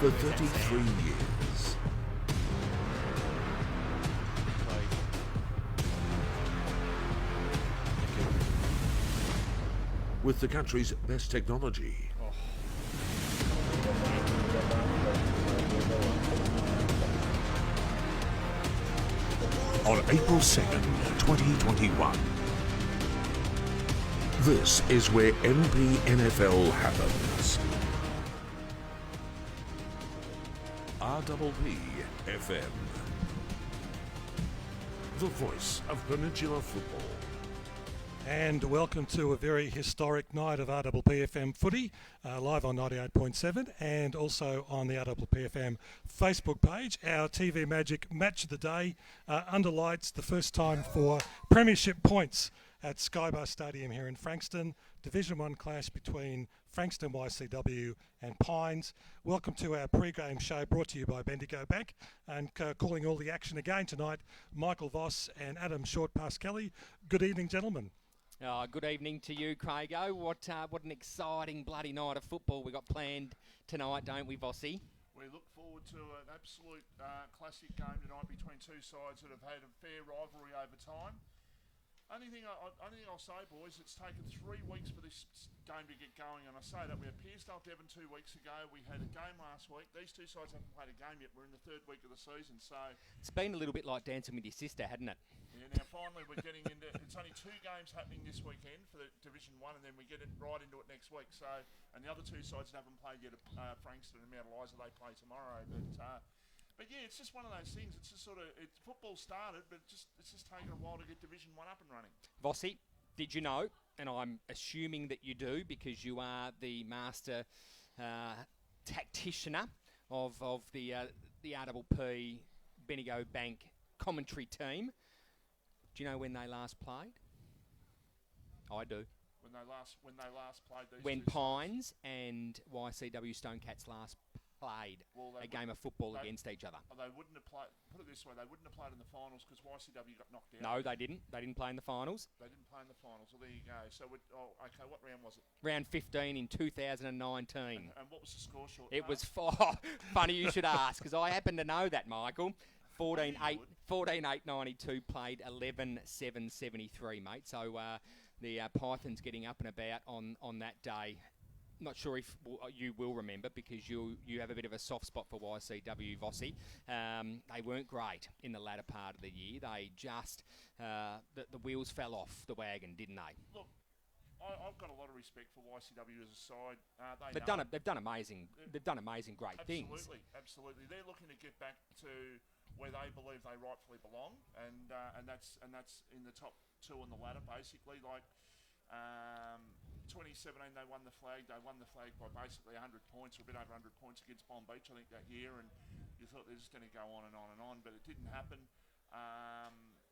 For 33 years. With the country's best technology. On April 2nd, 2021. This is where NPNFL happens. RPP FM. The voice of Peninsular football. And welcome to a very historic night of RPP FM footy, live on 98.7 and also on the RPP FM Facebook page. Our TV Magic Match of the Day under lights, the first time for premiership points at Skybar Stadium here in Frankston. Division 1 clash between Frankston YCW and Pines. Welcome to our pre-game show brought to you by Bendigo Bank, and calling all the action again tonight, Michael Voss and Adam Short-Pass-Kelly. Good evening, gentlemen. Good evening to you, Craigo. What an exciting bloody night of football we got planned tonight, don't we, Vossi? We look forward to an absolute classic game tonight between two sides that have had a fair rivalry over time. Only thing I'll say, boys, it's taken 3 weeks for this game to get going, and I say that we had Pearsdale Devon 2 weeks ago. We had a game last week. These two sides haven't played a game yet. We're in the third week of the season, so it's been a little bit like dancing with your sister, hasn't it? Yeah. Now finally we're getting into. It's only 2 games happening this weekend for the Division 1, and then we get it right into it next week. So, and the other two sides that haven't played yet, Frankston and Mount Eliza, they play tomorrow. But yeah, it's just one of those things. It's just sort of football started, but it's just taken a while to get Division 1 up and running. Vossi, did you know? And I'm assuming that you do because you are the master tacticianer of the RPP Bendigo Bank commentary team. Do you know when they last played? I do. When they last played these when two Pines and YCW Stonecats last played a game of football against each other. They wouldn't have played. Put it this way: they wouldn't have played in the finals because YCW got knocked out. No, they didn't. They didn't play in the finals. They didn't play in the finals. Well, there you go. So, okay, what round was it? Round 15 in 2019. And what was the score short? It was funny you should ask because I happen to know that, Michael. 14-8-92 played 11-7-73, mate. So the Pythons getting up and about on that day. Not sure if you will remember because you have a bit of a soft spot for YCW, Vossi. They weren't great in the latter part of the year. They just the wheels fell off the wagon, didn't they? Look, I've got a lot of respect for YCW as a side. They've done amazing great things. Absolutely. They're looking to get back to where they believe they rightfully belong, and that's in the top 2 on the ladder, basically. Like 2017, they won the flag. They won the flag by basically 100 points, or a bit over 100 points against Bomb Beach, I think, that year. And you thought they're just going to go on and on and on, but it didn't happen.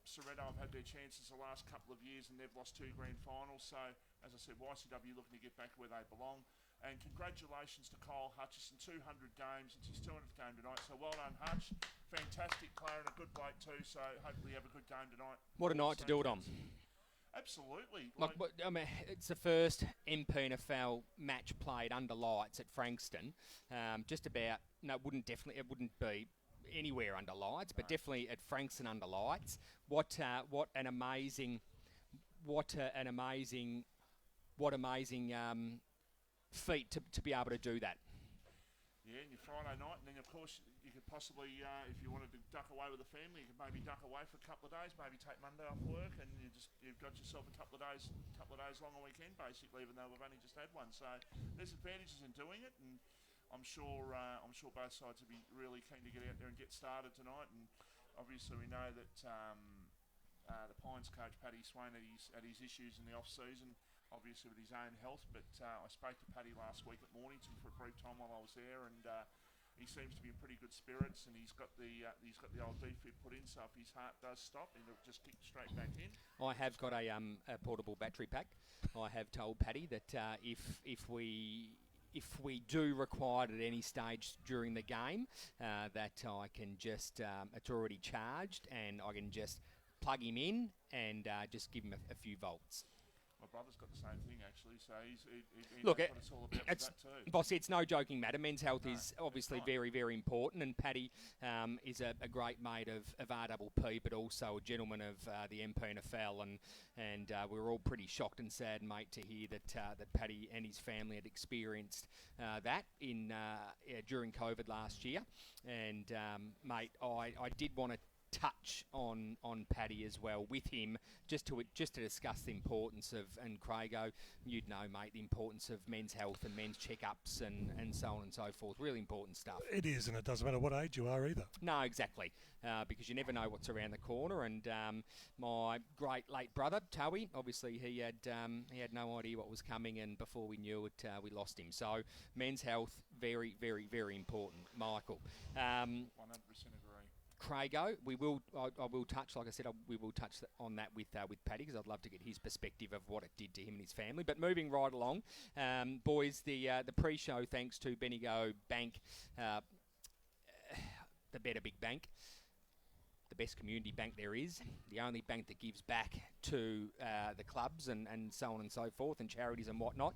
Soretto have had their chances the last couple of years, and they've lost 2 grand finals. So, as I said, YCW looking to get back where they belong. And congratulations to Kyle Hutchison, 200 games. It's his 200th game tonight. So well done, Hutch. Fantastic player and a good bloke too. So hopefully you have a good game tonight. What a night to do it on. Absolutely. I mean, it's the first NPNFL match played under lights at Frankston. Just about. No, it wouldn't be anywhere under lights, but definitely at Frankston under lights. What an amazing feat to be able to do that. Yeah, and your Friday night, and then of course you could possibly, if you wanted to duck away with the family, you could maybe duck away for a couple of days, maybe take Monday off work, and you've got yourself a couple of days longer weekend basically, even though we've only just had one. So there's advantages in doing it, and I'm sure both sides will be really keen to get out there and get started tonight. And obviously we know that the Pines coach Paddy Swain had his issues in the off season, obviously with his own health, but I spoke to Paddy last week at Mornington for a brief time while I was there, and he seems to be in pretty good spirits, and he's got the old defib put in, so if his heart does stop, he'll just kick straight back in. I have got a portable battery pack. I have told Paddy that if we do require it at any stage during the game, that I can just it's already charged, and I can just plug him in and just give him a few volts. My brother's got the same thing actually, so he Look, knows what it's all about with it's that too. Bossy, it's no joking matter. Men's health is No, obviously it's not. very, very important, and Paddy is a great mate of RPP, but also a gentleman of the MPNFL, and we were all pretty shocked and sad, mate, to hear that Paddy and his family had experienced that during COVID last year. And mate, I did want to touch on Paddy as well with him, just to discuss the importance of, and Craigo, you'd know, mate, the importance of men's health and men's checkups and so on and so forth. Really important stuff. It is, and it doesn't matter what age you are either. No, exactly, because you never know what's around the corner. And my great late brother, Towie, obviously he had no idea what was coming, and before we knew it, we lost him. So men's health, very, very, very important. Michael. 100% agree. Craigo, I will touch, like I said, we will touch on that with Paddy, because I'd love to get his perspective of what it did to him and his family. But moving right along, boys, the pre-show, thanks to Bendigo Bank, the Better Big Bank, the best community bank there is, the only bank that gives back to the clubs and so on and so forth, and charities and whatnot.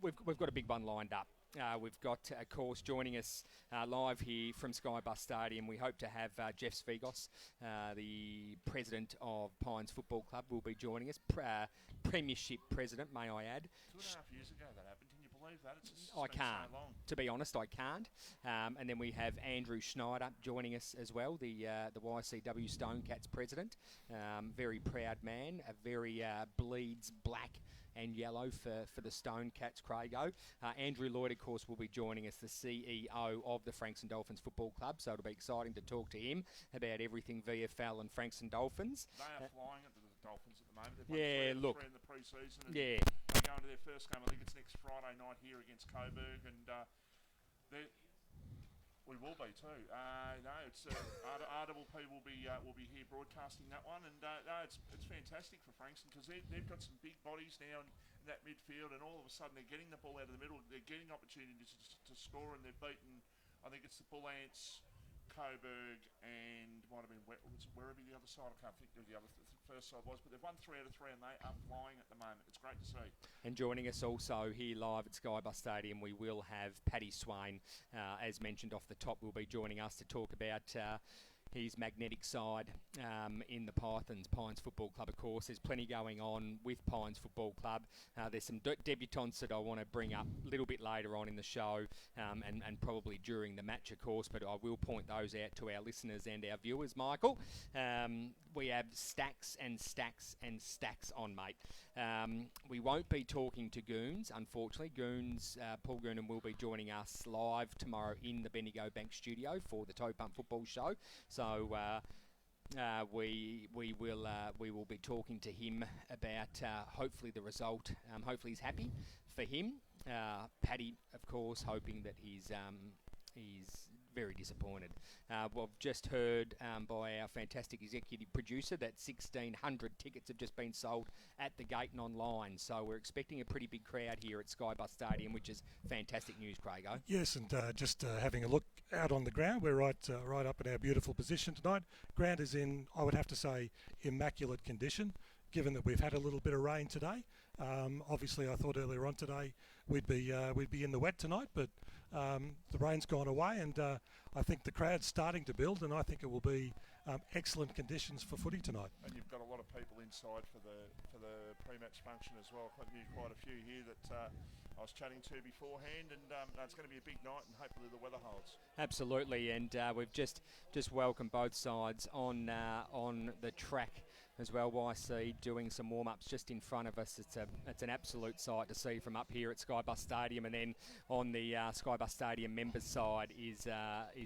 We've got a big one lined up. We've got, of course, joining us live here from Skybus Stadium. We hope to have Jeff Svigos, the president of Pines Football Club, will be joining us. Premiership president, may I add. 2.5 years ago that happened. Can you believe that? It's I been can't. so long. To be honest, I can't. And then we have Andrew Schneider joining us as well, the YCW Stonecats president. Very proud man, a very bleeds black and yellow for the Stonecats, Craigo. Andrew Lloyd, of course, will be joining us, the CEO of the Frankston Dolphins Football Club, so it'll be exciting to talk to him about everything VFL and Frankston Dolphins. They are flying at the Dolphins at the moment. They've Yeah, won look. 3 in the pre-season. And Yeah. They go into their first game. I think it's next Friday night here against Coburg, and we will be too. No, it's RWP will be here broadcasting that one, and no, it's fantastic for Frankston, because they've got some big bodies now in that midfield, and all of a sudden they're getting the ball out of the middle. They're getting opportunities to score, and they've beaten, I think it's the Bull Ants, Coburg, and might have been Werribee the other side. I can't think who the other first side was, but they've won 3 out of 3, and they are flying at the moment. It's great to see. And joining us also here live at Skybus Stadium, we will have Paddy Swain, as mentioned off the top, will be joining us to talk about his magnetic side in the Pines Football Club, of course. There's plenty going on with Pines Football Club. There's some debutants that I want to bring up a little bit later on in the show, and probably during the match, of course, but I will point those out to our listeners and our viewers, Michael. We have stacks and stacks and stacks on, mate. We won't be talking to Goons, unfortunately. Paul Goonan will be joining us live tomorrow in the Bendigo Bank studio for the Toe Pump Football Show. So we will be talking to him about hopefully the result. Hopefully he's happy for him. Paddy, of course, hoping that he's very disappointed. We've just heard by our fantastic executive producer that 1,600 tickets have just been sold at the gate and online. So we're expecting a pretty big crowd here at Skybus Stadium, which is fantastic news, Craigo. Yes, and just having a look out on the ground, we're right up in our beautiful position tonight. Ground is in, I would have to say, immaculate condition, given that we've had a little bit of rain today. Obviously, I thought earlier on today we'd be in the wet tonight, but the rain's gone away, and I think the crowd's starting to build, and I think it will be excellent conditions for footy tonight. And you've got a lot of people inside for the pre-match function as well. Quite a few here that I was chatting to beforehand, and it's going to be a big night, and hopefully the weather holds. Absolutely, and we've just welcomed both sides on the track as well. YC doing some warm-ups just in front of us. It's an absolute sight to see from up here at Skybus Stadium, and then on the Skybus Stadium members side is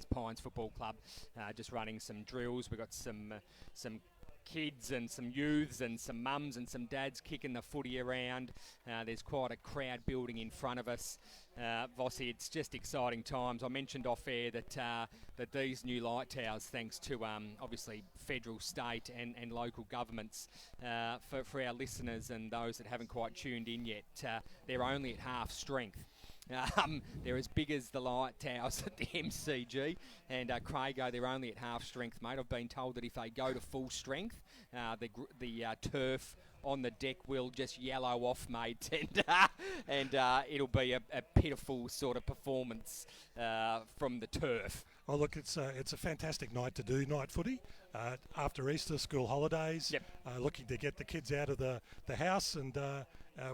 Pines Football Club, just running some drills. We've got some kids and some youths and some mums and some dads kicking the footy around. There's quite a crowd building in front of us. Vossi, it's just exciting times. I mentioned off air that these new light towers, thanks to obviously federal, state and local governments, for our listeners and those that haven't quite tuned in yet, they're only at half strength. They're as big as the light towers at the MCG, and Craigo, they're only at half strength, mate. I've been told that if they go to full strength, the turf on the deck will just yellow off, mate, and it'll be a pitiful sort of performance from the turf. Well, look, it's a fantastic night to do night footy after Easter school holidays. Yep. Looking to get the kids out of the house, and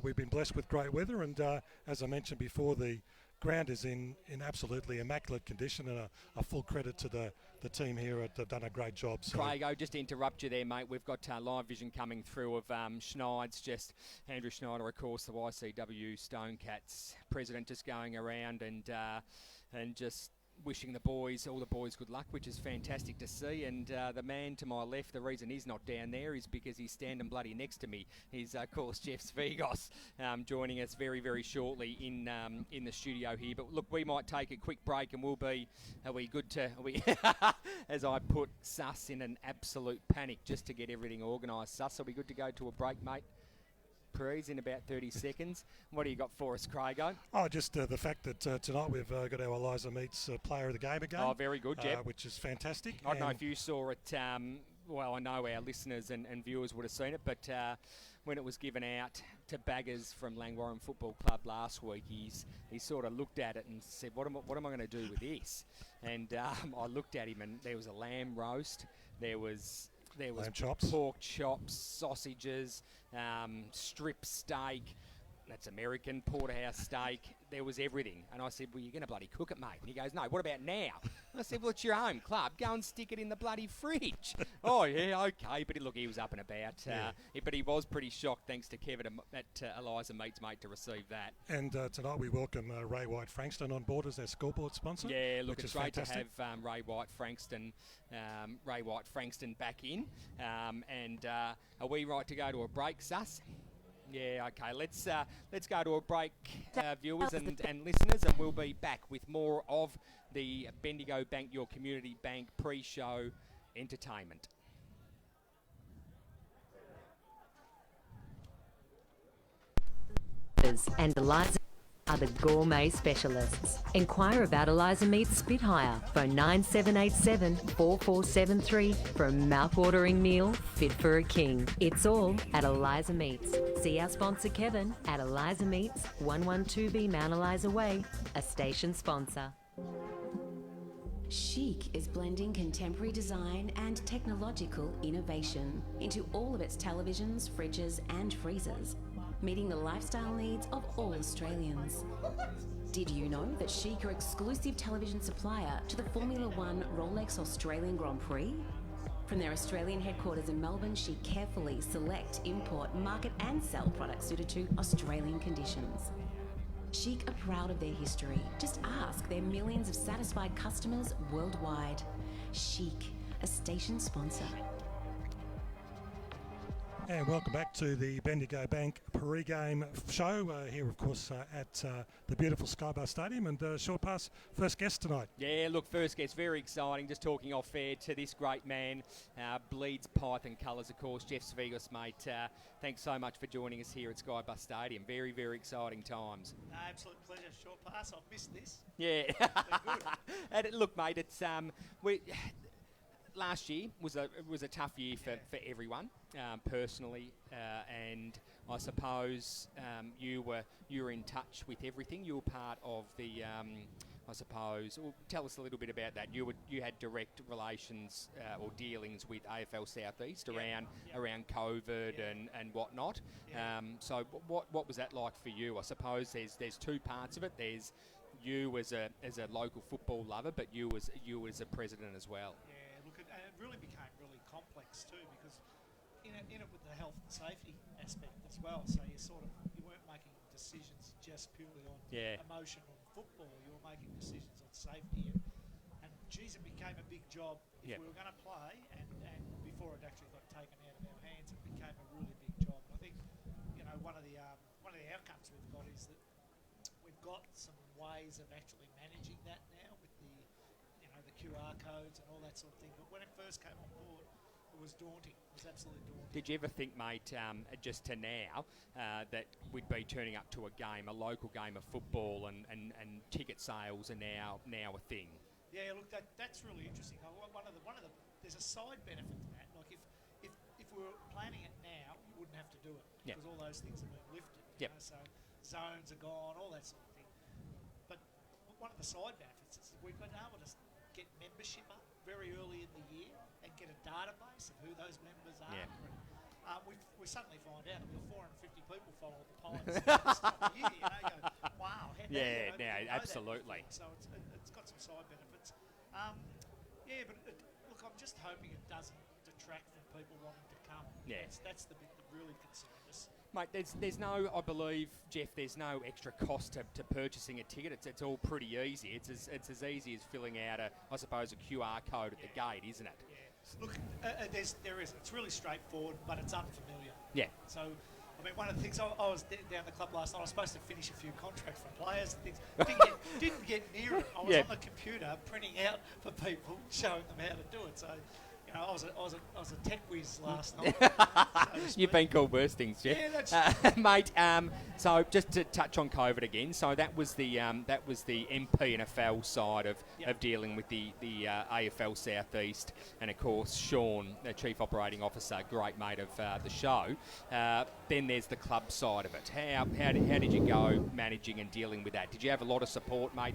we've been blessed with great weather. And as I mentioned before, the ground is in absolutely immaculate condition, and a full credit to the team here. They've done a great job. So. Craig, just to interrupt you there, mate, we've got live vision coming through of Schneider's, just Andrew Schneider, of course, the YCW Stonecats president, just going around and just wishing all the boys good luck, which is fantastic to see. And the man to my left, the reason he's not down there is because he's standing bloody next to me. He's, of course, Jeff Svigos, joining us very, very shortly in the studio here. But look, we might take a quick break, and are we good to, as I put Sus in an absolute panic just to get everything organised. Sus, are we good to go to a break, mate? Prees in about 30 seconds. What do you got for us, Craigo? Oh, just the fact that tonight we've got our Eliza Meets Player of the Game again. Oh, very good, Jeb. Which is fantastic. I don't know if you saw it. Well, I know our listeners and viewers would have seen it, but when it was given out to baggers from Langwarrin Football Club last week, he sort of looked at it and said, what am I going to do with this? And I looked at him, and there was a lamb roast. There was lamb chops, pork chops, sausages, strip steak. That's American porterhouse steak. There was everything. And I said, well, you're going to bloody cook it, mate. And he goes, no, what about now? And I said, well, it's your home club. Go and stick it in the bloody fridge. Oh, yeah, okay. But look, he was up and about. But he was pretty shocked, thanks to Kevin at Eliza Meats, mate, to receive that. And tonight we welcome Ray White Frankston on board as their scoreboard sponsor. Yeah, look, it's great fantastic. to have Ray White Frankston back in. Are we right to go to a break, Sus? Yeah, okay. Let's go to a break, viewers and listeners, and we'll be back with more of the Bendigo Bank, your community bank pre-show entertainment. And Eliza are the gourmet specialists. Inquire about Eliza Meats Spitfire. Phone 9787 4473 for a mouth-watering meal fit for a king. It's all at Eliza Meats. See our sponsor Kevin at Eliza Meats, 112B Mount Eliza Way, a station sponsor. Chic is blending contemporary design and technological innovation into all of its televisions, fridges and freezers, meeting the lifestyle needs of all Australians. Did you know that Chic are exclusive television supplier to the Formula One Rolex Australian Grand Prix? From their Australian headquarters in Melbourne, Chic carefully select, import, market and sell products suited to Australian conditions. Chic are proud of their history. Just ask their millions of satisfied customers worldwide. Chic, a station sponsor. And welcome back to the Bendigo Bank pre-game show here, of course, at the beautiful Skybar Stadium. And short pass, first guest tonight. Yeah, look, first guest, very exciting. Just talking off air to this great man, bleeds Python colours, of course, Jeff Svigos, mate. Thanks so much for joining us here at Skybus Stadium. Very, very exciting times. Absolute pleasure. Short pass. I've missed this. Yeah. And look, mate, it's last year was a tough year for everyone, personally, and I suppose you were in touch with everything. You were part of the, I suppose. Well, tell us a little bit about that. You had direct relations or dealings with AFL Southeast around COVID and whatnot. Yeah. So what was that like for you? I suppose there's two parts of it. There's you as a local football lover, but you as a president as well. Yeah. It really became really complex too, because in it with the health and safety aspect as well. So you weren't making decisions just purely on emotion on football. You were making decisions on safety, and geez, it became a big job if we were going to play. And before it actually got taken out of our hands, it became a really big job. And I think one of the outcomes we've got is that we've got some ways of actually managing that now with the QR codes and all that sort of thing. But when it first came on board, it was daunting. It was absolutely daunting. Did you ever think, mate, just to now, that we'd be turning up to a local game of football, and ticket sales are now a thing? Yeah, look, that's really interesting. There's a side benefit to that. Like if we were planning it now, you wouldn't wouldn't have to do it Yep. because all those things have been lifted. Yep. So zones are gone, all that sort of thing. But one of the side benefits is we've been able to get membership up very early in the year and get a database of who those members are. Yeah. We suddenly find out that we've 450 people follow the Pines at the start of the year. You know, you go, wow. Yeah, we didn't know that absolutely. before. So it's got some side benefits. Yeah, but look, I'm just hoping it doesn't detract from people wanting to come. Yeah. That's the bit that really concerns us. Mate, there's no, I believe, Jeff, there's no extra cost to purchasing a ticket. It's all pretty easy. It's as easy as filling out I suppose, a QR code at the gate, isn't it? Yeah. Look, there is. It's really straightforward, but it's unfamiliar. Yeah. So, I mean, one of the things, I was down the club last night. I was supposed to finish a few contracts for players and things. Didn't get near it. I was on the computer printing out for people, showing them how to do it. So, you know, I was a tech whiz last night. You've been called worse things, Jeff. Yeah, that's mate. So just to touch on COVID again. So that was the MPNFL side of dealing with the AFL Southeast, and of course Sean, the Chief Operating Officer, great mate of the show. Then there's the club side of it. How did you go managing and dealing with that? Did you have a lot of support, mate,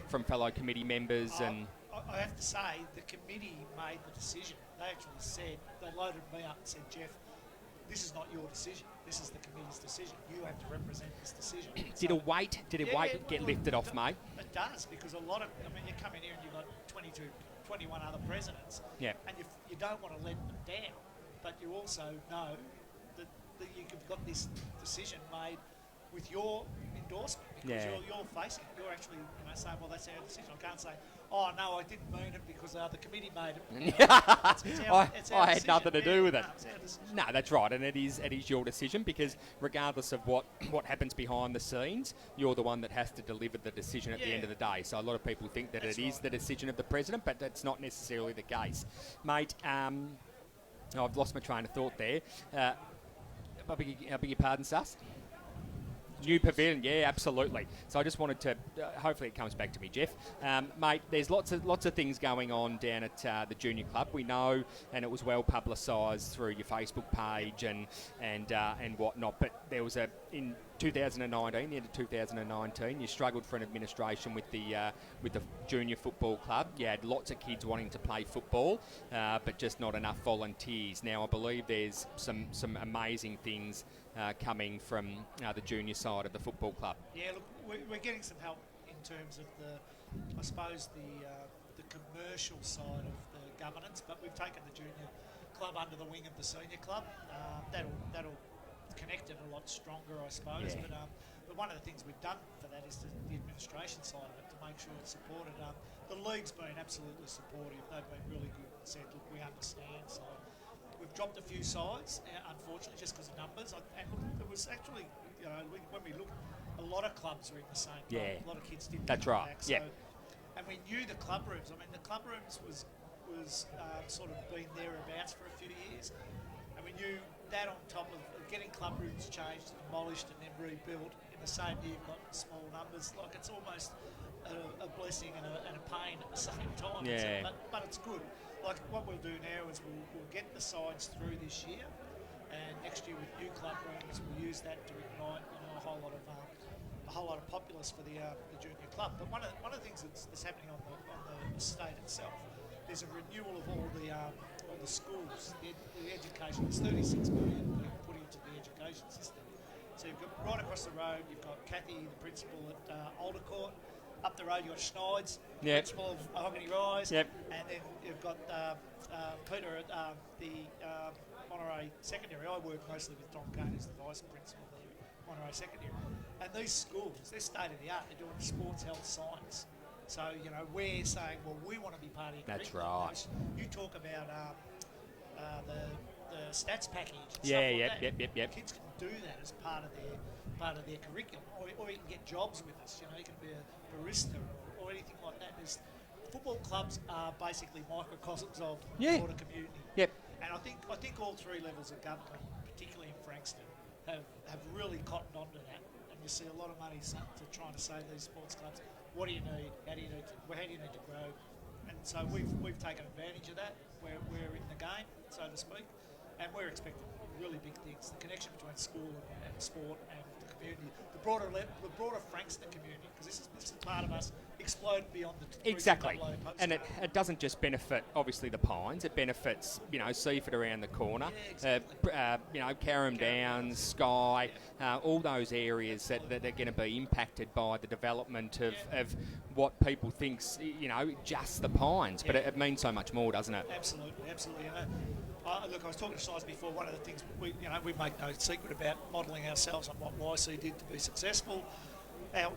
from fellow committee members and? I have to say, the committee made the decision. They actually said, they loaded me up and said, Jeff, this is not your decision. This is the committee's decision. You have to represent this decision. Did a weight get lifted off, mate? It does, because a lot of, I mean, you come in here and you've got 21 other presidents, and you don't want to let them down, but you also know that you've got this decision made with your endorsement, because you're facing it. You're actually saying, well, that's our decision. I can't say, oh, no, I didn't mean it because the committee made it. I had nothing to do with it. No, it's our decision. No, that's right, and it is your decision, because regardless of what happens behind the scenes, you're the one that has to deliver the decision at the end of the day. So a lot of people think that it is the decision of the president, but that's not necessarily the case. Mate, I've lost my train of thought there. I beg your pardon, Sus? New pavilion, yeah, absolutely. So I just wanted to, hopefully it comes back to me, Jeff. Mate, there's lots of things going on down at the junior club. We know, and it was well publicised through your Facebook page and whatnot. But there was in 2019, the end of 2019, you struggled for an administration with the junior football club. You had lots of kids wanting to play football, but just not enough volunteers. Now I believe there's some amazing things coming from the junior side of the football club. Yeah, look, we're getting some help in terms of the commercial side of the governance, but we've taken the junior club under the wing of the senior club. That'll connect it a lot stronger, I suppose. Yeah. But one of the things we've done for that is the administration side of it, to make sure it's supported. The league's been absolutely supportive. They've been really good and said, look, we understand. So we've dropped a few sides, unfortunately, just because of numbers. And look, it was actually, when we looked, a lot of clubs are in the same boat. Yeah. A lot of kids didn't That's come right. back. So, Yeah. and we knew the club rooms. I mean, the club rooms was sort of been thereabouts for a few years. And we knew that on top of getting club rooms changed, demolished and then rebuilt in the same year, got small numbers. Like, it's almost a blessing and a pain at the same time. Yeah. But it's good. Like, what we'll do now is we'll get the sides through this year, and next year with new club rooms, we'll use that to ignite a whole lot of populace for the junior club. But one of the things that's happening on the estate itself, there's a renewal of all the schools. The education, there's 36 million being put into the education system. So you've got right across the road, you've got Kathy, the principal at Aldercourt. Up the road, you've got Schneids, principal of Mahogany Rise. Yep. And then you've got Peter at the Monterey Secondary. I work mostly with Tom Kane, who's the vice principal there at Monterey Secondary. And these schools, they're state of the art. They're doing sports health science. So, we're saying, well, we want to be part of your curriculum. That's right. You talk about the stats package and Yeah, stuff like that. yep. Kids can do that as part of their curriculum, or you can get jobs with us. You can be a barista or anything like that. Football clubs are basically microcosms of the broader community. Yep. And I think all three levels of government, particularly in Frankston, have really cottoned onto that. And you see a lot of money to trying to save these sports clubs. What do you need? How do you need to grow? And so we've taken advantage of that. We're in the game, so to speak, and we're expecting really big things. The connection between school and sport and the community, the broader Frankston community, because this is part of us explode beyond the Exactly. 3AA postcode. And it doesn't just benefit, obviously, the Pines. It benefits, Seaford around the corner, Carrum Downs, Skye, all those areas that are going to be impacted by the development of what people think's, just the Pines. But it means so much more, doesn't it? Absolutely. Look, I was talking to Size before. One of the things we make no secret about modelling ourselves on what YC did to be successful.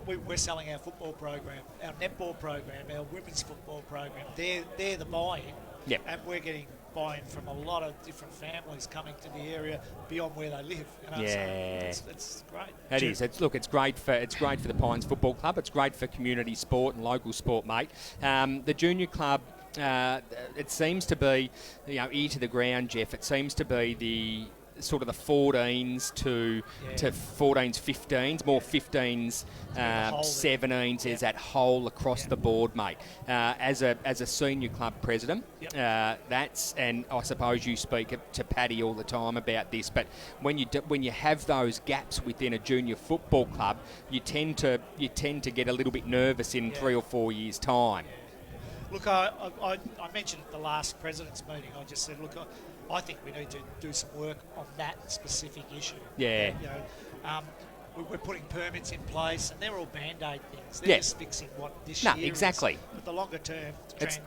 We're selling our football program, our netball program, our women's football program. They're the buy-in, yep. And we're getting buy-in from a lot of different families coming to the area beyond where they live. Yeah, so it's great. It is. It's great for the Pines Football Club. It's great for community sport and local sport, mate. The junior club. It seems to be, ear to the ground, Jeff. It seems to be the sort of the 14s to 14s, 15s, more 15s, 17s. There's that whole across the board, mate. As a senior club president, and I suppose you speak to Paddy all the time about this. But when you have those gaps within a junior football club, you tend to get a little bit nervous in 3 or 4 years' time. Look, I mentioned at the last President's meeting, I just said, look, I think we need to do some work on that specific issue. Yeah. We're putting permits in place, and they're all Band-Aid things. They're just fixing what this year exactly. is. But the longer term trend,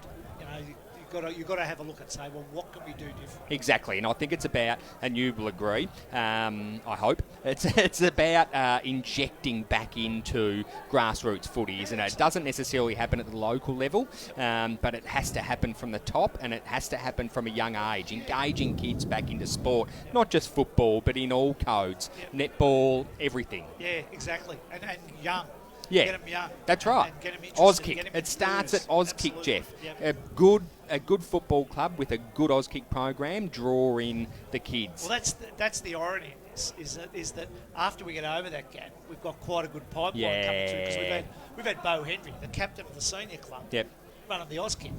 you've got to have a look and say, well, what can we do different? Exactly, and I think it's about, and you will agree, I hope, it's about injecting back into grassroots footy, isn't it? It doesn't necessarily happen at the local level, but it has to happen from the top, and it has to happen from a young age, engaging kids back into sport, not just football, but in all codes, netball, everything. Yeah, exactly, and young. Yeah, get them young. That's right. And get them interested, Auskick. It starts at Auskick, Absolutely. Jeff. Yep. A good football club with a good Auskick program draw in the kids. Well, that's the irony in this, is that after we get over that gap, we've got quite a good pipeline coming through, because we've had Bo Henry, the captain of the senior club. Yep. Running the Auskick.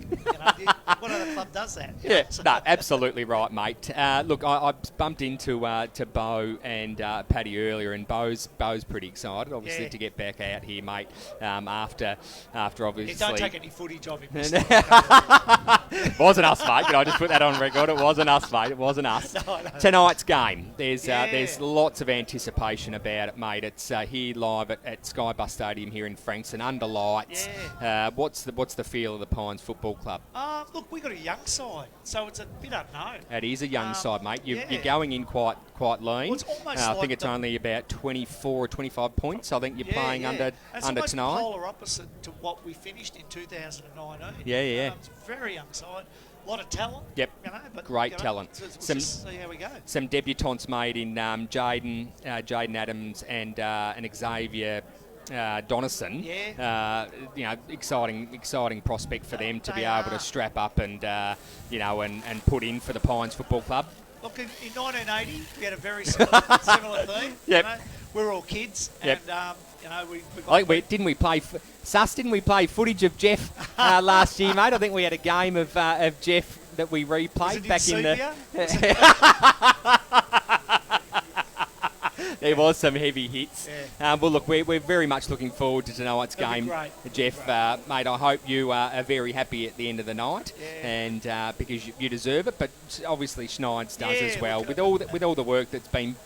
What other club does that? Yeah, no, absolutely right, mate. Look, I bumped into to Bo and Paddy earlier, and Bo's pretty excited, obviously, to get back out here, mate. After obviously, don't take any footage of him. Wasn't us, mate. Can I just put that on record? It wasn't us, mate. It wasn't us. No. Tonight's game. There's lots of anticipation about it, mate. It's here live at Skybus Stadium here in Frankston under lights. Yeah. What's the feel of the Pines Football Club? Look, we've got a young side, so it's a bit unknown. It is a young side, mate. You're going in quite lean. Well, it's almost I think it's only about 24 or 25 points. I think you're playing under tonight. It's polar opposite to what we finished in 2019. Yeah. It's a very young side. A lot of talent. Yep. But, great talent. So we'll just see how we go. Some debutantes made in Jaden Adams and Xavier Donison. Exciting prospect for them to be able to strap up and and put in for the Pines Football Club. Look, in 1980 we had a very similar theme. Yep. We were all kids, Yep. and we got. Didn't we play footage of Jeff last year, mate? I think we had a game of Jeff that we replayed back in the. There was some heavy hits. Yeah. Well, look, we're very much looking forward to tonight's game, great. Jeff. Mate, I hope you are very happy at the end of the night, and because you deserve it. But obviously, Schneids does as well, with all the work that's been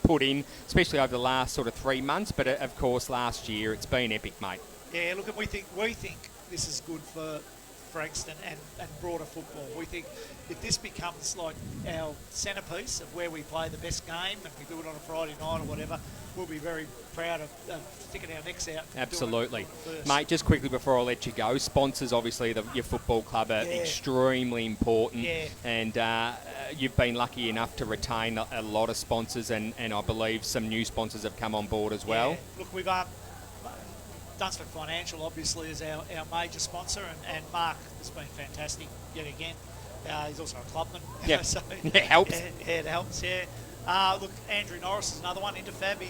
put in, especially over the last sort of 3 months. But of course, last year it's been epic, mate. Yeah, look, we think this is good for Frankston and broader football. We think if this becomes like our centrepiece of where we play the best game, and we do it on a Friday night or whatever, we'll be very proud of sticking our necks out. Absolutely. Mate, just quickly before I let you go, sponsors, obviously, your football club are extremely important. Yeah. And you've been lucky enough to retain a lot of sponsors, and I believe some new sponsors have come on board as well. Yeah. Look, we've Dunsford Financial, obviously, is our major sponsor, and Mark has been fantastic yet again. He's also a clubman. Yeah, so, it helps. Yeah, it helps, Look, Andrew Norris is another one, Interfab.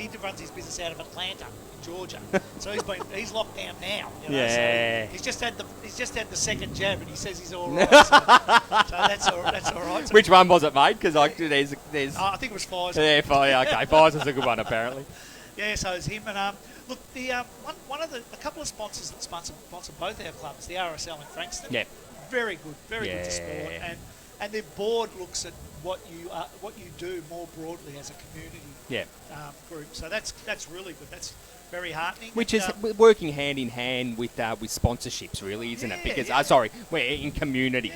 he runs his business out of Atlanta, Georgia. So he's locked down now. You know? Yeah. So he's just had the second jab, and he says he's all right. So that's all right. So Which one was it, mate? Because there's I think it was Pfizer. yeah, Pfizer. Okay, Pfizer's a good one apparently. Yeah, so it's him. And look, the a couple of sponsors that sponsor both our clubs, the RSL and Frankston. Yep. Very good to sport, and their board looks at what you do more broadly as a community group. So that's really good. That's very heartening. Which is working hand in hand with sponsorships, really, isn't it? Because we're in community.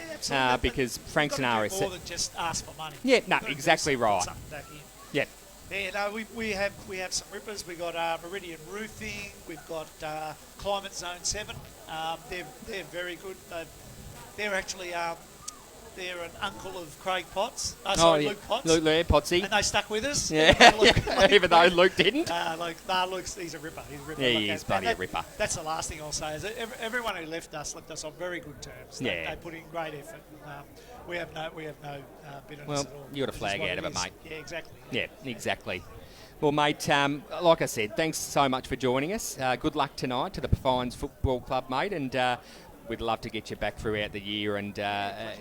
Because Frank's and RSL more than just ask for money. Yeah, no, exactly right. Something back in. Yeah. Yeah, no, we have some rippers. We've got Meridian Roofing. We've got Climate Zone 7. They're very good. They're actually they're an uncle of Craig Potts. Luke Potts. Luke Potsy. And they stuck with us. Even though Luke didn't. Luke's he's a ripper. Yeah, he is bloody a ripper. That's the last thing I'll say. Is everyone who left us on very good terms. They put in great effort. We have no bitterness at all. You got a flag out of it, mate. Yeah, exactly. Yeah, exactly. Well, mate, like I said, thanks so much for joining us. Good luck tonight to the Pines Football Club, mate, and we'd love to get you back throughout the year, and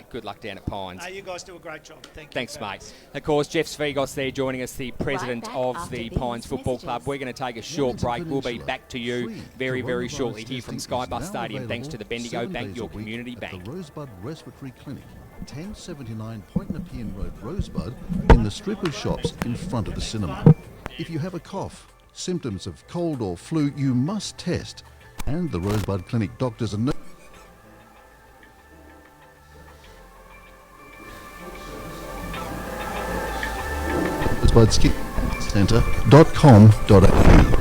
good luck down at Pines. You guys do a great job. Thanks, mate. Of course, Jeff Svigos there joining us, the president of the Pines Football Club. We're going to take a short break. We'll be back to you very, very shortly here from Skybus Stadium, thanks to the Bendigo Bank, your community bank. The Rosebud Respiratory Clinic, 1079 Point Nepean Road, Rosebud, in the strip of shops in front of the cinema. If you have a cough, symptoms of cold or flu, you must test. And the Rosebud Clinic doctors and rosebudskincentre.com.au.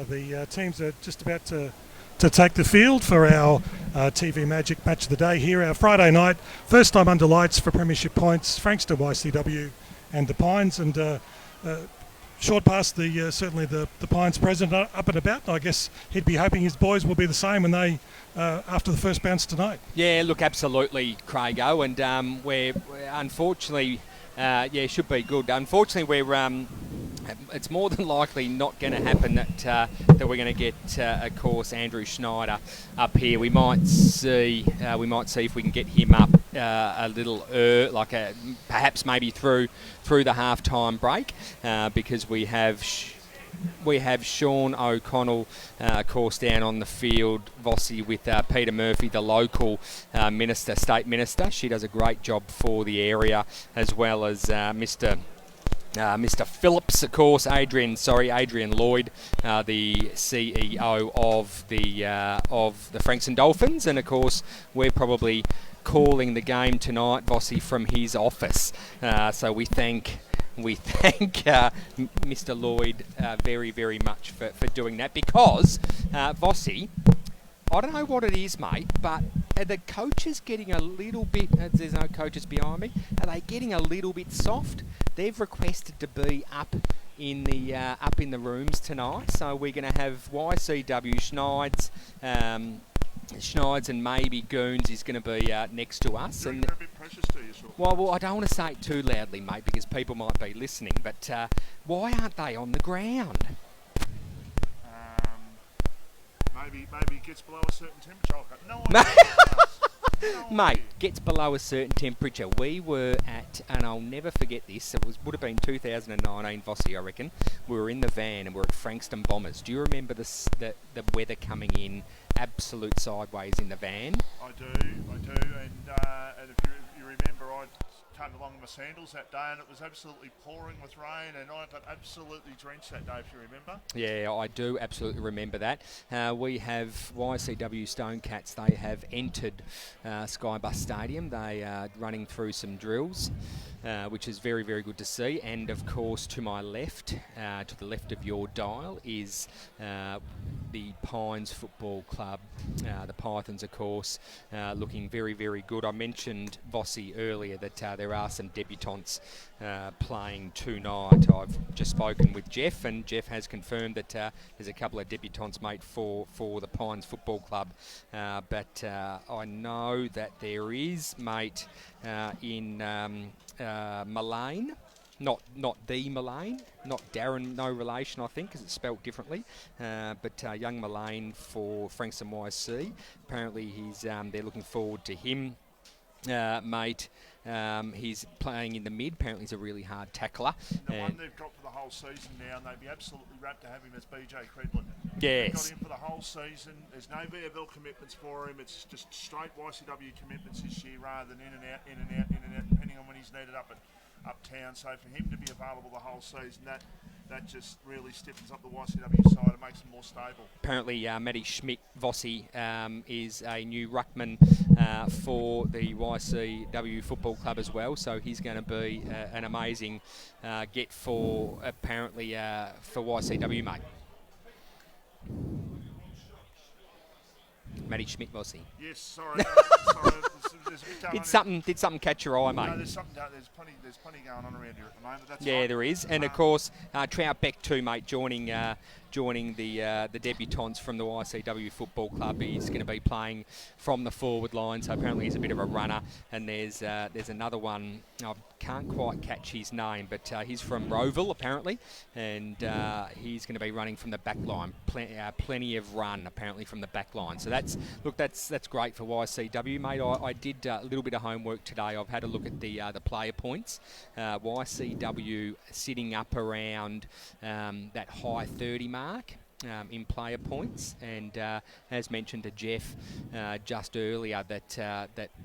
The teams are just about to take the field for our TV Magic Match of the Day here, our Friday night. First time under lights for Premiership points, Frankston YCW and the Pines. And short past certainly the Pines president up and about. I guess he'd be hoping his boys will be the same when they after the first bounce tonight. Yeah, look, absolutely, Craigo. And we're unfortunately, should be good. Unfortunately, we're it's more than likely not going to happen that we're going to get, of course, Andrew Schneider up here. We might see if we can get him up a little perhaps maybe through the half-time break, because we have Sean O'Connell, of course, down on the field, Vossi, with Peter Murphy, the local state minister. She does a great job for the area, as well as Mr. Phillips, of course, Adrian Lloyd, the CEO of the Frankston Dolphins, and of course we're probably calling the game tonight, Vossi, from his office. So we thank Mr. Lloyd very, very much for doing that, because Vossi, I don't know what it is, mate, but are the coaches getting a little bit, there's no coaches behind me, are they getting a little bit soft? They've requested to be up in the rooms tonight, so we're going to have YCW Schneids, Schneids and maybe Goons is going to be next to us. And And they're a bit precious to you, sure. well, I don't want to say it too loudly, mate, because people might be listening. But why aren't they on the ground? Maybe it gets below a certain temperature. I've got no idea. Mate, gets below a certain temperature. We were at, and I'll never forget this, would have been 2019 Vossi, I reckon. We were in the van and we're at Frankston Bombers. Do you remember the weather coming in absolute sideways in the van? I do. And if you remember, I came along in my sandals that day and it was absolutely pouring with rain and I got absolutely drenched that day, if you remember. Yeah, I do absolutely remember that. We have YCW Stonecats. They have entered Skybus Stadium. They are running through some drills, which is very, very good to see. And of course, to my left, to the left of your dial, is the Pines Football Club. The Pythons, of course, looking very, very good. I mentioned Vossi earlier that there are some debutants playing tonight. I've just spoken with Jeff, and Jeff has confirmed that there's a couple of debutants, mate, for the Pines Football Club. But I know that there is, mate, in Mullane. Not the Mullane, not Darren, no relation, I think, because it's spelt differently. But young Mullane for Frankston YC. Apparently, they're looking forward to him, mate. He's playing in the mid. Apparently, he's a really hard tackler. The one they've got for the whole season now, and they'd be absolutely rapt to have him as BJ Credlin. Yes. They've got him for the whole season. There's no VFL commitments for him. It's just straight YCW commitments this year, rather than in and out, depending on when he's needed uptown. So for him to be available the whole season, that just really stiffens up the YCW side and makes them more stable. Apparently, Matty Schmidt Vossi is a new ruckman for the YCW Football Club as well. So he's going to be an amazing get for apparently for YCW, mate. Matty Schmidt Vossi. Yes, sorry. Did something catch your eye, mate? No, there's plenty going on around here at the moment. That's yeah, right. there is, and of course Trout Beck too, mate, joining the debutants from the YCW Football Club. He's going to be playing from the forward line, so apparently he's a bit of a runner. And there's another one. I can't quite catch his name, but he's from Roeville apparently, and he's going to be running from the back line. Plenty of run apparently from the back line. So that's great for YCW, mate. I did a little bit of homework today. I've had a look at the player points. YCW sitting up around that high 30 mark. In player points, and as mentioned to Jeff just earlier, that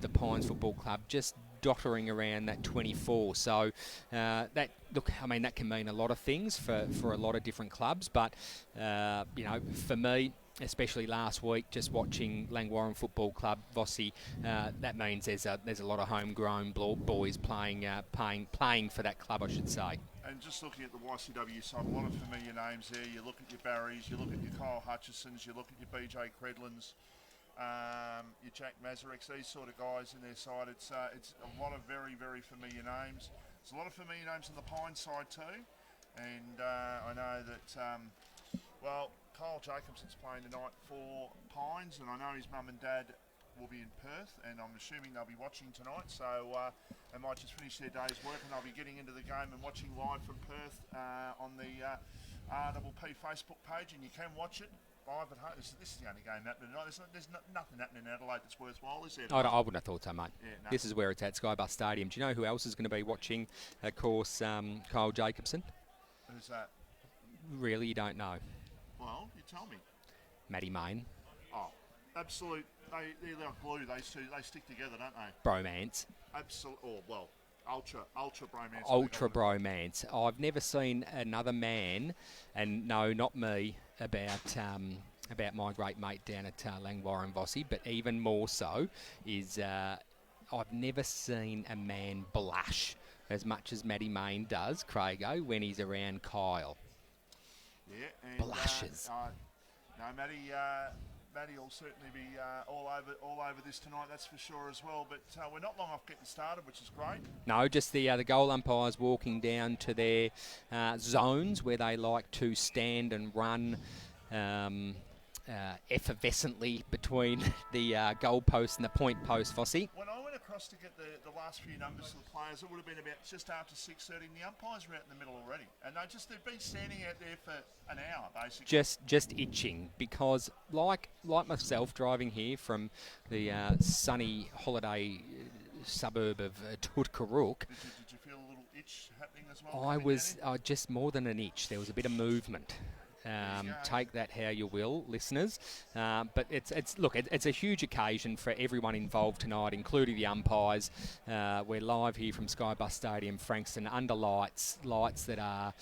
the Pines Football Club just dottering around that 24. So that can mean a lot of things for a lot of different clubs, but for me, especially last week, just watching Langwarrin Football Club, Vossi, that means there's a lot of homegrown boys playing for that club, I should say. And just looking at the YCW side, a lot of familiar names there. You look at your Barrys, you look at your Kyle Hutchisons, you look at your BJ Credlins, your Jack Mazareks, these sort of guys in their side. It's a lot of very, very familiar names. There's a lot of familiar names on the Pine side too. And I know that, Kyle Jacobson's playing tonight for Pines, and I know his mum and dad will be in Perth, and I'm assuming they'll be watching tonight, so they might just finish their day's work and they'll be getting into the game and watching live from Perth on the RPP Facebook page, and you can watch it live at home. This is the only game happening tonight. There's nothing happening in Adelaide that's worthwhile, is there? I wouldn't have thought so, mate. Yeah, no. This is where it's at, Skybus Stadium. Do you know who else is going to be watching? Of course, Kyle Jacobson. Who's that? Really, you don't know? Well, you tell me. Matty Main. Oh, absolute. They're like glue. They stick together, don't they? Bromance. Absolute. Oh, well, ultra bromance. Ultra bromance. I've never seen another man, and no, not me, about my great mate down at Langwarrin Vossi, but even more so is I've never seen a man blush as much as Matty Main does, Craigo, when he's around Kyle. Yeah, and blushes. No, Matty will certainly be all over this tonight, that's for sure as well. But we're not long off getting started, which is great. No, just the goal umpires walking down to their zones where they like to stand and run effervescently between the goal post and the point post, Vossi. When I went across to get the last few numbers of the players, it would have been about just after 6:30, and the umpires were out in the middle already. And they've been standing out there for an hour, basically. Just itching, because like myself, driving here from the sunny holiday suburb of Tutkaruk, Did you feel a little itch happening as well? I was just more than an itch. There was a bit of movement. Take that how you will, listeners. But it's a huge occasion for everyone involved tonight, including the umpires. We're live here from Skybus Stadium, Frankston, under lights that are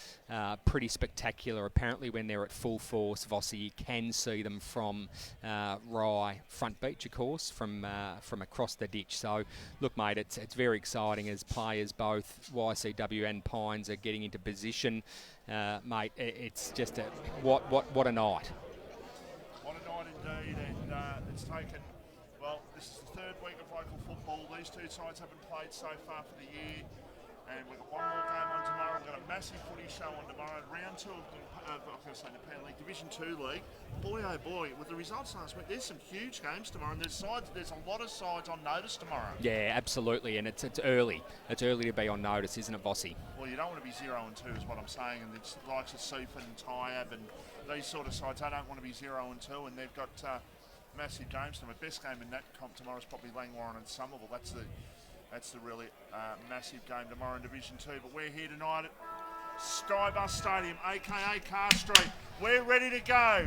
pretty spectacular. Apparently, when they're at full force, Vossi, you can see them from Rye Front Beach, of course, from across the ditch. So, look, mate, it's very exciting as players, both YCW and Pines, are getting into position. Mate, it's just what a night. What a night indeed, and it's taken, well, this is the third week of local football. These two sides haven't played so far for the year, and we've got one more game on tomorrow. We've got a massive footy show on tomorrow, round 2 of the Pan League, Division 2 League. Boy, oh boy, with the results last week, there's some huge games tomorrow, and there's a lot of sides on notice tomorrow. Yeah, absolutely, and it's early. It's early to be on notice, isn't it, Vossi? Well, you don't want to be 0-2 is what I'm saying, and it's the likes of Seaford and Tyab and these sort of sides, they don't want to be 0-2, and they've got massive games tomorrow. Best game in that comp tomorrow is probably Langwarrin and Somerville. That's the really massive game tomorrow in Division 2. But we're here tonight at Skybus Stadium, aka Car Street. We're ready to go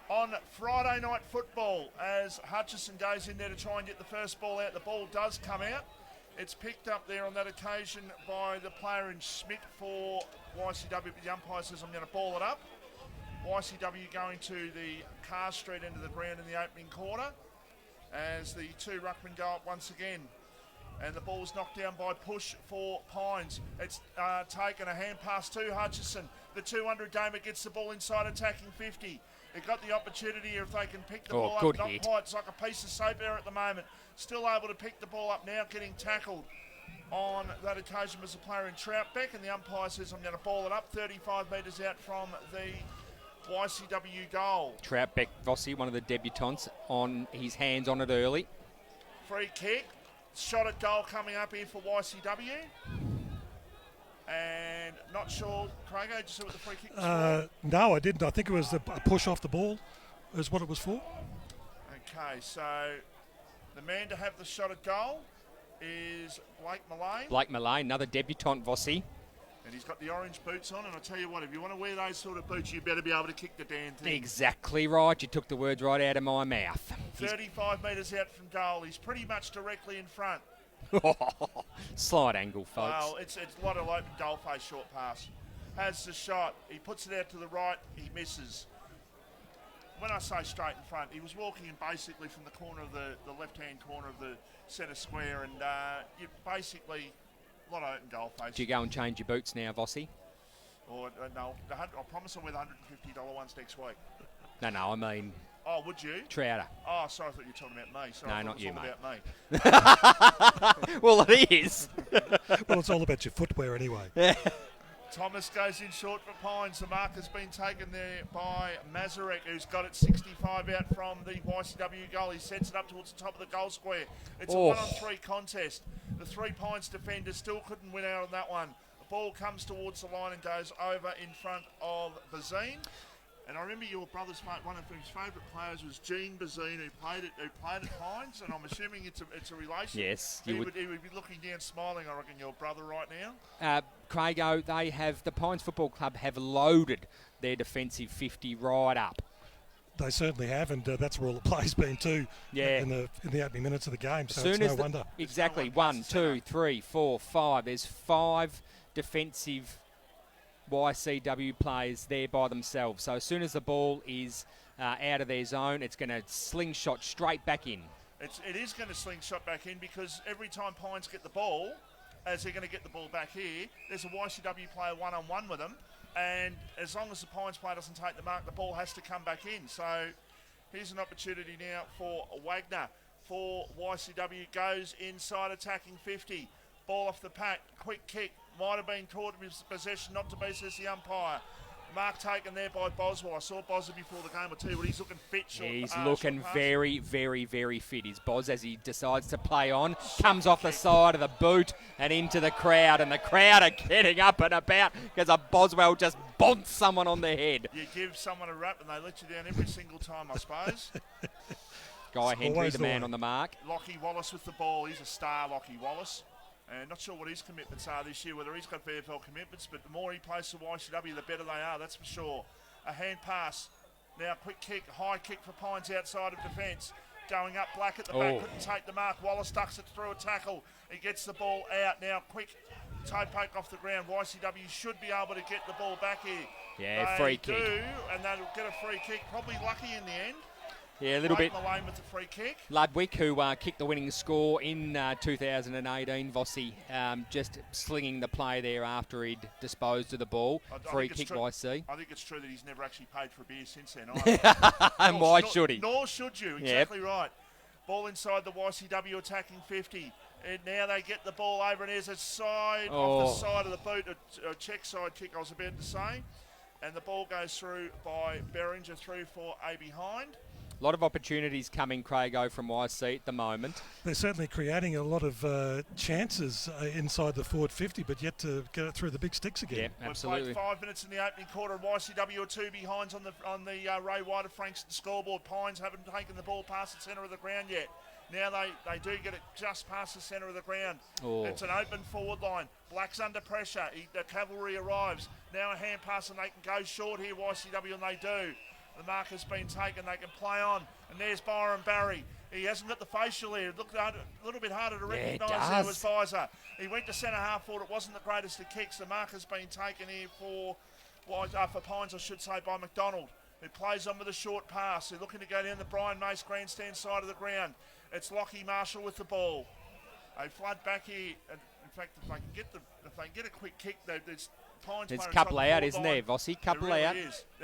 on Friday night football as Hutchison goes in there to try and get the first ball out. The ball does come out. It's picked up there on that occasion by the player in Schmidt for YCW, but the umpire says, I'm going to ball it up. YCW going to the Car Street end of the ground in the opening quarter as the two ruckmen go up once again. And the ball's knocked down by push for Pines. It's taken a hand pass to Hutchison. The 200 gamer gets the ball inside attacking 50. They've got the opportunity here if they can pick the ball up. Not quite. It's like a piece of soap there at the moment. Still able to pick the ball up now, getting tackled on that occasion was the player in Troutbeck, and the umpire says, I'm going to ball it up 35 metres out from the YCW goal. Troutbeck, Vossi, one of the debutants, on his hands on it early. Free kick. Shot at goal coming up here for YCW. And not sure, Craigo, did you see what the free kick was for? No, I didn't. I think it was a push off the ball is what it was for. Okay, so the man to have the shot at goal is Blake Mullane. Blake Mullane, another debutant, Vossi. And he's got the orange boots on, and I tell you what, if you want to wear those sort of boots, you better be able to kick the damn thing. Exactly right. You took the words right out of my mouth. 35 metres out from goal. He's pretty much directly in front. Slight angle, folks. Well, it's a lot of open goal face short pass. Has the shot. He puts it out to the right. He misses. When I say straight in front, he was walking in basically from the corner of the left-hand corner of the centre square, and you basically... A lot of open goal face. Do you go and change your boots now, Vossi? Or no, I promise I'll wear the $150 ones next week. No, I mean... Oh, would you? Trouter. Oh, sorry, I thought you were talking about me. Sorry, no, I not you, mate. About me. Well, it is. Well, it's all about your footwear anyway. Thomas goes in short for Pines. The mark has been taken there by Mazarek, who's got it 65 out from the YCW goal. He sets it up towards the top of the goal square. It's a 1-on-3 contest. The 3 Pines defenders still couldn't win out on that one. The ball comes towards the line and goes over in front of Bazine. And I remember your brother's one of his favourite players was Gene Bazine, who played at Pines, and I'm assuming it's a relation. Yes, he would be looking down, smiling. I reckon your brother right now. Craigo, the Pines Football Club have loaded their defensive 50 right up. They certainly have, and that's where all the play's been too. Yeah. In the opening minutes of the game. So Soon it's as no wonder. Exactly. 1, 2, 3, 4, 5. There's 5 defensive YCW players there by themselves. So as soon as the ball is out of their zone, it's going to slingshot straight back in. It is going to slingshot back in because every time Pines get the ball, as they're going to get the ball back here, there's a YCW player one-on-one with them. And as long as the Pines player doesn't take the mark, the ball has to come back in. So here's an opportunity now for Wagner. For YCW, goes inside attacking 50. Ball off the pack, quick kick. Might have been caught in possession, not to be, says the umpire. Mark taken there by Boswell. I saw Boswell before the game. I'll tell you what, he's looking fit. He's looking very, very, very fit. His Boz as he decides to play on. Comes off the side of the boot and into the crowd. And the crowd are getting up and about because a Boswell just bonks someone on the head. You give someone a rap and they let you down every single time, I suppose. Guy Hendry, the man on the mark. Lockie Wallace with the ball. He's a star, Lockie Wallace. And not sure what his commitments are this year, whether he's got VFL commitments, but the more he plays for YCW, the better they are, that's for sure. A hand pass. Now, quick kick, high kick for Pines outside of defence. Going up, Black at the back, couldn't take the mark. Wallace ducks it through a tackle. He gets the ball out. Now, quick toe poke off the ground. YCW should be able to get the ball back here. Yeah, free kick. They do, and they'll get a free kick. Probably lucky in the end. Yeah, a little bit. Malane with the free kick. Ludwig, who kicked the winning score in 2018, Vossi, just slinging the play there after he'd disposed of the ball. Free kick by C. I think it's true that he's never actually paid for a beer since then. And why should he? Nor should you. Exactly right. Ball inside the YCW attacking 50. And now they get the ball over, and there's a side off the side of the boot, a check side kick, I was about to say. And the ball goes through by Berringer through for a behind. A lot of opportunities coming, Craigo, from YC at the moment. They're certainly creating a lot of chances inside the forward 50, but yet to get it through the big sticks again. Yeah, absolutely. We've played 5 minutes in the opening quarter, and YCW are 2 behinds on the Ray White of Frankston scoreboard. Pines haven't taken the ball past the centre of the ground yet. Now they do get it just past the centre of the ground. It's an open forward line. Black's under pressure. The cavalry arrives. Now a hand pass, and they can go short here, YCW, and they do. The mark has been taken. They can play on. And there's Byron Barry. He hasn't got the facial here. It looked a little bit harder to recognise there was Visor. He went to centre half forward. It wasn't the greatest of kicks. The mark has been taken here for Pines, I should say, by McDonald, who plays on with a short pass. They're looking to go down the Brian Mace grandstand side of the ground. It's Lockie Marshall with the ball. They flood back here. And in fact, if they can get a quick kick, there's Pines. There's a couple out, isn't there, Vossi? Couple really out.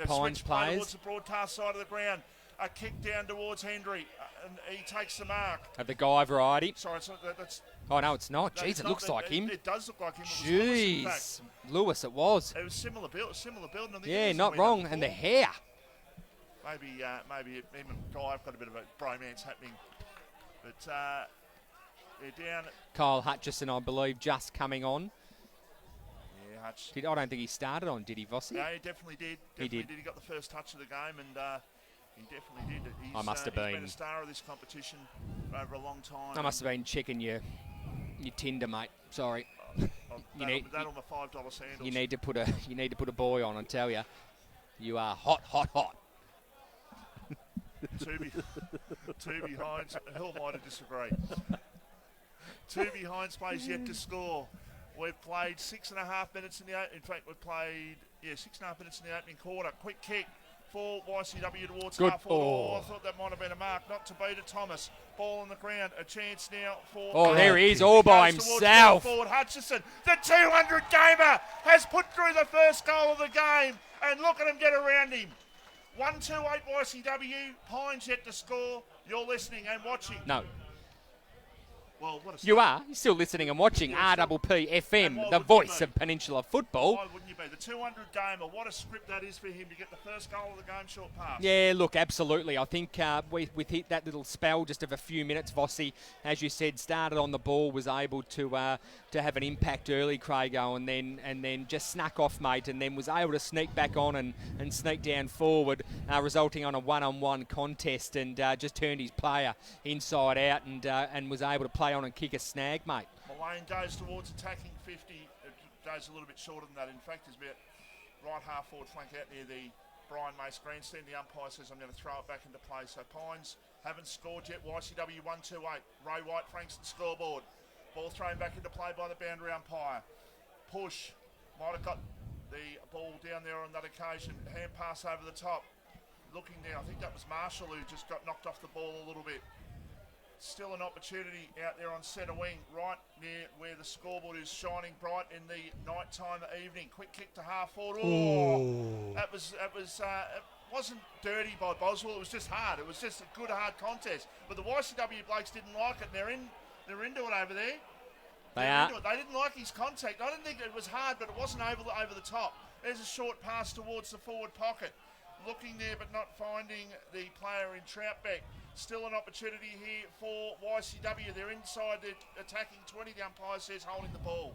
Pines plays. Towards the broadcast side of the ground. A kick down towards Hendry, and he takes the mark. Of the guy variety. Sorry, it's not, that's... Oh, no, it's not. Jeez, it looks like him. It does look like him. Jeez. Lewis, it was. It was similar build. Yeah, not wrong. And the hair. Maybe him and Guy have got a bit of a bromance happening. But they're down. Kyle Hutchison, I believe, just coming on. Yeah, Hutch. I don't think he started on, did he, Vossi? No, he definitely did. He did. He got the first touch of the game, and he definitely did. I must have he's been a star of this competition over a long time. I must have been checking your Tinder, mate. Sorry. That on my $5 sandals. You need to put a boy on, I tell you. You are hot, hot, hot. Two behinds. Hill might have disagreed. 2 behinds plays yet to score. We've played 6.5 minutes in the. In fact, we've played 6.5 minutes in the opening quarter. Quick kick for YCW towards half forward. I thought that might have been a mark. Not to beat it. Thomas. Ball on the ground. A chance now for. Oh, there he is, all by himself. Forward Hutchison. The 200 gamer has put through the first goal of the game, and look at him get around him. 1-2-8 YCW. Pines yet to score. You're listening and watching. No. Well, what a you are. You're still listening and watching RPP FM, the voice of Peninsula football. Why wouldn't you be? The 200 gamer, what a script that is for him to get the first goal of the game, short pass. Yeah, look, absolutely. I think with that little spell just of a few minutes, Vossi, as you said, started on the ball, was able to have an impact early, Craigo, and then just snuck off, mate, and then was able to sneak back on and sneak down forward, resulting on a one-on-one contest, and just turned his player inside out and was able to play on and kick a snag, mate. Malane goes towards attacking 50. It goes a little bit shorter than that. In fact, there's about right half forward flank out near the Brian Mace grandstand. The umpire says I'm going to throw it back into play. So Pines haven't scored yet. YCW 1-2-8. Ray White, Frankston scoreboard. Ball thrown back into play by the boundary umpire. Push. Might have got the ball down there on that occasion. Hand pass over the top. Looking down. I think that was Marshall who just got knocked off the ball a little bit. Still an opportunity out there on centre wing, right near where the scoreboard is shining bright in the nighttime evening. Quick kick to half forward. Oh, that was it wasn't dirty by Boswell. It was just hard. It was just a good hard contest. But the YCW blokes didn't like it. They're into it over there. They are. They didn't like his contact. I didn't think it was hard, but it wasn't over the top. There's a short pass towards the forward pocket. Looking there but not finding the player in Troutbeck. Still an opportunity here for YCW. They're inside the attacking 20. The umpire says holding the ball.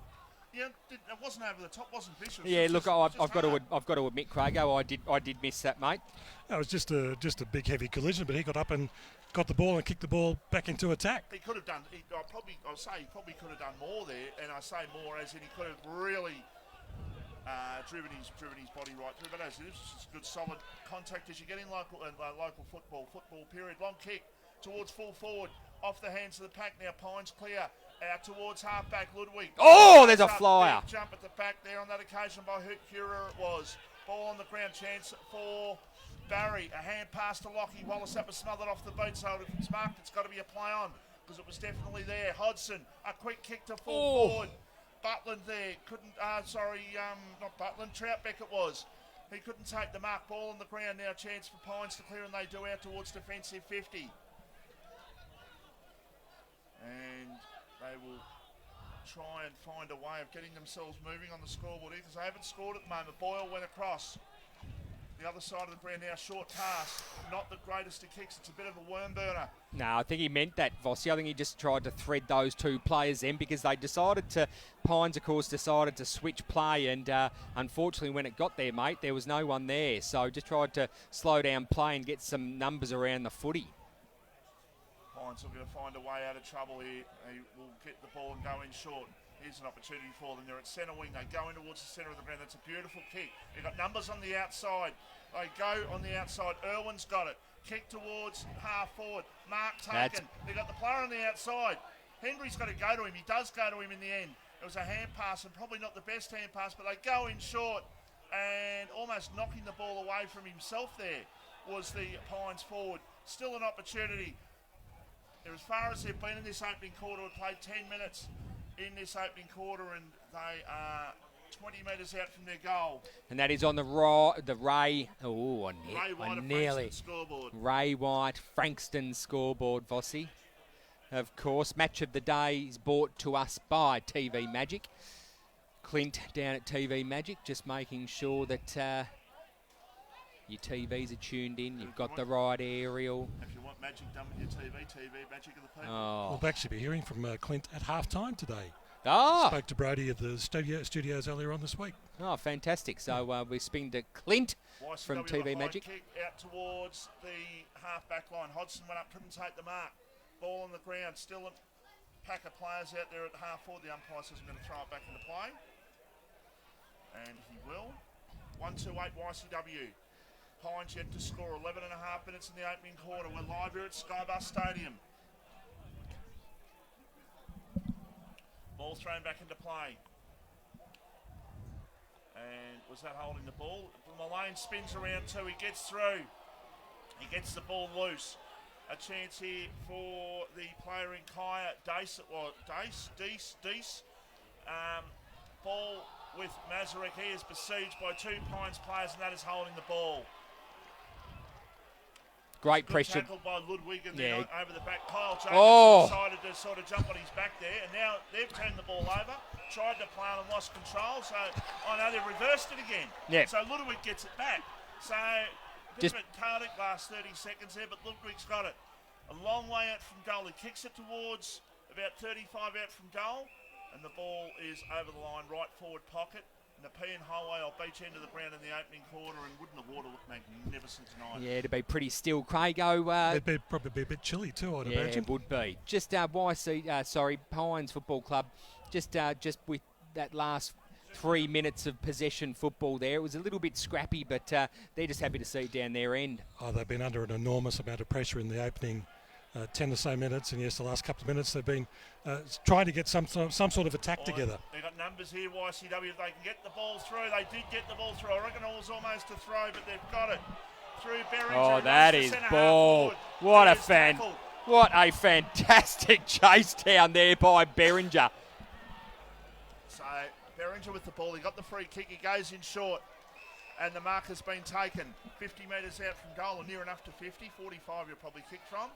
Yeah, it wasn't over the top, wasn't vicious. Yeah, look, I've got to admit, Crago, I did miss that, mate. That was just a big heavy collision, but he got up and got the ball and kicked the ball back into attack. He could have done. I'll say he probably could have done more there, and I say more as in he could have really driven his body right through. But as it is, it's good solid contact as you get in local football period. Long kick towards full forward, off the hands of the pack now. Pines clear. Out towards halfback Ludwig. Oh, there's a flyer. Jump at the back there on that occasion by Hura it was. Ball on the ground, chance for Barry. A hand pass to Lockie. Wallace, that was smothered off the beat, so if it's marked, it's got to be a play on because it was definitely there. Hodgson, a quick kick to full forward. Butland there, couldn't, not Butland, Troutbeck it was. He couldn't take the mark. Ball on the ground now, chance for Pines to clear, and they do out towards defensive 50. And they will try and find a way of getting themselves moving on the scoreboard here because they haven't scored at the moment. Boyle went across the other side of the ground now. Short pass, not the greatest of kicks. It's a bit of a worm burner. No, I think he meant that, Vossi. I think he just tried to thread those two players in because they decided to, Pines, of course, decided to switch play and unfortunately when it got there, mate, there was no one there. So just tried to slow down play and get some numbers around the footy. Pines will going to find a way out of trouble here. He will get the ball and go in short. Here's an opportunity for them. They're at centre wing. They go in towards the centre of the ground. That's a beautiful kick. They've got numbers on the outside. They go on the outside. Irwin's got it. Kick towards half forward. Mark taken. They've got the player on the outside. Henry's got to go to him. He does go to him in the end. It was a hand pass and probably not the best hand pass, but they go in short and almost knocking the ball away from himself there was the Pines forward. Still an opportunity. They're as far as they've been in this opening quarter. We've played 10 minutes in this opening quarter and they are 20 metres out from their goal. And that is on the Ray White nearly scoreboard. Ray White Frankston scoreboard, Vossi. Of course, match of the day is brought to us by TV Magic. Clint down at TV Magic, just making sure that your TVs are tuned in, you've got the right aerial. If you want magic done with your TV Magic of the people. We'll actually be hearing from Clint at half-time today. Oh. Spoke to Brody at the studios earlier on this week. Oh, fantastic. So we're speaking to Clint from TV Magic. Kick out towards the half-back line. Hodgson went up, couldn't take the mark. Ball on the ground, still a pack of players out there at half-forward. The umpire says I'm going to throw it back into play. And he will. 1-2-8 YCW. Pines yet to score. 11 and a half minutes in the opening quarter. We're live here at Skybus Stadium. Ball thrown back into play. And was that holding the ball? Mullane spins around too. He gets through. He gets the ball loose. A chance here for the player in Kaya. Dace it was. Deese. Ball with Mazarek. He is besieged by two Pines players and that is holding the ball. Great pressure. Tackled by Ludwig and then over the back. Kyle Jones decided to sort of jump on his back there, and now they've turned the ball over, tried to play on and lost control. So they've reversed it again. Yep. So Ludwig gets it back. So just a bit chaotic last 30 seconds there, but Ludwig's got it. A long way out from goal. He kicks it towards about 35 out from goal, and the ball is over the line, right forward pocket. Nepean Highway off beach end of the ground in the opening quarter, and wouldn't the water look magnificent tonight? Yeah, to be pretty still, Crago. It'd probably be a bit chilly too, I'd imagine. Yeah, it would be. Just Pines Football Club, just with that last 3 minutes of possession football there. It was a little bit scrappy, but they're just happy to see it down their end. Oh, they've been under an enormous amount of pressure in the opening 10 or so minutes, and yes, the last couple of minutes they've been trying to get some sort of attack together. They've got numbers here, YCW. If they can get the ball through, they did get the ball through. I reckon it was almost a throw, but they've got it through Berringer. Oh, that is ball! What a fantastic chase down there by Berringer. So Berringer with the ball. He got the free kick. He goes in short. And the mark has been taken 50 metres out from goal, or near enough to 50. 45 you'll probably kick from.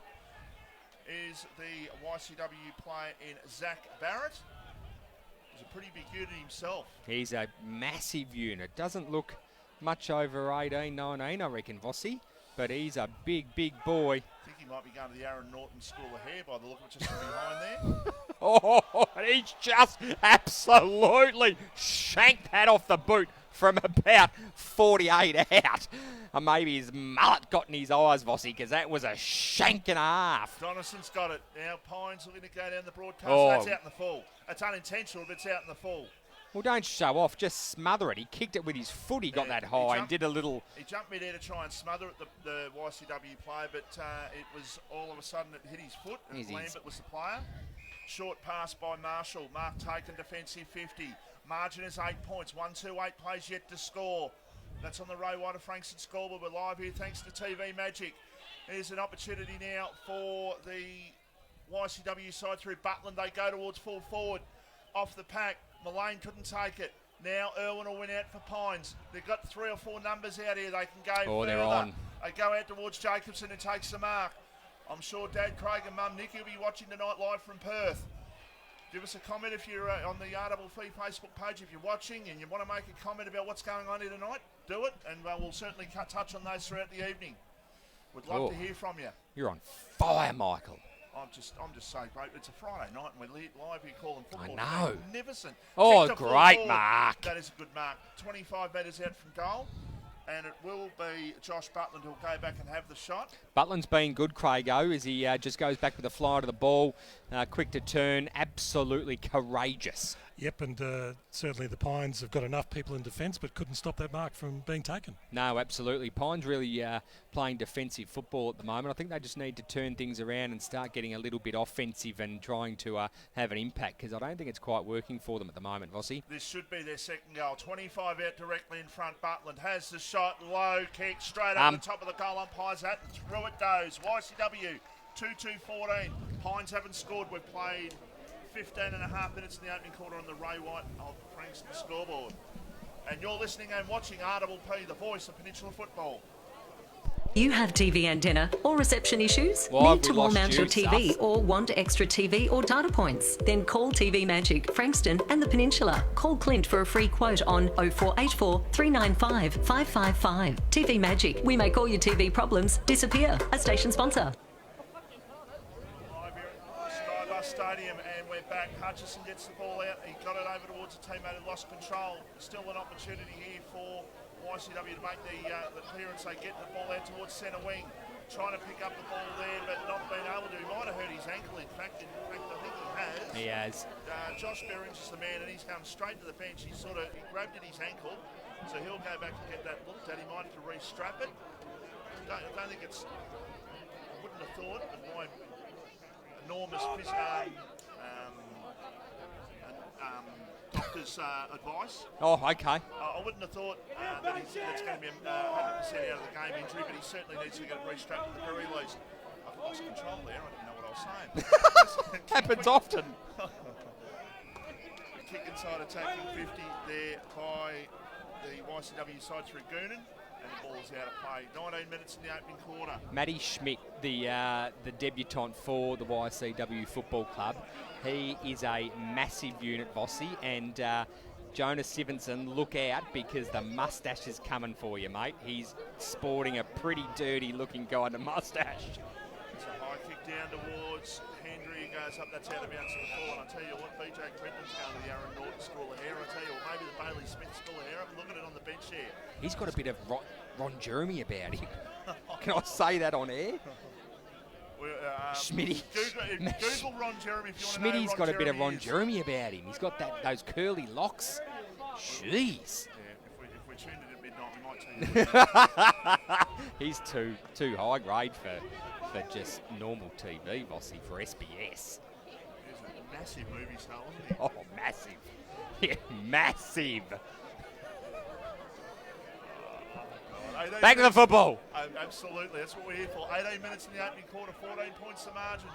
Is the YCW player in Zach Barrett. He's a pretty big unit himself. He's a massive unit. Doesn't look much over 18, 19, I reckon, Vossi. But he's a big, big boy. I think he might be going to the Aaron Norton School of Hair by the look of it, just from behind there. Oh, and he's just absolutely shanked that off the boot from about 48 out. Or maybe his mullet got in his eyes, Vossi, because that was a shank and a half. Donaldson's got it. Now Pines looking to go down the broadcast. Oh. That's out in the full. It's unintentional, but it's out in the full. Well, don't show off, just smother it. He kicked it with his foot, he got that high and did a little... He jumped mid-air to try and smother it, the YCW player, but it was all of a sudden it hit his foot, and Lambert was the player. Short pass by Marshall. Mark taken, defensive 50. Margin is 8 points. 1-2-8 plays yet to score. That's on the Ray White of Frankston scoreboard. We're live here thanks to TV Magic. There's an opportunity now for the YCW side through Butland. They go towards full forward. Off the pack. Mullane couldn't take it. Now Irwin will win out for Pines. They've got 3 or 4 numbers out here. They can go further. They're on. They go out towards Jacobson, who takes the mark. I'm sure Dad, Craig and Mum Nikki will be watching tonight live from Perth. Give us a comment if you're on the RFF Facebook page. If you're watching and you want to make a comment about what's going on here tonight, do it, and we'll certainly touch on those throughout the evening. We'd love to hear from you. You're on fire, Michael. I'm just so great. It's a Friday night and we're live here calling football. I know. Magnificent. Oh, Kicked to great full mark. That is a good mark. 25 metres out from goal. And it will be Josh Butland who'll go back and have the shot. Butland's been good, Craigo, as he just goes back with a fly to the ball, quick to turn, absolutely courageous. Yep, and certainly the Pines have got enough people in defence but couldn't stop that mark from being taken. No, absolutely. Pines really playing defensive football at the moment. I think they just need to turn things around and start getting a little bit offensive and trying to have an impact, because I don't think it's quite working for them at the moment, Vossi. This should be their second goal. 25 out directly in front. Butland has the shot, low kick, straight up the top of the goal umpires that, and through it goes. YCW 2-2-14. Pines haven't scored. We've played 15 and a half minutes in the opening quarter on the Ray White of Frankston scoreboard. And you're listening and watching RFF, the voice of Peninsula football. You have TV antenna or reception issues? Why Need to wall mount your TV or want extra TV or data points? Then call TV Magic, Frankston and the Peninsula. Call Clint for a free quote on 0484 395 555. TV Magic, we make all your TV problems disappear. A station sponsor. Live here at Skybus Stadium, and we're back. Hutchison gets the ball out. He got it over towards the teammate who lost control. Still an opportunity here for YCW to make the clearance. They get the ball out towards centre wing, trying to pick up the ball there, but not being able to. He might have hurt his ankle. In fact, I think he has. He has. Josh Berings is the man, and he's come straight to the bench. He grabbed at his ankle, so he'll go back and get that looked at. He might have to re-strap it. I don't think it's. I wouldn't have thought, but my enormous doctor's advice. Oh, okay. I wouldn't have thought that it's going to be a 100% out of the game injury, but he certainly needs to get it re-strapped at the very least. I've lost control there. I didn't know what I was saying. Happens often. Kick inside attacking 50 there by the YCW side through Goonan, and the ball is out of play. 19 minutes in the opening quarter. Matty Schmidt, the debutant for the YCW Football Club. He is a massive unit, Vossi, and Jonas Sivenson, look out, because the moustache is coming for you, mate. He's sporting a pretty dirty looking kind of moustache. It's a high kick down towards Hendry, goes up, that's out of bounds to the floor, and I tell you what, BJ Crittenden's going to the Aaron Norton School of Hair, I tell you what, maybe the Bailey Smith School of Hair. Look at it on the bench here. He's got a bit of Ron Jeremy about him. Can I say that on air? Schmitty. Google Ron Jeremy if you want to know. Schmitty's got a bit of Ron Jeremy about him. He's got those curly locks. Jeez. Yeah, if we tuned it at midnight, we might tell you. He's too high grade for just normal TV, Vossi, for SBS. He's a massive movie star, isn't he? Oh, massive. Yeah, massive. Back to the football. Absolutely, that's what we're here for. 18 minutes in the opening quarter, 14 points the margin.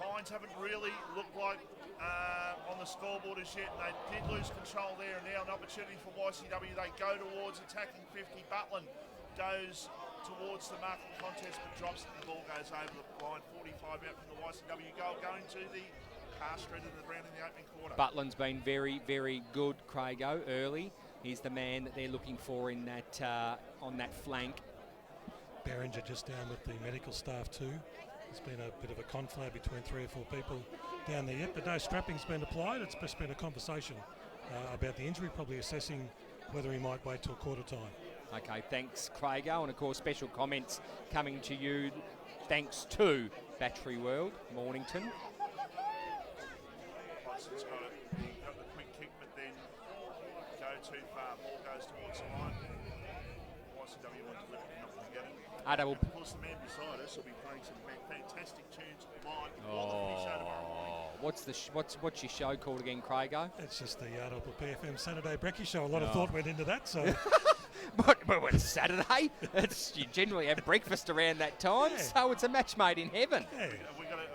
Pines haven't really looked like on the scoreboard as yet. They did lose control there, and now an opportunity for YCW. They go towards attacking 50. Butland goes towards the marking contest, but drops it. The ball goes over the line. 45 out from the YCW goal, going to the Carstret in the ground in the opening quarter. Butland's been very, very good, Craigo, early. He's the man that they're looking for in that on that flank. Beringer just down with the medical staff too. There's been a bit of a conflab between 3 or 4 people down there yet, but no strapping's been applied. It's just been a conversation about the injury, probably assessing whether he might wait till quarter time. Okay, thanks, Craigo. And, of course, special comments coming to you thanks to Battery World, Mornington. Watson's got the quick kick, but then go too far. Ball goes towards the line. YCW want to lift it, not to get it. Of course, the man beside us will be playing some fantastic tunes live before the finish show tomorrow morning. What's your show called again, Craigo? It's just the PFM Saturday Brekkie Show. A lot of thought went into that, so... But it's Saturday. You generally have breakfast around that time, so it's a match made in heaven. Have we got a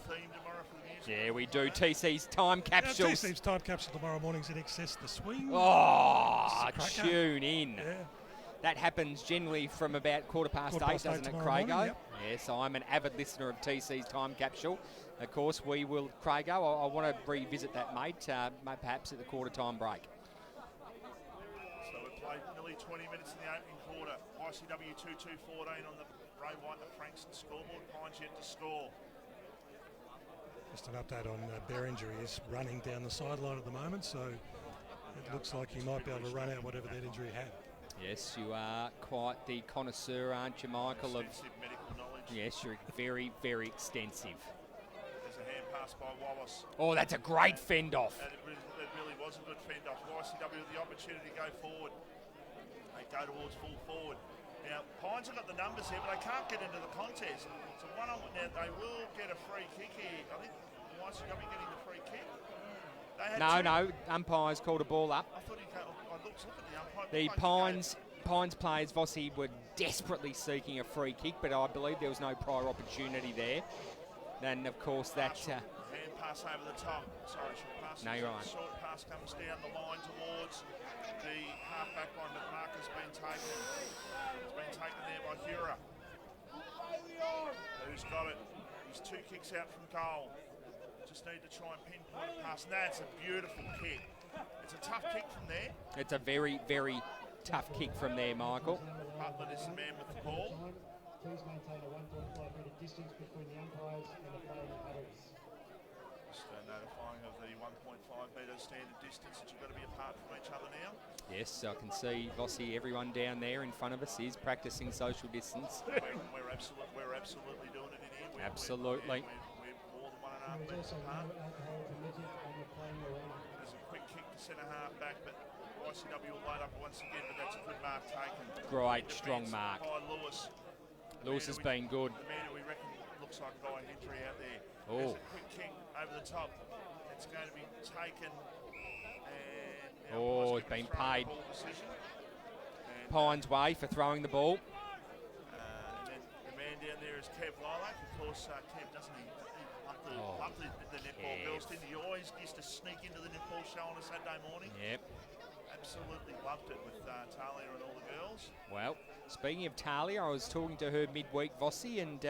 theme tomorrow for the music? Yeah, we do. TC's Time Capsules. TC's Time Capsule tomorrow morning's in excess the swing. Oh, tune in. Yeah. That happens generally from about 8:15, doesn't it, Craigo? Morning, yep. Yes, I'm an avid listener of TC's Time Capsule. Of course, we will, Craigo, I want to revisit that, mate, perhaps at the quarter-time break. So we've played nearly 20 minutes in the opening quarter. YCW 2-2-14 on the Ray White and Frankston scoreboard. Pines yet to score. Just an update on Beringer. He's running down the sideline at the moment, so it looks like he might be able to run out whatever that injury had. Yes, you are quite the connoisseur, aren't you, Michael? Extensive medical knowledge. Yes, you're very, very extensive. There's a hand pass by Wallace. Oh, that's a great fend-off. It really was a good fend-off. YCW with the opportunity to go forward. They go towards full forward. Now, Pines have got the numbers here, but they can't get into the contest. So now they will get a free kick here. I think YCW getting the free kick. No, umpires called a ball up. I thought I looked at the umpire. The Pines players, Vossi, were desperately seeking a free kick, but I believe there was no prior opportunity there. And, of course, that... hand pass over the top. Sorry, short pass. No, you're right. Short pass comes down the line towards the half-back line, but Mark has been taken. It's been taken there by Hura. Who's got it? He's 2 kicks out from goal. Just need to try and pinpoint a pass. And that's a beautiful kick. It's a tough kick from there. It's a very, very tough kick from there, Michael. Butler is the man with the ball. Please maintain a 1.5-metre distance between the umpires and the playing paddles. Just notifying of the 1.5-metre standard distance that you've got to be apart from each other now. Yes, I can see, Vossi, everyone down there in front of us is practising social distance. We're absolutely doing it in here. Absolutely. We're more than 1.5 metres apart. There's a quick kick to centre half back, but YCW will load up once again, but that's a good mark taken. Great, strong mark. By Lewis. Lewis has been good. The man who we reckon looks like Guy Hendry out there. Oh. There's a quick kick over the top. It's going to be taken. And it's been paid. Pines way for throwing the ball. And then the man down there is Kev Lilac. Of course, Kev doesn't he love the netball girls, didn't he? He always used to sneak into the netball show on a Saturday morning. Yep. Absolutely loved it with Talia and all the girls. Well, speaking of Talia, I was talking to her midweek, Vossi, and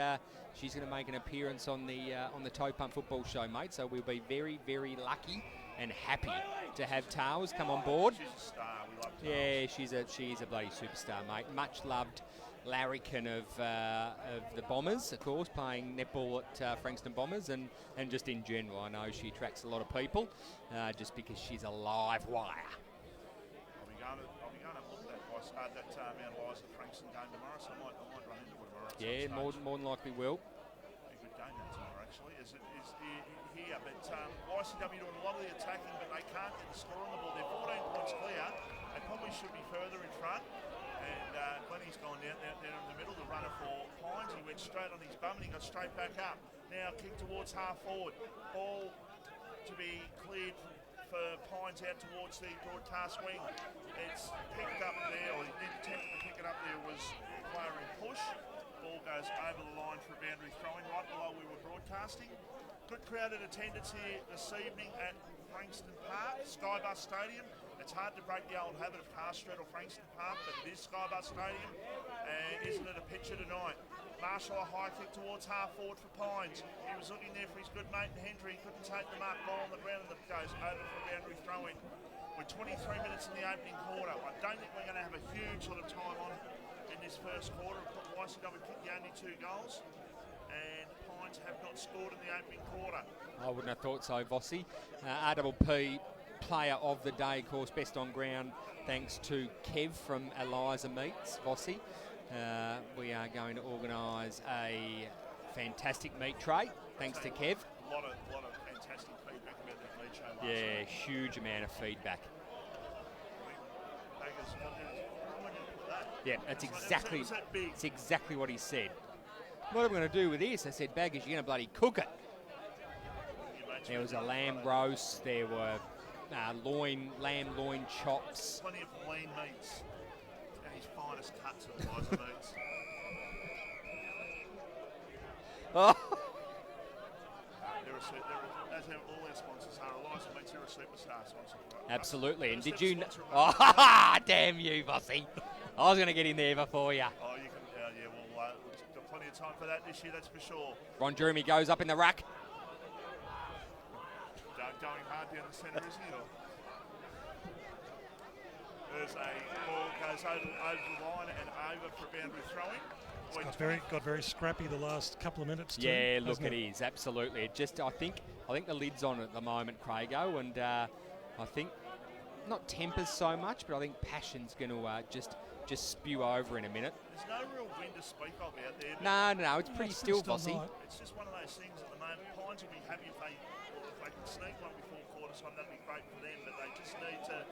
she's going to make an appearance on the Toe Pump Football Show, mate. So we'll be very, very lucky and happy to have Towers come on board. She's a star. We love Towers. Yeah, she is a bloody superstar, mate. Much loved larrikin of the Bombers, of course, playing netball at Frankston Bombers, and just in general, I know she attracts a lot of people just because she's a live wire. I'll be going to look at that Mount Eliza Frankston game tomorrow, so I might run into it tomorrow. Yeah, more than likely will. A good game that tomorrow, actually. Is here, but YCW doing a lot of the attacking, but they can't get the score on the ball. They're 14 points clear. They probably should be further in front. And Glennie's gone down there in the middle, the runner for Pines. He went straight on his bum and he got straight back up. Now kick towards half forward. Ball to be cleared for Pines out towards the broadcast wing. It's picked up there, or he did attempt to pick it up there, was a player in push. Ball goes over the line for a boundary throwing right below we were broadcasting. Good crowded attendance here this evening at Frankston Park, Skybus Stadium. It's hard to break the old habit of Carstret or Frankston Park, but it is Skybus Stadium. And isn't it a picture tonight? Marshall a high kick towards half forward for Pines. He was looking there for his good mate Hendry. He couldn't take the mark, ball on the ground, and it goes over for a boundary throw-in. We're 23 minutes in the opening quarter. I don't think we're going to have a huge sort of time on in this first quarter. YCW kicked the only 2 goals, and Pines have not scored in the opening quarter. I wouldn't have thought so, Vossi. RPP player of the day, of course, best on ground, thanks to Kev from Eliza Meats, Vossi. We are going to organise a fantastic meat tray, thanks to Kev. A lot of fantastic feedback about that meat tray last Yeah, week. huge amount of feedback. Yeah, that's exactly what he said. What am I going to do with this? I said, Baggers, you're going to bloody cook it. There was a lamb roast. There were lamb loin chops. Plenty of lean meats. And his finest cuts of Eliza Meats. Oh. As all our sponsors are, Eliza Meats, they're a superstar sponsor. Absolutely. And They're did a you... sponsor of Oh, damn you, Vossi. I was going to get in there before you. Oh, you can... yeah, well, got plenty of time for that this year, that's for sure. Ron Jeremy goes up in the rack. Going hard down the centre, isn't he? There's a ball goes over the line and over for a boundary throwing. Got very scrappy the last couple of minutes too. Yeah, look, it is, absolutely. It just, I think the lid's on at the moment, Craigo, and I think not tempers so much, but I think passion's going to just spew over in a minute. There's no real wind to speak of out there. No, it's pretty still, Vossi. It's just one of those things at the moment. Pines will be happy if they can sneak one before quarter time. That'd be great for them, but they just need to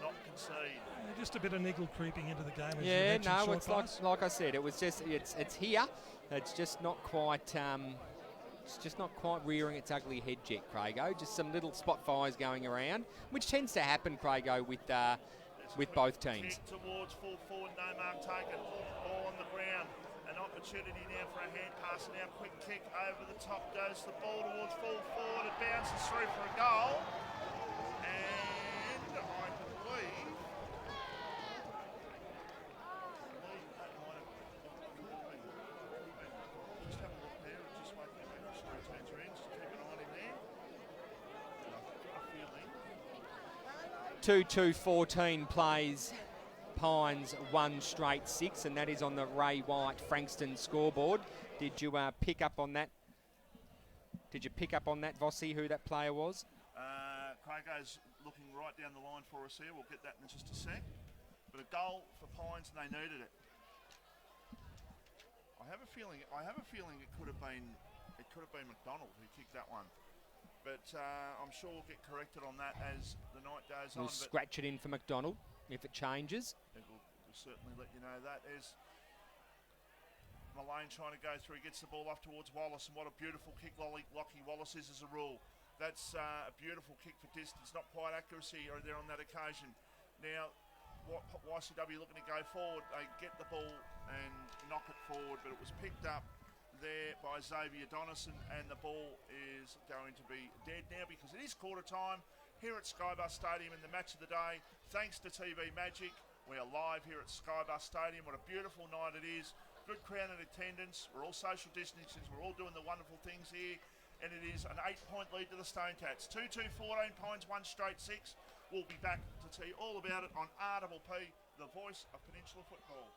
not concede. Just a bit of niggle creeping into the game. As you Yeah, mentioned, no, short it's pass. like I said, it was just it's here. It's just not quite rearing its ugly head yet, Craigo. Just some little spot fires going around, which tends to happen, Craigo, with both teams. Kick towards full forward, no mark taken. Ball on the ground. An opportunity now for a hand pass. Now quick kick over the top goes the ball towards full forward. It bounces through for a goal. And I believe that might have just have a look there and just wait for him to sure he turns around. Just keep an eye on him there. I feel him. 2-2-14 plays Pines 1 straight 6, and that is on the Ray White Frankston scoreboard. Did you pick up on that? Did you pick up on that, Vossi, who that player was? Craigo's looking right down the line for us here. We'll get that in just a sec. But a goal for Pines, and they needed it. I have a feeling it could have been McDonald who kicked that one. But I'm sure we'll get corrected on that as the night goes on. We'll scratch it in for McDonald if it changes. We'll certainly let you know that. There's Mullane trying to go through. He gets the ball up towards Wallace, and what a beautiful kick Lockie Wallace is as a rule. That's a beautiful kick for distance. Not quite accuracy there on that occasion. Now, YCW looking to go forward. They get the ball and knock it forward, but it was picked up there by Xavier Donison, and the ball is going to be dead now because it is quarter time here at Skybus Stadium in the match of the day. Thanks to TV Magic, we are live here at Skybus Stadium. What a beautiful night it is. Good crowd in attendance. We're all social distancing. We're all doing the wonderful things here, and it is an 8-point lead to the Stone Cats. 2-2-14 Pines 1 straight 6. We'll be back to tell you all about it on RPP, the voice of Peninsula football.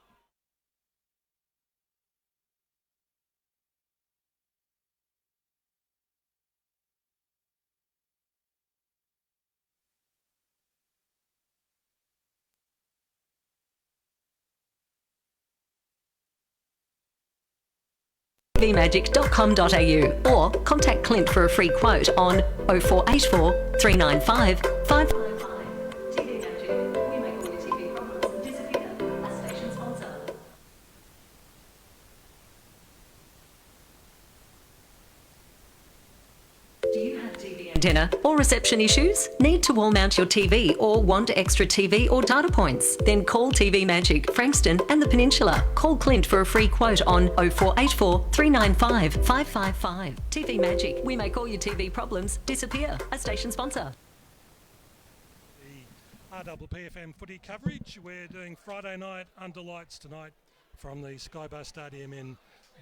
tvmagic.com.au or contact Clint for a free quote on 0484 395 555. TV Magic, we make all your TV problems disappear. A station sponsor. Do you have TV antenna or reception issues? Need to wall mount your TV or want extra TV or data points? Then call TV Magic, Frankston and the Peninsula. Call Clint for a free quote on 0484 395 555. TV Magic, we make all your TV problems disappear. A station sponsor. The RPPFM footy coverage. We're doing Friday night under lights tonight from the Skybar Stadium in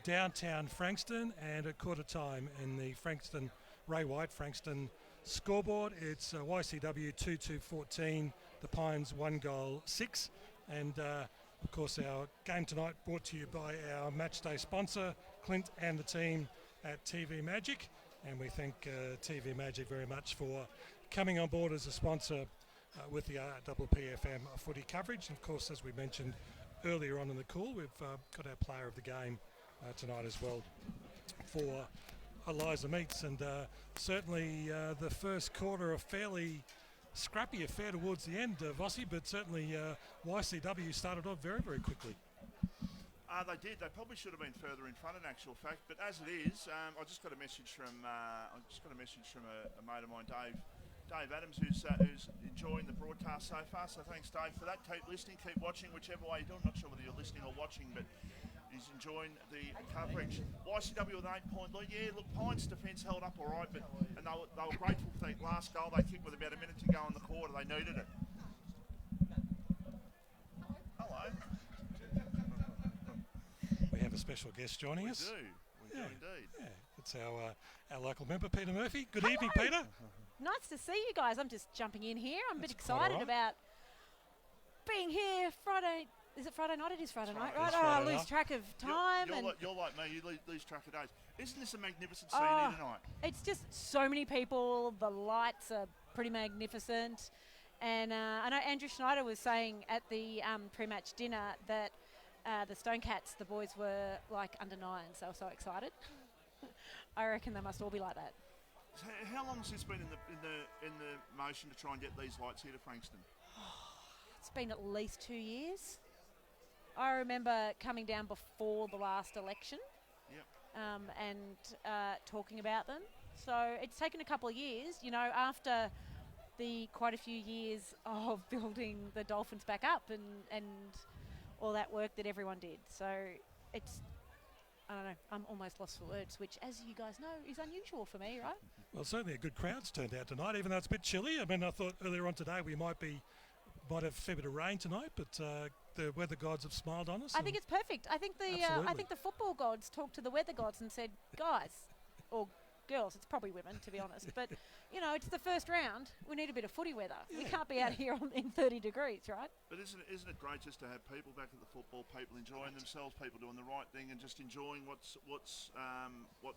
downtown Frankston, and at quarter time in the Frankston, Ray White Frankston scoreboard, it's YCW 2-2-14, the Pines 1-6, and of course our game tonight brought to you by our matchday sponsor Clint and the team at TV Magic, and we thank TV Magic very much for coming on board as a sponsor with the RPPFM footy coverage. And of course, as we mentioned earlier on in the call, we've got our player of the game tonight as well for Eliza Meats, and certainly the first quarter, a fairly scrappy affair towards the end, Vossi, but certainly YCW started off very, very quickly. They did. They probably should have been further in front in actual fact, but as it is, I just got a message from a mate of mine, Dave Adams, who's enjoying the broadcast so far. So thanks, Dave, for that. Keep listening, keep watching, whichever way you do. I'm not sure whether you're listening or watching, but he's enjoying the coverage. YCW with an 8-point lead. Yeah, look, Pines' defence held up all right, and they were grateful for the last goal they kicked with about a minute to go in the quarter. They needed it. Hello. We have a special guest joining us. We do indeed. Yeah, it's our local member, Peter Murphy. Good evening, Peter. Nice to see you guys. I'm just jumping in here. I'm a bit excited about being here Friday. Is it Friday night? It is Friday night, right? I lose track of time. You're like me. You lose track of days. Isn't this a magnificent scene here tonight? It's just so many people. The lights are pretty magnificent. And I know Andrew Schneider was saying at the pre-match dinner that the Stone Cats, the boys were like under 9, so I was so excited. I reckon they must all be like that. So how long has this been in the motion to try and get these lights here to Frankston? It's been at least 2 years. I remember coming down before the last election, and talking about them. So it's taken a couple of years, you know, after the quite a few years of building the Dolphins back up and all that work that everyone did. So it's, I don't know, I'm almost lost for words, which, as you guys know, is unusual for me, right? Well, certainly a good crowd's turned out tonight, even though it's a bit chilly. I mean, I thought earlier on today we might have a fair bit of rain tonight, but the weather gods have smiled on us. I think it's perfect. I think the football gods talked to the weather gods and said, guys, or girls, it's probably women to be honest, but you know, it's the first round. We need a bit of footy weather. We can't be out here in 30 degrees, right? But isn't it great just to have people back at the football, people enjoying themselves, people doing the right thing, and just enjoying what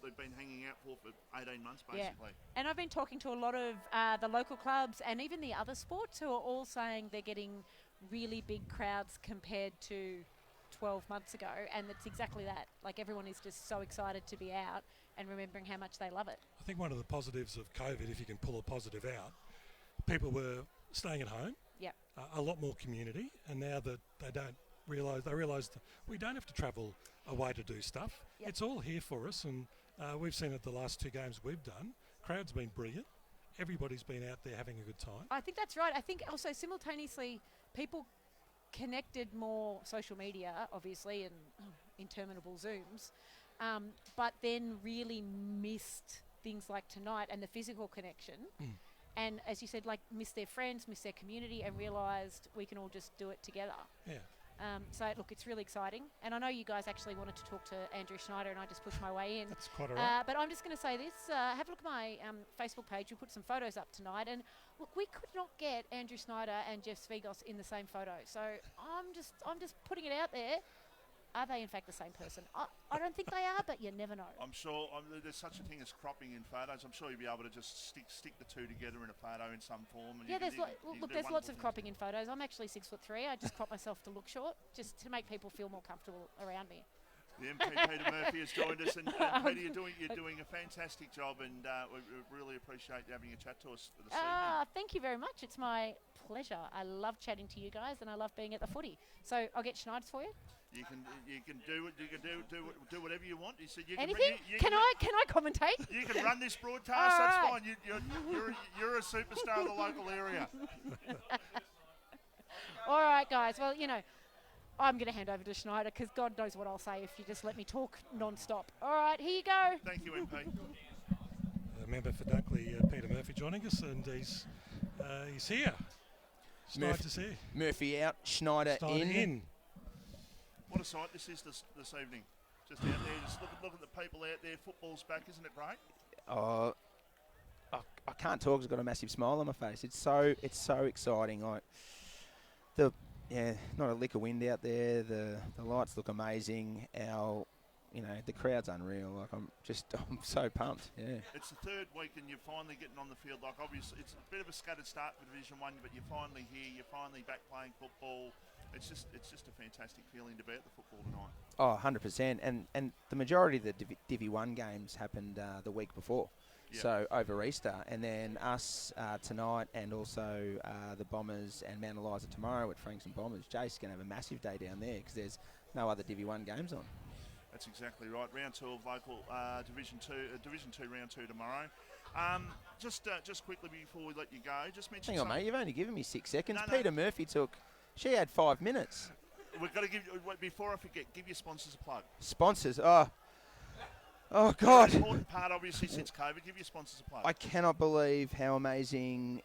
they've been hanging out for 18 months basically. Yeah. And I've been talking to a lot of the local clubs and even the other sports who are all saying they're getting really big crowds compared to 12 months ago, and it's exactly that. Like, everyone is just so excited to be out and remembering how much they love it. I think one of the positives of COVID, if you can pull a positive out, people were staying at home. Yep. A lot more community, and now that they realise that we don't have to travel away to do stuff. Yep. It's all here for us, and we've seen it the last 2 games we've done. Crowd's been brilliant. Everybody's been out there having a good time. I think that's right. I think also simultaneously people connected more social media, obviously, and interminable Zooms, but then really missed things like tonight and the physical connection. And as you said, like, missed their friends, missed their community, and realised we can all just do it together. Yeah. So, look, it's really exciting. And I know you guys actually wanted to talk to Andrew Schneider, and I just pushed my way in. That's quite all right. But I'm just going to say this. Have a look at my Facebook page. We put some photos up tonight. And, look, we could not get Andrew Schneider and Jeff Svigos in the same photo. So I'm just putting it out there. Are they, in fact, the same person? I don't think they are, but you never know. I'm sure there's such a thing as cropping in photos. I'm sure you'll be able to just stick the two together in a photo in some form. And there's lots of cropping in photos. I'm actually 6'3". I just crop myself to look short, just to make people feel more comfortable around me. The MP Peter Murphy has joined us, and Peter, you're doing a fantastic job, and we really appreciate you having a chat to us for this evening. Thank you very much. It's my pleasure. I love chatting to you guys, and I love being at the footy. So I'll get Schneiders for you. You can do whatever you want. You said you anything. Can I commentate? You can run this broadcast. That's fine. You're a superstar of the local area. All right, guys. Well, you know, I'm going to hand over to Schneider because God knows what I'll say if you just let me talk non-stop. All right, here you go. Thank you, MP. A member for Dunkley, Peter Murphy, joining us, and he's here. It's nice to see you. Murphy out, Schneider in. What a sight this is this evening. Just out there, just look at the people out there. Football's back, isn't it great? Oh, I can't talk 'cause I've got a massive smile on my face. It's so exciting. Like not a lick of wind out there. The lights look amazing. The crowd's unreal. Like I'm so pumped. Yeah. It's the third week and you're finally getting on the field. Like obviously it's a bit of a scattered start for Division 1, but you're finally here. You're finally back playing football. It's just a fantastic feeling to be at the football tonight. Oh, 100%. And the majority of the Divi 1 games happened the week before. Yep. So over Easter, and then us tonight, and also the Bombers and Mount Eliza tomorrow at Frankston Bombers. Jace going to have a massive day down there because there's no other Divi 1 games on. That's exactly right. Round 2 of local Division 2 round 2 tomorrow. Just quickly before we let you go, just mention. Hang on, mate. You've only given me 6 seconds. No. Peter Murphy she had 5 minutes. We've got to before I forget, give your sponsors a plug. Sponsors? Oh God. An important part, obviously, since COVID. Give your sponsors a plug. I cannot believe how amazing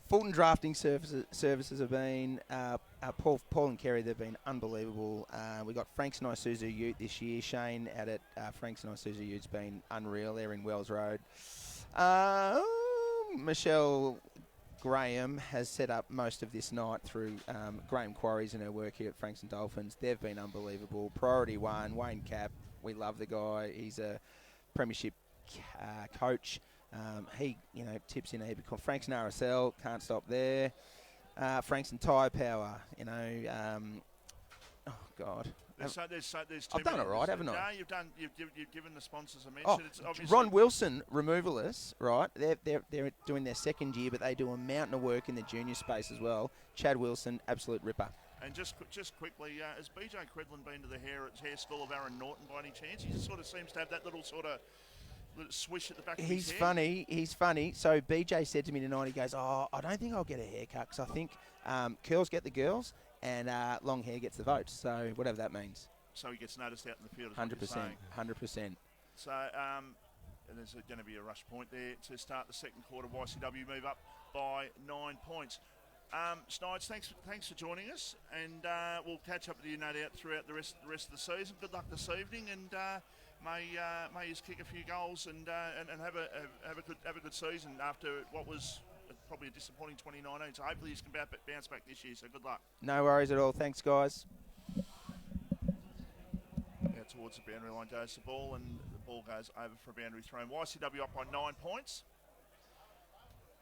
Fulton Drafting Services have been. Paul and Kerry, they've been unbelievable. We got Frankston Isuzu Ute this year. Shane out at Frankston Isuzu Ute's been unreal. They're in Wells Road. Michelle Graham has set up most of this night through Graham Quarries and her work here at Frankston Dolphins. They've been unbelievable. Priority 1, Wayne Cap. We love the guy. He's a premiership coach. He, tips in a heap of Frankston RSL. Can't stop there. Frankston Tyre Power. Oh God. There's I've done it right, haven't I? No, you've given the sponsors a mention. It's obviously Ron Wilson, removalists, right? They're doing their second year, but they do a mountain of work in the junior space as well. Chad Wilson, absolute ripper. And just quickly, has BJ Credlin been to the hair school of Aaron Norton by any chance? He just sort of seems to have that little sort of swish at the back of his hair. He's funny. So BJ said to me tonight, he goes, I don't think I'll get a haircut because I think curls get the girls and long hair gets the votes. So whatever that means. So he gets noticed out in the field. 100%. So and there's going to be a rush point there to start the second quarter. YCW move up by 9 points. Snides, thanks for joining us, and we'll catch up with you no doubt throughout the rest of the season. Good luck this evening, and may you kick a few goals and have a good season after what was probably a disappointing 2019. So hopefully you can bounce back this year. So good luck. No worries at all. Thanks, guys. Now towards the boundary line goes the ball, and the ball goes over for a boundary throw. YCW up by 9 points,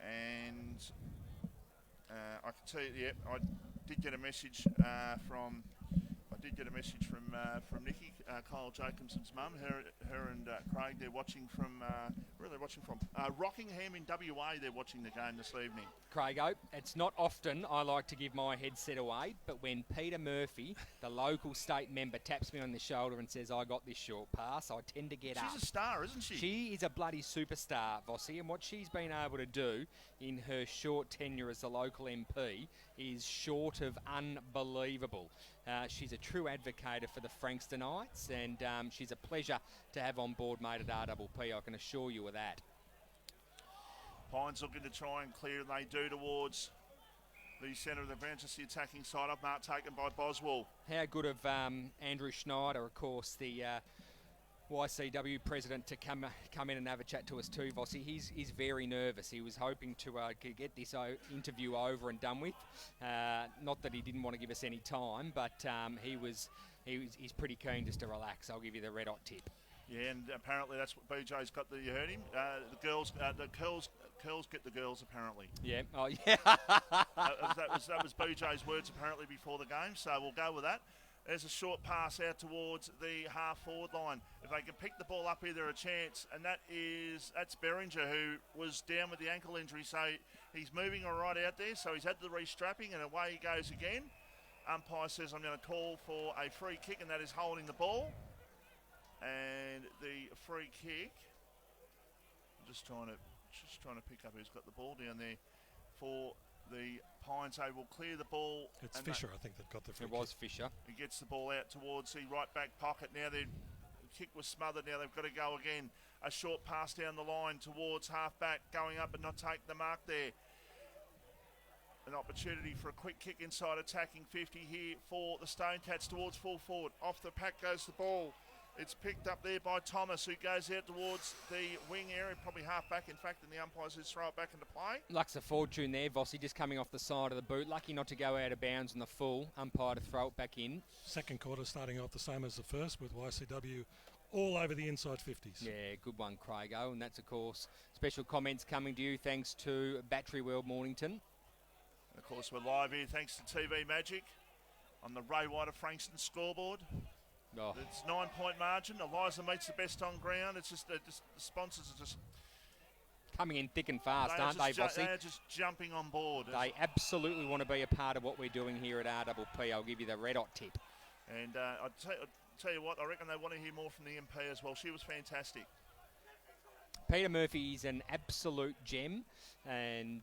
and. I can tell you, I did get a message from Nikki, Kyle Jacobson's mum. Her and Craig, they're watching from. Where are they watching from? Rockingham in WA. They're watching the game this evening. Craigo, it's not often I like to give my headset away, but when Peter Murphy, the local state member, taps me on the shoulder and says, I got this short pass, I tend to get up. She's a star, isn't she? She is a bloody superstar, Vossi, and what she's been able to do in her short tenure as a local MP is short of unbelievable. She's a true advocate for the Frankstonites, and she's a pleasure to have on board, mate, at RPP. I can assure you of that. Pines looking to try and clear, and they do towards the centre of the bench. It's the attacking side up, mark taken by Boswell. How good of Andrew Schneider, of course, the YCW president, to come in and have a chat to us too, Vossi. He's very nervous. He was hoping to get this interview over and done with. Not that he didn't want to give us any time, but he's pretty keen just to relax. I'll give you the red hot tip. Yeah, and apparently that's what BJ's got. You heard him. The curls get the girls, apparently. Yeah. Oh, yeah. that was BJ's words apparently before the game. So we'll go with that. There's a short pass out towards the half-forward line. If they can pick the ball up here, they're a chance. And that's Beringer, who was down with the ankle injury. So he's moving all right out there. So he's had the restrapping, and away he goes again. Umpire says, I'm going to call for a free kick, and that is holding the ball. And the free kick, I'm just trying to pick up who's got the ball down there for the Pines. They will clear the ball. It's Fisher, I think, that got the free kick. It was Fisher. He gets the ball out towards the right back pocket. Now the kick was smothered. Now they've got to go again. A short pass down the line towards half back, going up and not take the mark there. an opportunity for a quick kick inside attacking 50 here for the Stone Cats towards full forward. Off the pack goes the ball. It's picked up there by Thomas, who goes out towards the wing area, probably half back, in fact, and the umpires just throw it back into play. Luck's a fortune there, Vossi, just coming off the side of the boot. Lucky not to go out of bounds on the full. Umpire to throw it back in. Second quarter starting off the same as the first, with YCW all over the inside 50s. Yeah, good one, Craigo. And that's, of course, special comments coming to you thanks to Battery World Mornington. And of course, we're live here thanks to TV Magic on the Ray White of Frankston scoreboard. Oh. It's 9-point margin. Eliza meets the best on ground. It's just the sponsors are just coming in thick and fast, aren't they, Vossi? They're just jumping on board. They absolutely want to be a part of what we're doing here at RPP. I'll give you the red hot tip. And I'll tell you what, I reckon they want to hear more from the MP as well. She was fantastic. Peter Murphy's an absolute gem, and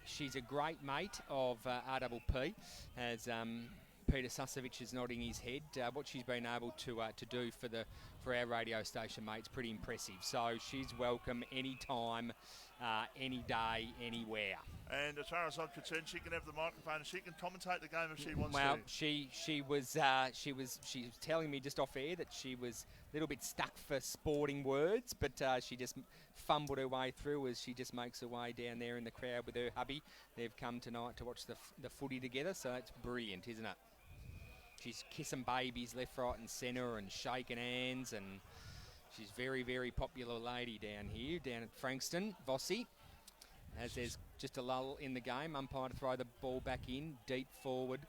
she's a great mate of RPP, as Peter Susevich is nodding his head. What she's been able to do for our radio station, mate, is pretty impressive. So she's welcome anytime, any day, anywhere. And as far as I'm concerned, she can have the microphone and she can commentate the game if she wants to. Well, she was telling me just off air that she was a little bit stuck for sporting words, but she just fumbled her way through as she just makes her way down there in the crowd with her hubby. They've come tonight to watch the footy together, so it's brilliant, isn't it? She's kissing babies left, right and centre and shaking hands, and she's very, very popular lady down here, down at Frankston. Vossi, as there's just a lull in the game, umpire to throw the ball back in, deep forward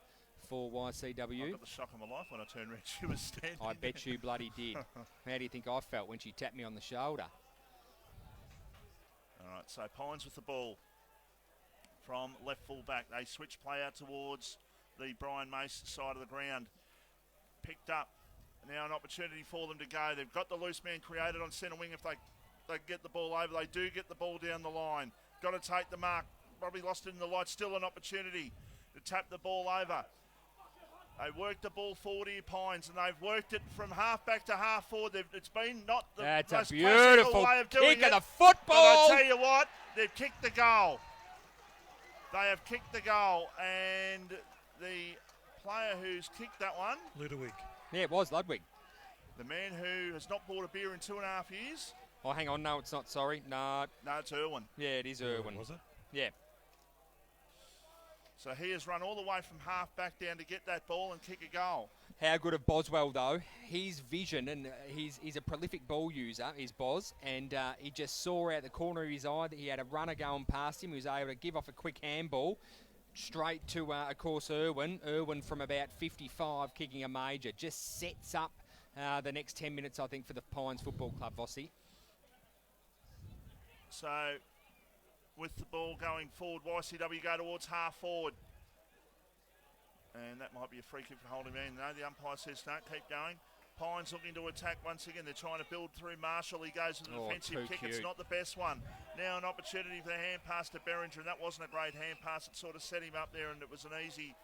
for YCW. I got the shock of my life when I turned around. She was standing I bet you bloody did. How do you think I felt when she tapped me on the shoulder? All right, so Pines with the ball from left full back. They switch play out towards the Brian Mace side of the ground. Picked up. Now an opportunity for them to go. They've got the loose man created on centre wing. If they get the ball over, they do get the ball down the line. Got to take the mark. Probably lost it in the light. Still an opportunity to tap the ball over. They worked the ball forward here, Pines, and they've worked it from half back to half forward. It's been not the That's most a beautiful classical way of doing kick it. of the football. But I tell you what, they've kicked the goal. They have kicked the goal, and the player who's kicked that one, Ludwig. Yeah, it was Ludwig. The man who has not bought a beer in 2.5 years. Oh, hang on. No, it's not. Sorry. No, it's Irwin. Yeah, it is Irwin. Was it? Yeah. So he has run all the way from half back down to get that ball and kick a goal. How good of Boswell, though. His vision, and he's a prolific ball user, is Bos, and he just saw out the corner of his eye that he had a runner going past him. He was able to give off a quick handball straight to, of course, Irwin. Irwin from about 55 kicking a major. Just sets up the next 10 minutes, I think, for the Pines Football Club, Vossi. So, with the ball going forward, YCW go towards half forward. And that might be a free kick for holding man. No, the umpire says no, keep going. Pines looking to attack once again. They're trying to build through Marshall. He goes with an offensive kick. It's not the best one. Now an opportunity for the hand pass to Berringer, and that wasn't a great hand pass. It sort of set him up there, and it was an easy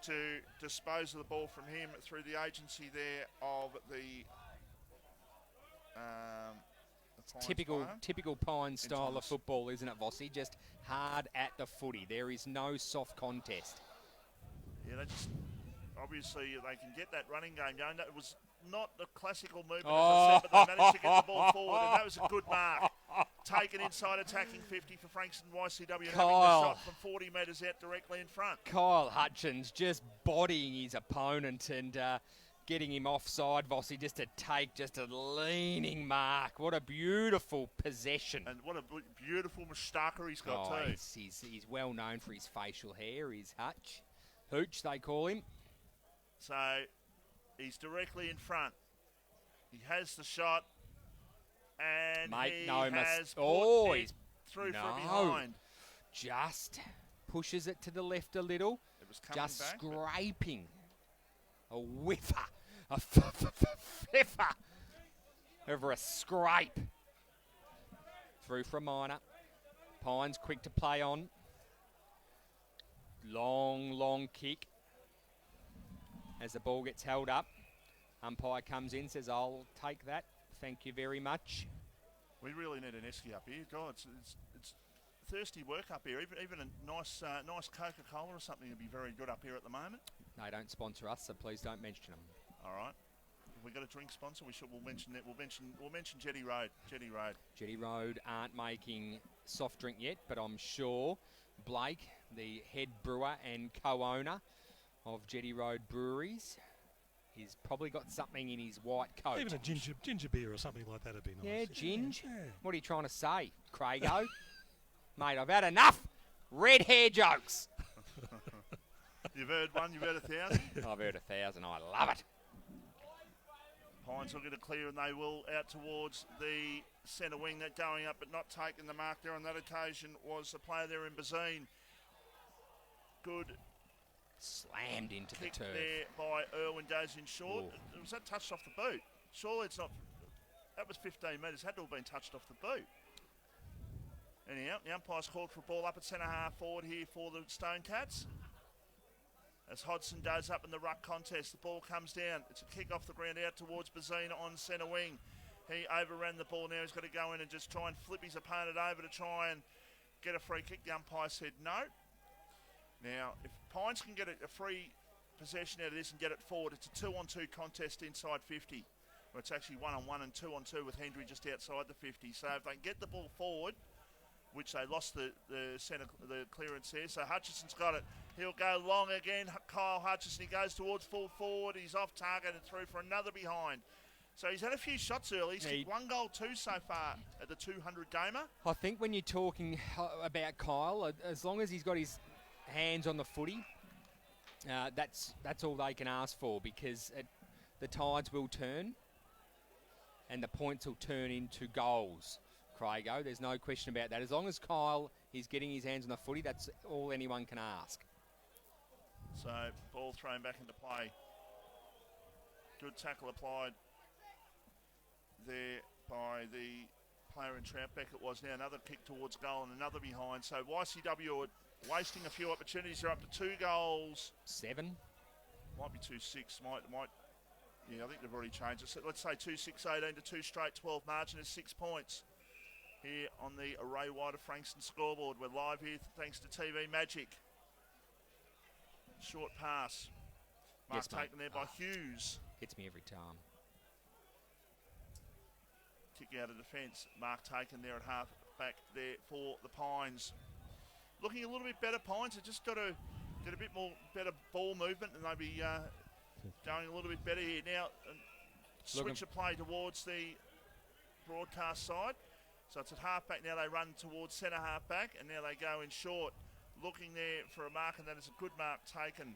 to dispose of the ball from him through the agency there of the typical Pines style of football, isn't it, Vossi? Just hard at the footy. There is no soft contest. Yeah, they just obviously they can get that running game going. That was not the classical movement, as I said, but they managed to get the ball forward, and that was a good mark. Taken inside, attacking 50 for Frankston YCW, having the shot from 40 metres out directly in front. Kyle Hutchins just bodying his opponent and getting him offside, Vossi, just to take just a leaning mark. What a beautiful possession. And what a beautiful moustache he's got too. He's well known for his facial hair, his Hooch, they call him. So he's directly in front. He has the shot, and he's through from behind. Just pushes it to the left a little. It was coming just back, scraping. A whiffer. A fliffer. Over a scrape. Through for a minor. Pines quick to play on. Long kick. As the ball gets held up, umpire comes in, says, I'll take that. Thank you very much. We really need an esky up here. God, it's thirsty work up here. Even a nice Coca-Cola or something would be very good up here at the moment. They don't sponsor us, so please don't mention them. All right. If we got a drink sponsor, we'll mention that. We'll mention Jetty Road. Jetty Road aren't making soft drink yet, but I'm sure Blake, the head brewer and co-owner of Jetty Road Breweries, he's probably got something in his white coat. Even a ginger beer or something like that would be nice. Yeah, ginge. Yeah. What are you trying to say, Craigo? Mate, I've had enough red hair jokes. You've heard one, you've heard 1,000? I've heard 1,000, I love it. Pines looking to clear, and they will out towards the centre wing. That going up but not taking the mark there on that occasion was the player there in Bazine. Good slammed into kick the turf there by Irwin Days in short. Was that touched off the boot? Surely it's not. That was 15 metres. Had to have been touched off the boot. Anyhow, the umpire's called for a ball up at centre half forward here for the Stone Cats. As Hodgson does up in the ruck contest, the ball comes down. It's a kick off the ground out towards Bazina on centre wing. He overran the ball now. He's got to go in and just try and flip his opponent over to try and get a free kick. The umpire said no. Now, if Pines can get a free possession out of this and get it forward, it's a 2-on-2 contest inside 50. Well, it's actually 1-on-1 and 2-on-2 with Hendry just outside the 50. So if they can get the ball forward, which they lost the clearance there. So Hutchison's got it. He'll go long again. Kyle Hutchison, he goes towards full forward. He's off target and through for another behind. So he's had a few shots early. He's kicked 1 goal, 2 so far at the 200 gamer. I think when you're talking about Kyle, as long as he's got his hands on the footy, that's all they can ask for, because the tides will turn and the points will turn into goals. Craigo, there's no question about that. As long as Kyle is getting his hands on the footy, that's all anyone can ask. So, ball thrown back into play. Good tackle applied there by the player in Troutbeck. It was now another kick towards goal and another behind. So, YCW are wasting a few opportunities. They're up to 2 goals. 7. Might be 2-6. Yeah, I think they've already changed it. So let's say 2-6-18 to 2 straight 12 margin is 6 points. Here on the Ray White of Frankston scoreboard. We're live here thanks to TV Magic. Short pass. Mark taken there by Hughes. Hits me every time. Kick out of defence. Mark taken there at half back there for the Pines. Looking a little bit better, Pines. They've just got to get a bit more better ball movement and they'll be going a little bit better here. Now, switch of play towards the broadcast side. So it's at half-back now. They run towards centre half-back, and now they go in short. Looking there for a mark, and that is a good mark taken.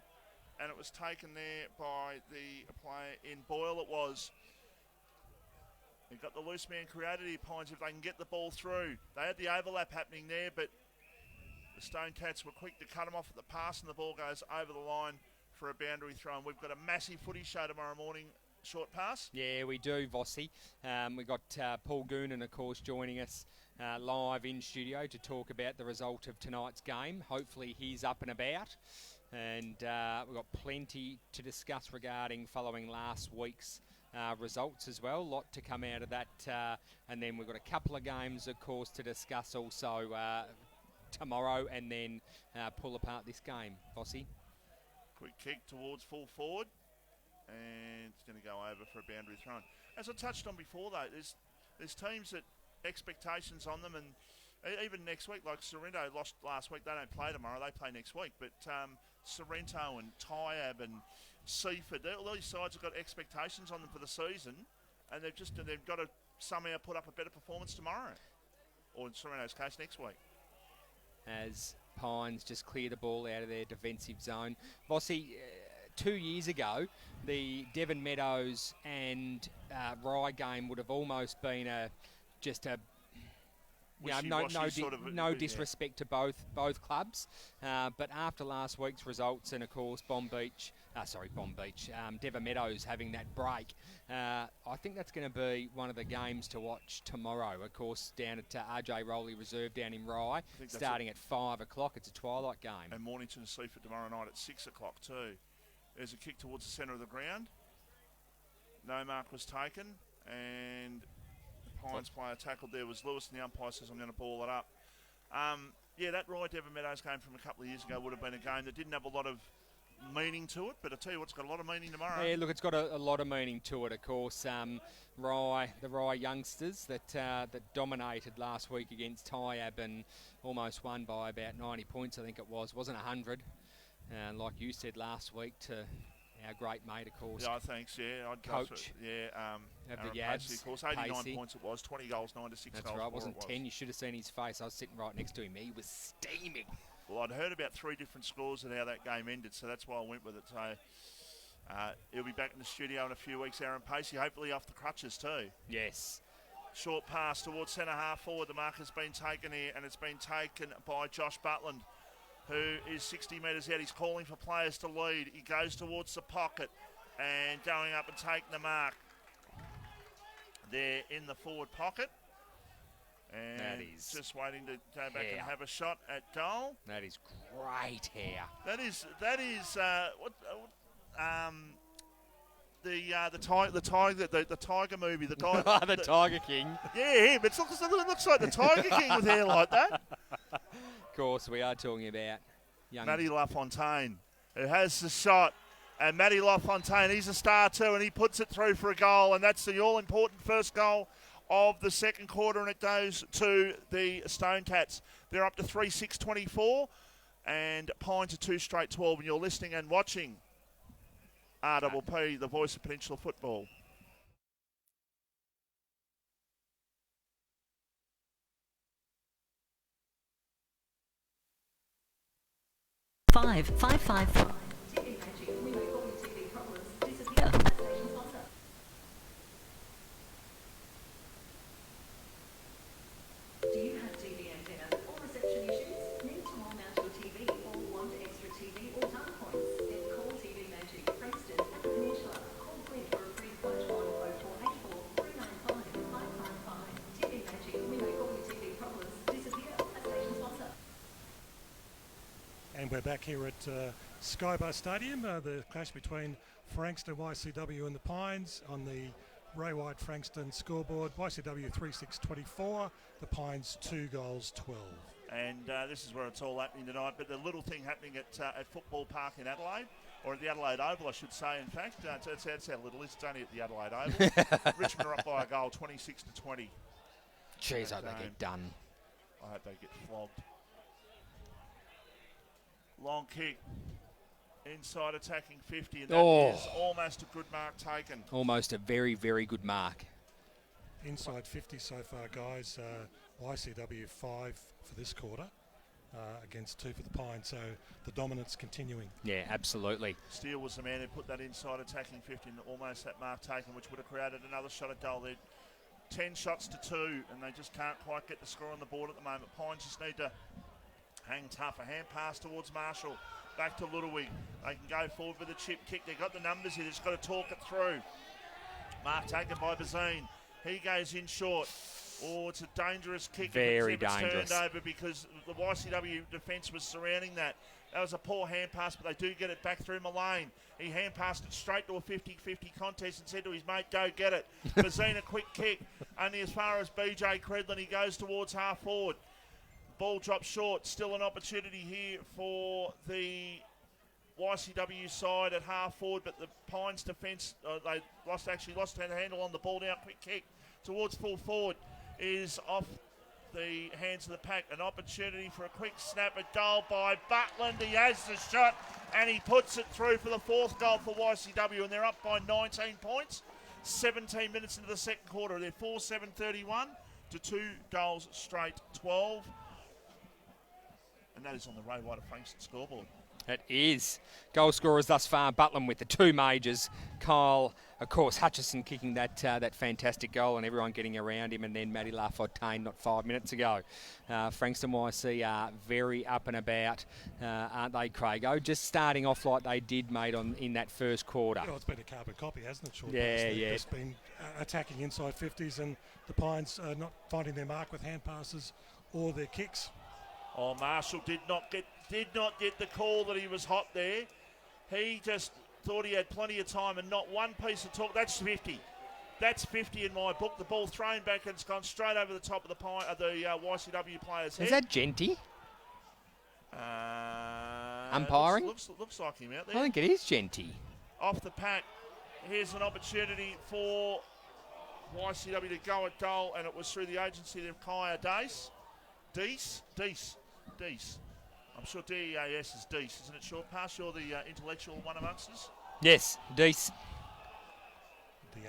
And it was taken there by the player in Boyle, it was. They've got the loose man created here, Pines, if they can get the ball through. They had the overlap happening there, but the Stone Cats were quick to cut them off at the pass, and the ball goes over the line for a boundary throw. And we've got a massive footy show tomorrow morning. Short pass? Yeah, we do, Vossi. We've got Paul Goonan, of course, joining us live in studio to talk about the result of tonight's game. Hopefully he's up and about. And we've got plenty to discuss regarding following last week's results as well. A lot to come out of that. And then we've got a couple of games, of course, to discuss also tomorrow and then pull apart this game. Vossi? Quick kick towards full forward. And it's going to go over for a boundary throw. As I touched on before, though, there's teams that expectations on them, and even next week, like Sorrento lost last week. They don't play tomorrow; they play next week. But Sorrento and Tyab and Seaford, all these sides have got expectations on them for the season, and they've got to somehow put up a better performance tomorrow, or in Sorrento's case, next week. As Pines just clear the ball out of their defensive zone, Vossi. 2 years ago, the Devon Meadows and Rye game would have almost been no disrespect to both clubs, but after last week's results and of course Devon Meadows having that break, I think that's going to be one of the games to watch tomorrow. Of course, down at RJ Rowley Reserve down in Rye, starting at 5 o'clock. It's a twilight game. And Mornington and Seaford tomorrow night at 6 o'clock too. There's a kick towards the centre of the ground. No mark was taken, and the Pines player tackled there was Lewis, and the umpire says, I'm going to ball it up. Yeah, that Roy Devon Meadows game from a couple of years ago would have been a game that didn't have a lot of meaning to it, but I tell you what, it's got a lot of meaning tomorrow. Yeah, look, it's got a lot of meaning to it, of course. The Rye youngsters that dominated last week against Tyab and almost won by about 90 points, I think it was. Wasn't 100, like you said last week, to our great mate, of course. Yeah, thanks, yeah. I'd coach. Of the Pacey, Yabs. of course. 89 Pacey. points it was, 20 goals, 96 That's goals. right, it wasn't 10. You should have seen his face. I was sitting right next to him. He was steaming. Well, I'd heard about 3 different scores and how that game ended, so that's why I went with it. So he'll be back in the studio in a few weeks, Aaron Pacey, hopefully off the crutches too. Yes. Short pass towards centre half forward. The mark has been taken here, and it's been taken by Josh Butland, who is 60 metres out. He's calling for players to lead. He goes towards the pocket and going up and taking the mark. They're in the forward pocket. And that is just waiting to go back and have a shot at goal. That is great hair. That is the Tiger movie, the guy the Tiger King. Yeah, him. It looks like the Tiger King with hair like that. Of course, we are talking about young Matty LaFontaine, who has the shot. And Matty LaFontaine, he's a star too, and he puts it through for a goal, and that's the all-important first goal of the second quarter, and it goes to the Stone Cats. They're up to 3-6-24, and Pines are 2 straight 12, and you're listening and watching RPP, the voice of Peninsula football. Five 555. Do you have TV antenna or reception issues? Need to mount your TV or want extra TV or data points? Then call TV Magic, Frankston at the Peninsula. Call Clint for a free quote on 0484 395 555. TV Magic, we make all your TV problems disappear. A station sponsor. And we're back here at Skybar Stadium, the clash between Frankston YCW and the Pines on the Ray White Frankston scoreboard. YCW 3-6-24, the Pines 2 goals 12. And this is where it's all happening tonight. But the little thing happening at Football Park in Adelaide, or at the Adelaide Oval, I should say, in fact. That's how little it is. It's only at the Adelaide Oval. Richmond are up by a goal, 26-20. Jeez, I hope they get done. I hope they get flogged. Long kick. Inside attacking 50, and that is almost a good mark taken. Almost a very, very good mark. Inside 50 so far, guys. YCW 5 for this quarter against 2 for the Pines, so the dominance continuing. Yeah, absolutely. Steele was the man who put that inside attacking 50 and almost that mark taken, which would have created another shot at goal. They're 10 shots to 2, and they just can't quite get the score on the board at the moment. Pines just need to hang tough. A hand pass towards Marshall. Back to Ludwig. They can go forward with a chip kick. They've got the numbers here. They've just got to talk it through. Mark taken by Bazine. He goes in short. Oh, it's a dangerous kick. Very dangerous. Turned over because the YCW defence was surrounding that. That was a poor hand pass, but they do get it back through Mullane. He hand passed it straight to a 50-50 contest and said to his mate, go get it. Bazine, a quick kick. Only as far as BJ Credlin. He goes towards half forward. Ball drops short. Still an opportunity here for the YCW side at half forward, but the Pines defence, they lost a handle on the ball now. Quick kick towards full forward is off the hands of the pack. An opportunity for a quick snap at goal by Butland. He has the shot and he puts it through for the 4th goal for YCW, and they're up by 19 points. 17 minutes into the second quarter. They're 4-7-31 to 2 goals straight 12. And that is on the Ray White of Frankston scoreboard. It is. Goal scorers thus far, Butland with the 2 majors. Kyle, of course, Hutchison kicking that fantastic goal and everyone getting around him, and then Matty LaFontaine not 5 minutes ago. Frankston YC are very up and about, aren't they, Craig? Just starting off like they did, mate, in that first quarter. Well, it's been a carbon copy, hasn't it? Short yeah. They've just been attacking inside 50s, and the Pines not finding their mark with hand passes or their kicks. Oh, Marshall did not get the call that he was hot there. He just thought he had plenty of time and not one piece of talk. That's 50. That's 50 in my book. The ball thrown back and it's gone straight over the top of the YCW player's head. Is that Genty? Umpiring? Looks like him out there. I think it is Genty. Off the pack. Here's an opportunity for YCW to go at goal, and it was through the agency of Kaya Deese. I'm sure DEAS is Deese, isn't it? Short pass. You're the intellectual one amongst us. Yes, Deese. The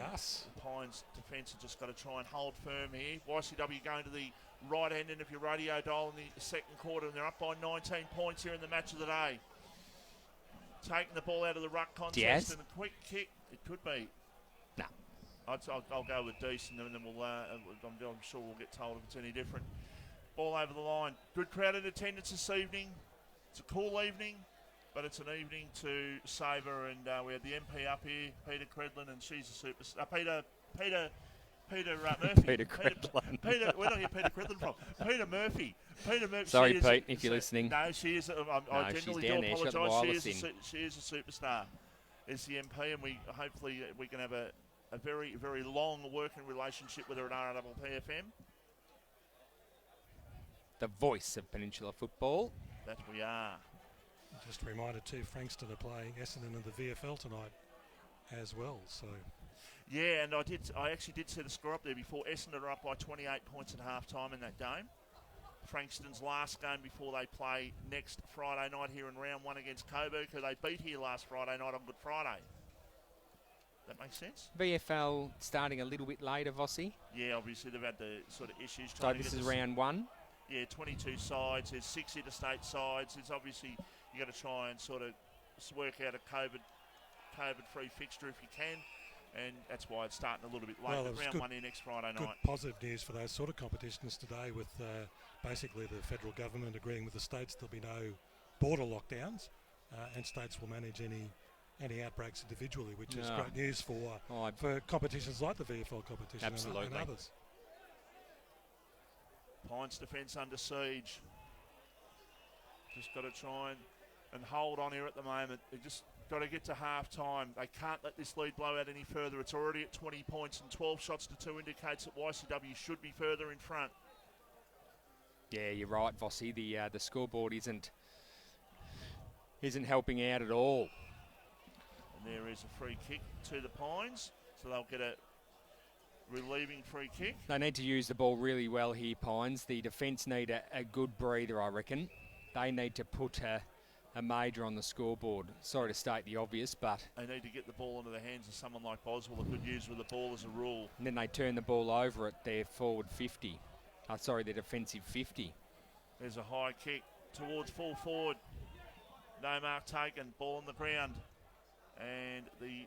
Pines defence have just got to try and hold firm here. YCW going to the right end end of your radio dial in the second quarter, and they're up by 19 points here in the match of the day. Taking the ball out of the ruck contest. Diaz? And a quick kick. It could be. No. I'll go with Deese, and then we'll. I'm sure we'll get told if it's any different. Ball over the line. Good crowd in attendance this evening. It's a cool evening, but it's an evening to savour. And we had the MP up here, Peter Credlin, and she's a superstar. Peter Murphy. Peter Credlin. Peter, where did I get Peter Credlin from? Peter Murphy. Sorry, Pete, if you're listening. No, she is. I genuinely do apologise. She is a superstar. Is the MP, and hopefully we can have a very, very long working relationship with her at RRPFM. The voice of Peninsula football. That we are. Just a reminder too, Frankston are playing Essendon in the VFL tonight as well. So. Yeah, and I actually did see the score up there before. Essendon are up by 28 points at half-time in that game. Frankston's last game before they play next Friday night here in round 1 against Coburg, who they beat here last Friday night on Good Friday. That makes sense? VFL starting a little bit later, Vossi. Yeah, obviously they've had the sort of issues. So this is round 1? Yeah, 22 sides. There's 6 interstate sides. It's obviously you got to try and sort of work out a COVID-free fixture if you can. And that's why it's starting a little bit late. Well, round good, 1 here next Friday night. Good positive news for those sort of competitions today with basically the federal government agreeing with the states there'll be no border lockdowns and states will manage any outbreaks individually, which is great news for competitions like the VFL competition and others. Pines defence under siege. Just got to try and hold on here at the moment. They just got to get to half-time. They can't let this lead blow out any further. It's already at 20 points, and 12 shots to 2 indicates that YCW should be further in front. Yeah, you're right, Vossi. The scoreboard isn't helping out at all. And there is a free kick to the Pines, so they'll get a relieving free kick. They need to use the ball really well here, Pines. The defence need a good breather, I reckon. They need to put a major on the scoreboard. Sorry to state the obvious, but they need to get the ball into the hands of someone like Boswell that could use with the ball as a rule. And then they turn the ball over at their forward 50. Their defensive 50. There's a high kick towards full forward. No mark taken. Ball on the ground. And the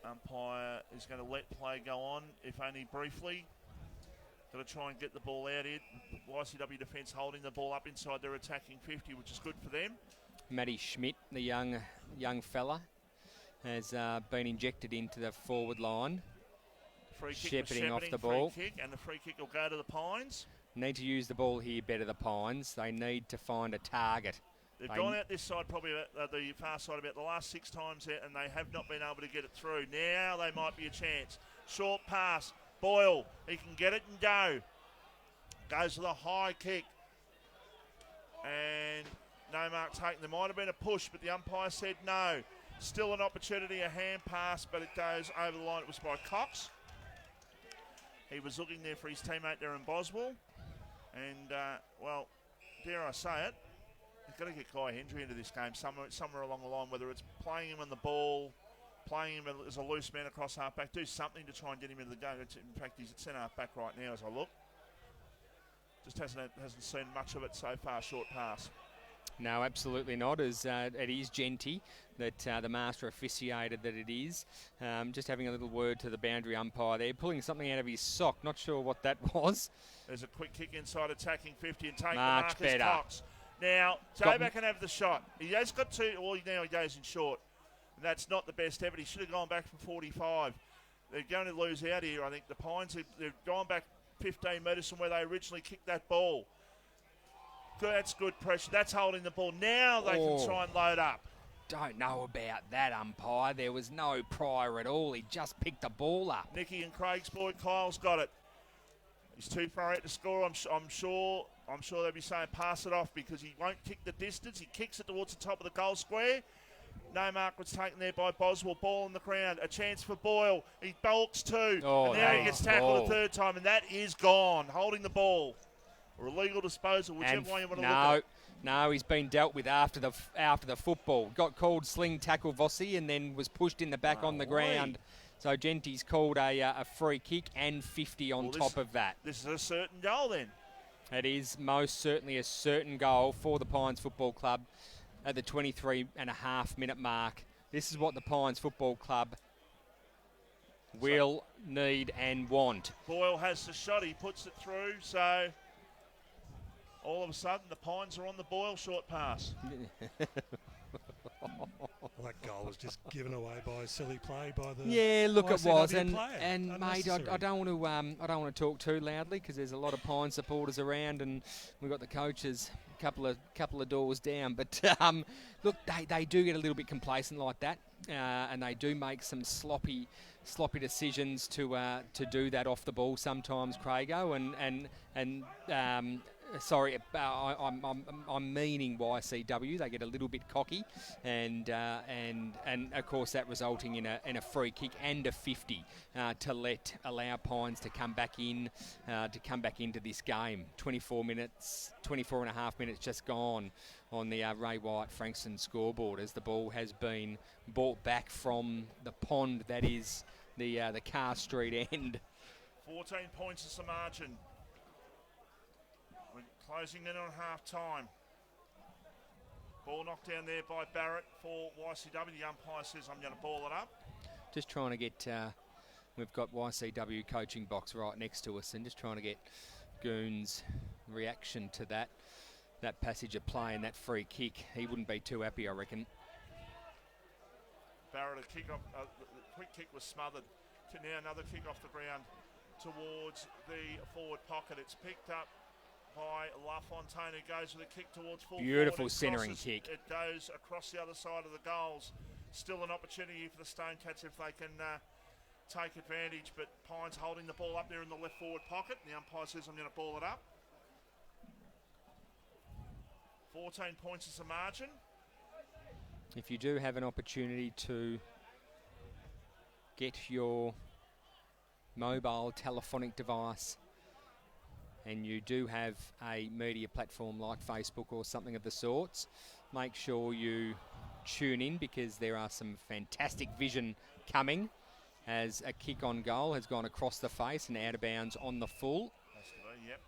umpire is going to let play go on, if only briefly. Got to try and get the ball out here. YCW defence holding the ball up inside their attacking 50, which is good for them. Matty Schmidt, the young fella, has been injected into the forward line. Free kick shepherding off the ball. Free kick, and the free kick will go to the Pines. Need to use the ball here better, the Pines. They need to find a target. They've gone out this side, probably the far side, about the last 6 times out, and they have not been able to get it through. Now they might be a chance. Short pass. Boyle, he can get it and go. Goes for the high kick. And no mark taken. There might have been a push, but the umpire said no. Still an opportunity, a hand pass, but it goes over the line. It was by Cox. He was looking there for his teammate there in Boswell. And, well, dare I say it, you've got to get Guy Hendry into this game somewhere along the line, whether it's playing him on the ball, playing him as a loose man across half-back. Do something to try and get him into the game. In fact, he's at centre half-back right now as I look. Just hasn't seen much of it so far, short pass. No, absolutely not, as it is Genty that the master officiated that it is. Just having a little word to the boundary umpire there, pulling something out of his sock. Not sure what that was. There's a quick kick inside attacking 50 and take Much the Marcus better. Cox. Now, J-Back can have the shot. He has got 2, well, now he goes in short. And that's not the best effort. He should have gone back from 45. They're going to lose out here, I think. The Pines, they've gone back 15 metres from where they originally kicked that ball. Good, that's good pressure. That's holding the ball. Now they can try and load up. don't know about that, umpire. There was no prior at all. He just picked the ball up. Nicky and Craig's boy Kyle's got it. He's too far out to score. I'm sure they'll be saying pass it off because he won't kick the distance. He kicks it towards the top of the goal square. No mark was taken there by Boswell. Ball on the ground. A chance for Boyle. He bulks two. Oh, and now he gets tackled a third time, and that is gone. Holding the ball. Or illegal disposal, whichever way you want to look at it. No, he's been dealt with after the football. Got called sling tackle Vossi and then was pushed in the back on the ground. So Genti's called a free kick and 50 on top of that. This is a certain goal then. It is most certainly a certain goal for the Pines Football Club at the 23.5-minute mark. This is what the Pines Football Club will need and want. Boyle has the shot. He puts it through. So all of a sudden the Pines are on the Boyle short pass. Well, that goal was just given away by a silly play by the it was, and mate, Unnecessary. I don't want to talk too loudly because there's a lot of Pine supporters around, and we've got the coaches a couple of doors down. But look, they do get a little bit complacent like that, and they do make some sloppy decisions to do that off the ball sometimes, Craigo, and sorry, I'm meaning YCW. They get a little bit cocky, and of course that resulting in a free kick and a 50 to allow Pines to come back into this game. 24 and a half minutes just gone on the Ray Wyatt Frankston scoreboard as the ball has been brought back from the pond that is the Carr Street end. 14 points is the margin. Closing in on half-time. Ball knocked down there by Barrett for YCW. The umpire says, I'm going to ball it up. Just trying to get... we've got YCW coaching box right next to us and just trying to get Goon's reaction to that passage of play and that free kick. He wouldn't be too happy, I reckon. Barrett, a kick off, the quick kick was smothered. To now another kick off the ground towards the forward pocket. It's picked up by LaFontaine, who goes with a kick towards full Beautiful forward. centering kick. It goes across the other side of the goals. Still an opportunity for the Stonecats if they can take advantage, but Pines holding the ball up there in the left forward pocket. The umpire says, I'm going to ball it up. 14 points is the margin. If you do have an opportunity to get your mobile telephonic device and you do have a media platform like Facebook or something of the sorts, make sure you tune in because there are some fantastic vision coming as a kick on goal has gone across the face and out of bounds on the full. Has to be, yep.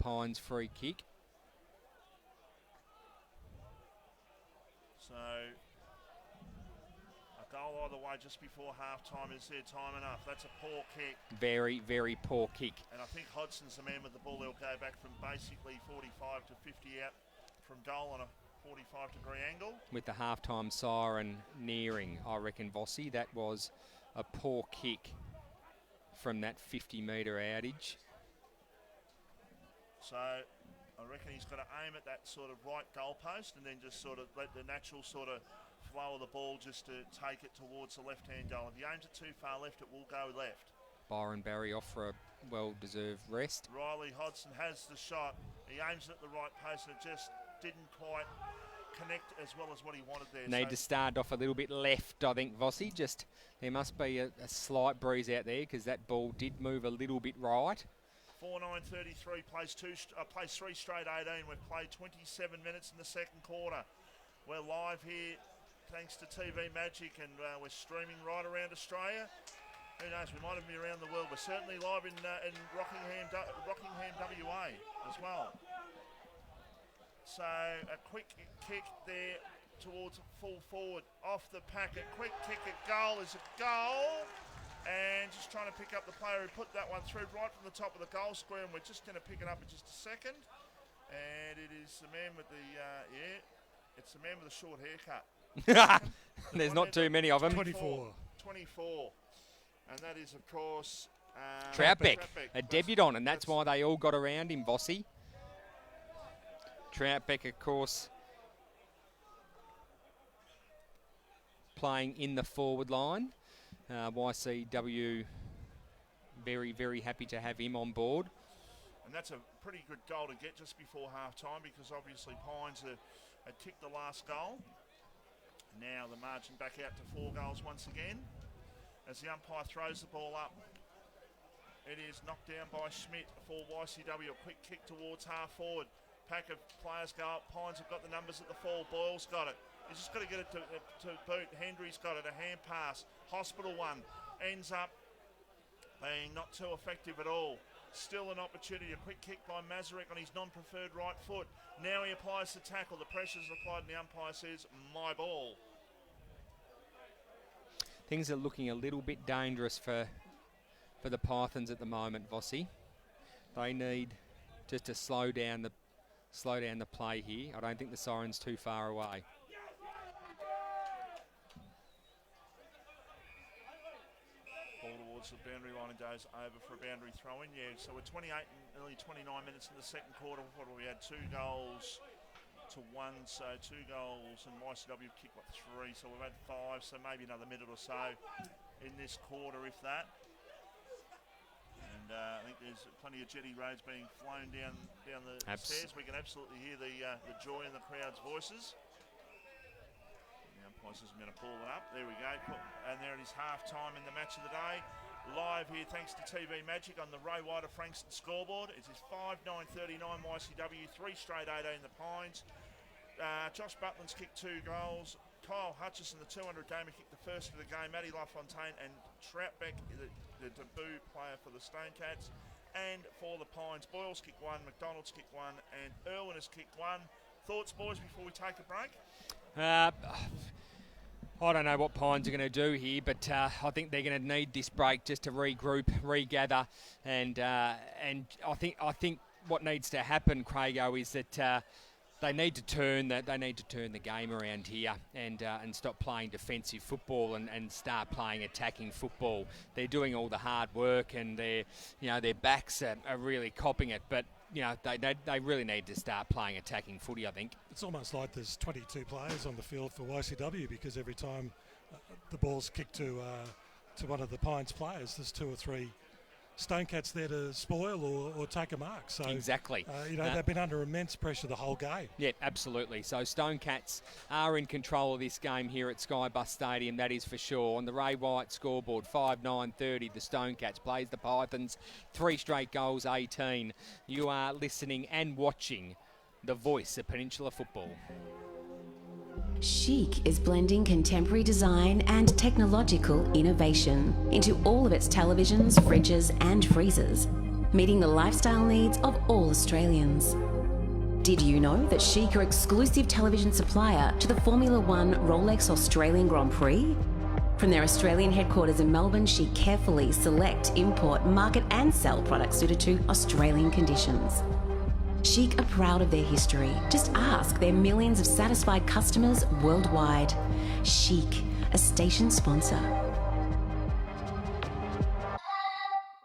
Pines free kick. So a goal either way just before half-time. Is there time enough? That's a poor kick. Very, very poor kick. And I think Hodgson's the man with the ball. He'll go back from basically 45 to 50 out from goal on a 45-degree angle. With the half-time siren nearing, I reckon, Vossi, that was a poor kick from that 50-metre outage. So I reckon he's got to aim at that sort of right goalpost and then just sort of let the natural sort of flow of the ball just to take it towards the left-hand goal. If he aims it too far left, it will go left. Byron Barry off for a well-deserved rest. Riley Hodgson has the shot. He aims it at the right post and it just didn't quite connect as well as what he wanted there. Need to start off a little bit left, I think, Vossi. Just there must be a slight breeze out there because that ball did move a little bit right. 4-9-33, plays three straight 18. We've played 27 minutes in the second quarter. We're live here thanks to TV Magic and we're streaming right around Australia. Who knows, we might even be around the world. We're certainly live in Rockingham, WA as well. So a quick kick there towards full forward off the pack. A quick kick at goal is a goal. And just trying to pick up the player who put that one through right from the top of the goal square, and we're just going to pick it up in just a second. And it is the man with the, it's the man with the short haircut. There's not too many of them. 24. And that is, of course, Troutbeck, a debutant, and that's why they all got around him, Vossi. Troutbeck, of course, playing in the forward line. YCW very, very happy to have him on board. And that's a pretty good goal to get just before half-time, because obviously Pines had kicked the last goal. Now the margin back out to 4 goals once again. As the umpire throws the ball up, it is knocked down by Schmidt for YCW. A quick kick towards half-forward. Pack of players go up. Pines have got the numbers at the fall. Boyle's got it. He's just got to get it to boot. Hendry's got it. A hand pass. Hospital one. Ends up being not too effective at all. Still an opportunity. A quick kick by Mazarek on his non-preferred right foot. Now he applies the tackle. The pressure's applied and the umpire says, my ball. Things are looking a little bit dangerous for the Pythons at the moment, Vossi. They need just to slow down the play here. I don't think the siren's too far away. Ball towards the boundary line and goes over for a boundary throw-in. Yeah, so we're 28 and nearly 29 minutes in the second quarter. What we had 2 goals to 1, so 2 goals, and YCW kicked 3, so we've had 5, so maybe another minute or so in this quarter, if that. And I think there's plenty of jetty roads being flown down the stairs. We can absolutely hear the joy in the crowd's voices. The umpire says I'm going to pull it up. There we go. And there it is, half-time in the match of the day. Live here thanks to TV Magic on the Ray White of Frankston scoreboard. It is 5-9-39 YCW, 3 straight 18 the Pines. Josh Butland's kicked 2 goals. Kyle Hutchison, the 200 gamer, kicked the first of the game. Matty LaFontaine and Troutbeck, the debut player for the Stonecats. And for the Pines, Boyle's kicked 1, McDonald's kicked 1, and Irwin has kicked 1. Thoughts, boys, before we take a break? I don't know what Pines are going to do here, but I think they're going to need this break just to regroup, regather, and I think what needs to happen, Craigo, is that they need to turn the game around here and stop playing defensive football and start playing attacking football. They're doing all the hard work and their backs are really copping it, but they really need to start playing attacking footy, I think. It's almost like there's 22 players on the field for YCW, because every time the ball's kicked to one of the Pines players, there's 2 or 3 Stonecats there to spoil or take a mark. So exactly. They've been under immense pressure the whole game. Yeah, absolutely. So Stonecats are in control of this game here at Skybus Stadium, that is for sure. On the Ray White scoreboard, 5-9-30, the Stonecats plays the Pythons, 3 straight goals, 18. You are listening and watching the voice of Peninsula football. Chic is blending contemporary design and technological innovation into all of its televisions, fridges and freezers, meeting the lifestyle needs of all Australians. Did you know that Chic are exclusive television supplier to the Formula One Rolex Australian Grand Prix? From their Australian headquarters in Melbourne, Chic carefully select, import, market and sell products suited to Australian conditions. Chic are proud of their history. Just ask their millions of satisfied customers worldwide. Chic, a station sponsor.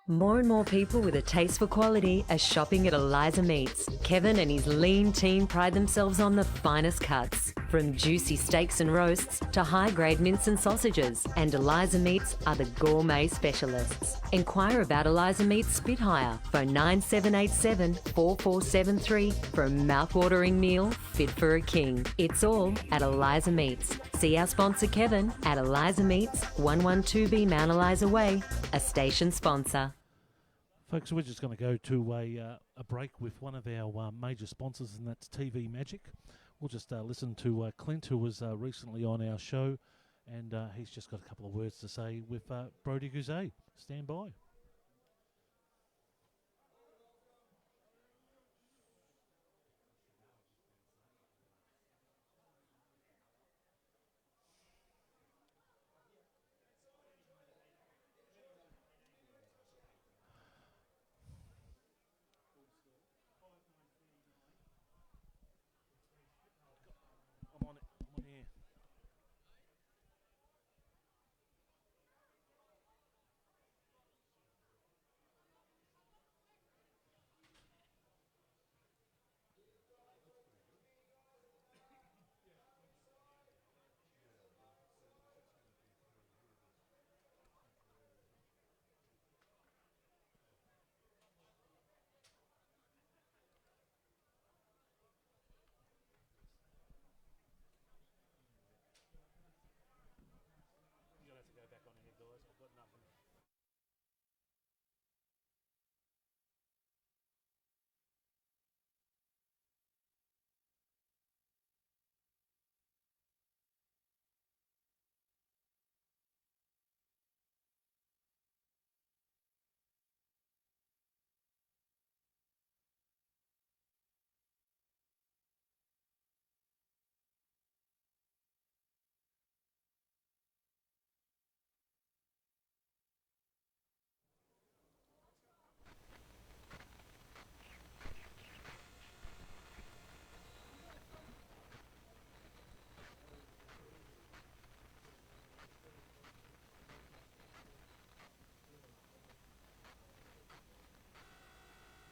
More and more people with a taste for quality are shopping at Eliza Meats. Kevin and his lean team pride themselves on the finest cuts, from juicy steaks and roasts to high-grade mince and sausages. And Eliza Meats are the gourmet specialists. Inquire about Eliza Meats Spitfire. Phone 9787 4473 for a mouth-watering meal fit for a king. It's all at Eliza Meats. See our sponsor Kevin at Eliza Meats, 112B Mount Eliza Way, a station sponsor. Folks, we're just going to go to a break with one of our major sponsors, and that's TV Magic. We'll just listen to Clint, who was recently on our show, and he's just got a couple of words to say with Brodie Guzet. Stand by. I'm on here.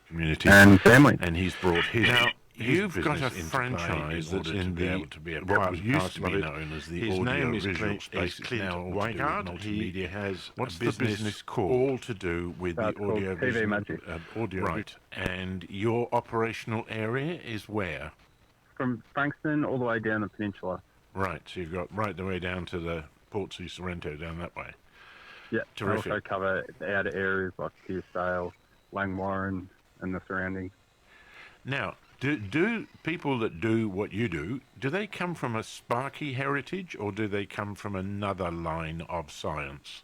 community and family. And he's brought his. Now, you've got a franchise that's in what used to be known as the audio-visual space. It's now Whiteheart. Multimedia has what's the business called? All to do with the audio-visual. TV Magic. Audio. Right. And your operational area is where? From Frankston all the way down the peninsula. Right. So you've got right the way down to the Portsea Sorrento down that way. Yeah. Terrific. I also cover the outer areas like Pearsdale, Langwarren, and the surroundings. Now, do people that do what you do they come from a Sparky heritage, or do they come from another line of science?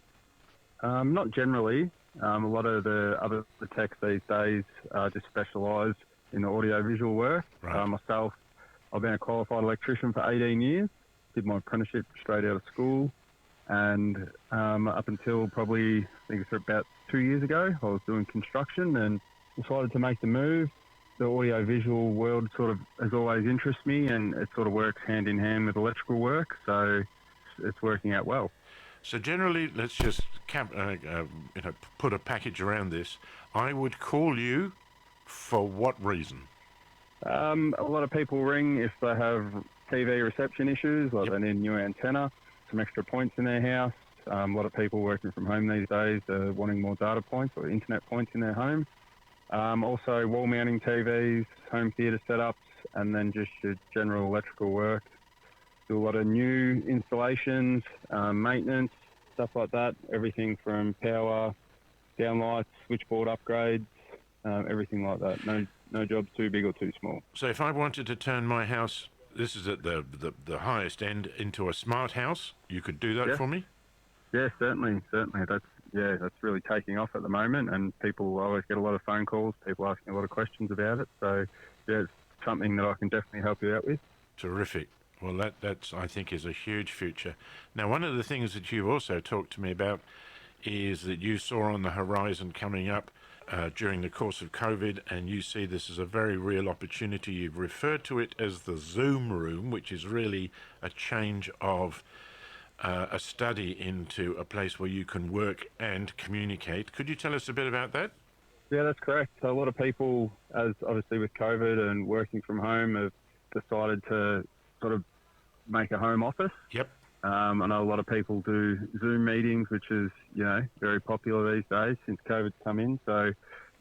Not generally. A lot of the techs these days just specialise in the audio-visual work. Right. Myself, I've been a qualified electrician for 18 years, did my apprenticeship straight out of school, and up until probably, I think it's about 2 years ago, I was doing construction and decided to make the move. The audio-visual world sort of has always interested me, and it sort of works hand in hand with electrical work, so it's working out well. So generally, let's just put a package around this. I would call you for what reason? A lot of people ring if they have TV reception issues, like they need a new antenna, some extra points in their house. A lot of people working from home these days are wanting more data points or internet points in their home. Also wall mounting TVs, home theatre setups, and then just your general electrical work. Do a lot of new installations, maintenance, stuff like that. Everything from power, downlights, switchboard upgrades, everything like that. No job's too big or too small. So if I wanted to turn my house, this is at the highest end, into a smart house, you could do that for me? Yeah, certainly. That's really taking off at the moment, and people always get a lot of phone calls, people asking a lot of questions about it. So, yeah, it's something that I can definitely help you out with. Terrific. Well, that's I think is a huge future. Now, one of the things that you've also talked to me about is that you saw on the horizon coming up during the course of COVID, and you see this as a very real opportunity. You've referred to it as the Zoom room, which is really a change of a study into a place where you can work and communicate. Could you tell us a bit about that? Yeah, that's correct. So a lot of people, as obviously with COVID and working from home, have decided to sort of make a home office. Yep. I know a lot of people do Zoom meetings, which is, very popular these days since COVID's come in. So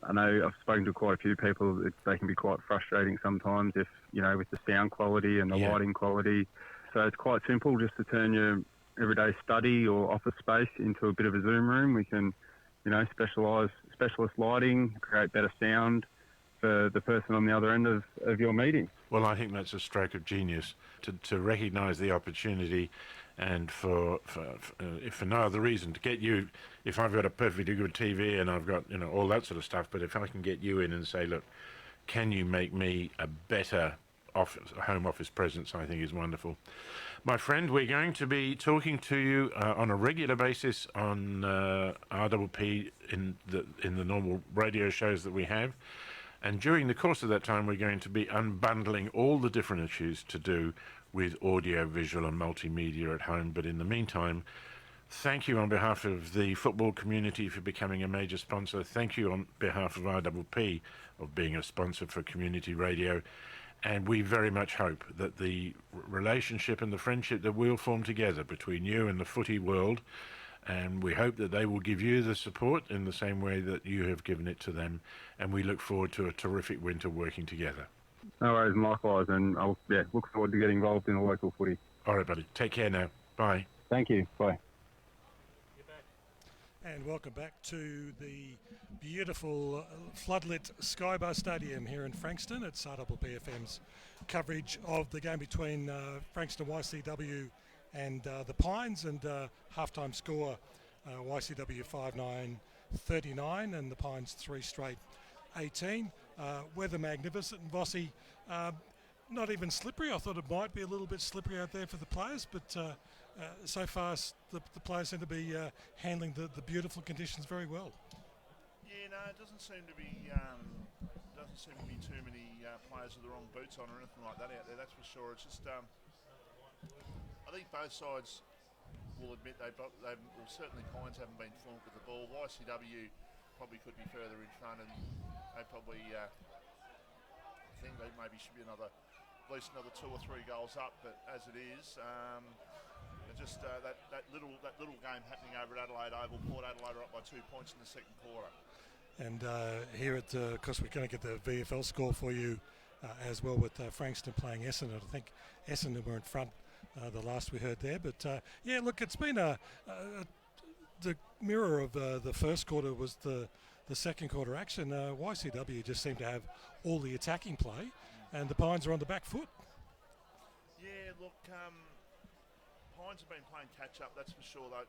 I know I've spoken to quite a few people. They can be quite frustrating sometimes if, with the sound quality and the lighting quality. So it's quite simple just to turn your everyday study or office space into a bit of a Zoom room. We can, specialist lighting, create better sound for the person on the other end of your meeting. Well, I think that's a stroke of genius to recognise the opportunity, and for no other reason, to get you. If I've got a perfectly good TV and I've got all that sort of stuff, but if I can get you in and say, look, can you make me a better home office presence, I think is wonderful. My friend, we're going to be talking to you on a regular basis on RPP in the normal radio shows that we have. And during the course of that time, we're going to be unbundling all the different issues to do with audio, visual and multimedia at home. But in the meantime, thank you on behalf of the football community for becoming a major sponsor. Thank you on behalf of RPP of being a sponsor for community radio. And we very much hope that the relationship and the friendship that we'll form together between you and the footy world, and we hope that they will give you the support in the same way that you have given it to them. And we look forward to a terrific winter working together. No worries, and likewise. And I'll look forward to getting involved in the local footy. All right, buddy. Take care now. Bye. Thank you. Bye. And welcome back to the beautiful floodlit Skybar Stadium here in Frankston. It's RPPFM's coverage of the game between Frankston YCW and the Pines, and halftime score YCW 5-9-39 and the Pines 3 straight 18. Weather magnificent, and Vossi not even slippery. I thought it might be a little bit slippery out there for the players, but so far the players seem to be handling the beautiful conditions very well. Yeah, no, it doesn't seem to be too many players with the wrong boots on or anything like that out there. That's for sure. It's just I think both sides will admit certainly Pines haven't been fluent with the ball. YCW probably could be further in front, and they probably I think they maybe should be at least another 2 or 3 goals up. But as it is, just that little game happening over at Adelaide Oval. Port Adelaide are up by 2 points in the second quarter. And here at, of course, we're going to get the VFL score for you as well with Frankston playing Essendon. I think Essendon were in front the last we heard there. But yeah, look, it's been the mirror of the first quarter was the second quarter action. YCW just seemed to have all the attacking play, and the Pines are on the back foot. Yeah, look, Pines have been playing catch-up, that's for sure, though.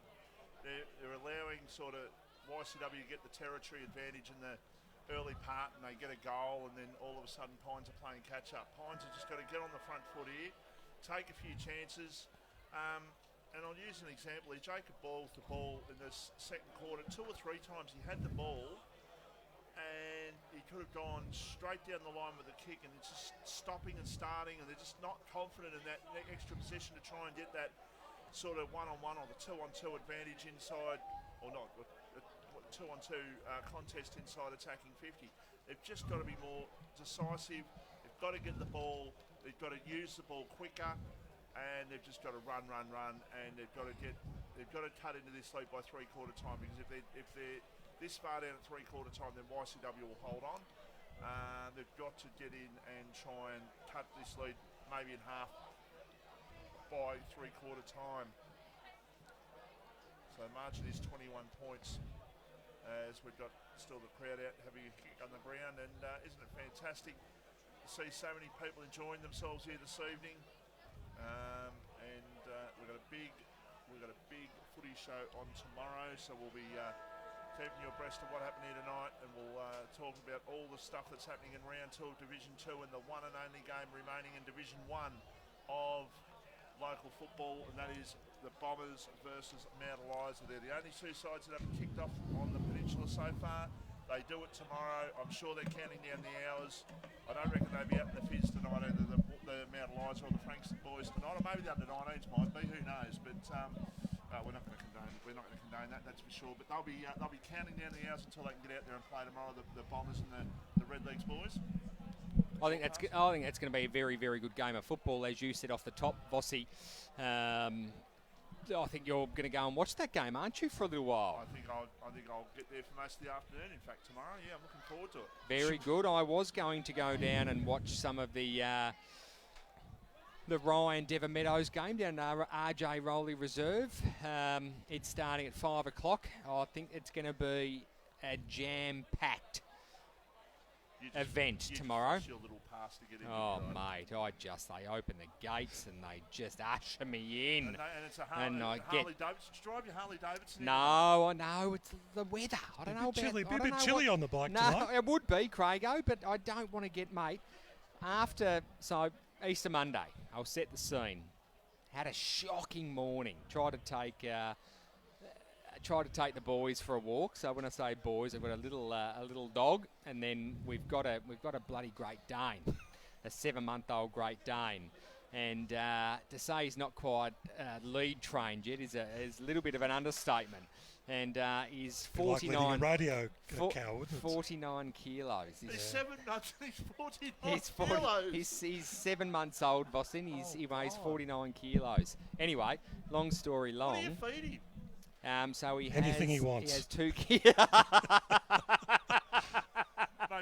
They're allowing sort of YCW to get the territory advantage in the early part, and they get a goal, and then all of a sudden Pines are playing catch-up. Pines have just got to get on the front foot here, take a few chances, and I'll use an example here. Jacob Balls the ball in this second quarter. 2 or 3 times he had the ball, and he could have gone straight down the line with a kick, and it's just stopping and starting, and they're just not confident in that extra position to try and get that sort of one-on-one or the 2-on-2 advantage inside, or not, 2-on-2 contest inside attacking 50. They've just got to be more decisive. They've got to get the ball. They've got to use the ball quicker, and they've just got to run, and they've got to cut into this lead by 3/4 time, because if they're this far down at 3/4 time, then YCW will hold on. They've got to get in and try and cut this lead maybe in half by 3/4 time. So margin is 21 points as we've got still the crowd out having a kick on the ground, and isn't it fantastic to see so many people enjoying themselves here this evening? And we've got a big footy show on tomorrow, so we'll be keeping you abreast of what happened here tonight, and we'll talk about all the stuff that's happening in round 2 of Division 2 and the one and only game remaining in Division 1 of local football, and that is the Bombers versus Mount Eliza. They're the only 2 sides that haven't kicked off on the peninsula so far. They do it tomorrow. I'm sure they're counting down the hours. I don't reckon they'll be out in the Fizz tonight, either the Mount Eliza or the Frankston boys tonight, or maybe the under-19s might be. Who knows? But we're not going to condone that. That's for sure. But they'll be counting down the hours until they can get out there and play tomorrow. The Bombers and the Red Leagues boys. I think that's going to be a very, very good game of football, as you said off the top, Vossi. I think you're going to go and watch that game, aren't you, for a little while? I think I'll get there for most of the afternoon. In fact, tomorrow. Yeah, I'm looking forward to it. Very good. I was going to go down and watch some of the Ryan Devon Meadows game down at RJ Rowley Reserve. It's starting at 5 o'clock. I think it's going to be a jam-packed event tomorrow. Your little pass to get in. Oh, mate, they open the gates and they just usher me in. And it's a Harley Davidson. Did you drive your Harley Davidson? No, I know it's the weather. I don't know about. Chilly, a bit chilly on the bike tonight. No, it would be, Craigo, but I don't want to get, mate. Easter Monday, I'll set the scene. Had a shocking morning. Tried to take the boys for a walk. So when I say boys, I've got a little dog, and then we've got a bloody Great Dane, a 7-month-old Great Dane. And to say he's not quite lead trained yet is a little bit of an understatement. And he's 49. Like radio cow, 49 kilos. He's 7 months. He's 49 kilos. He's 7 months old, Boston. He weighs 49 kilos. Anyway, long story long. What do you feed him? So he anything has, he wants. He has 2 kilos.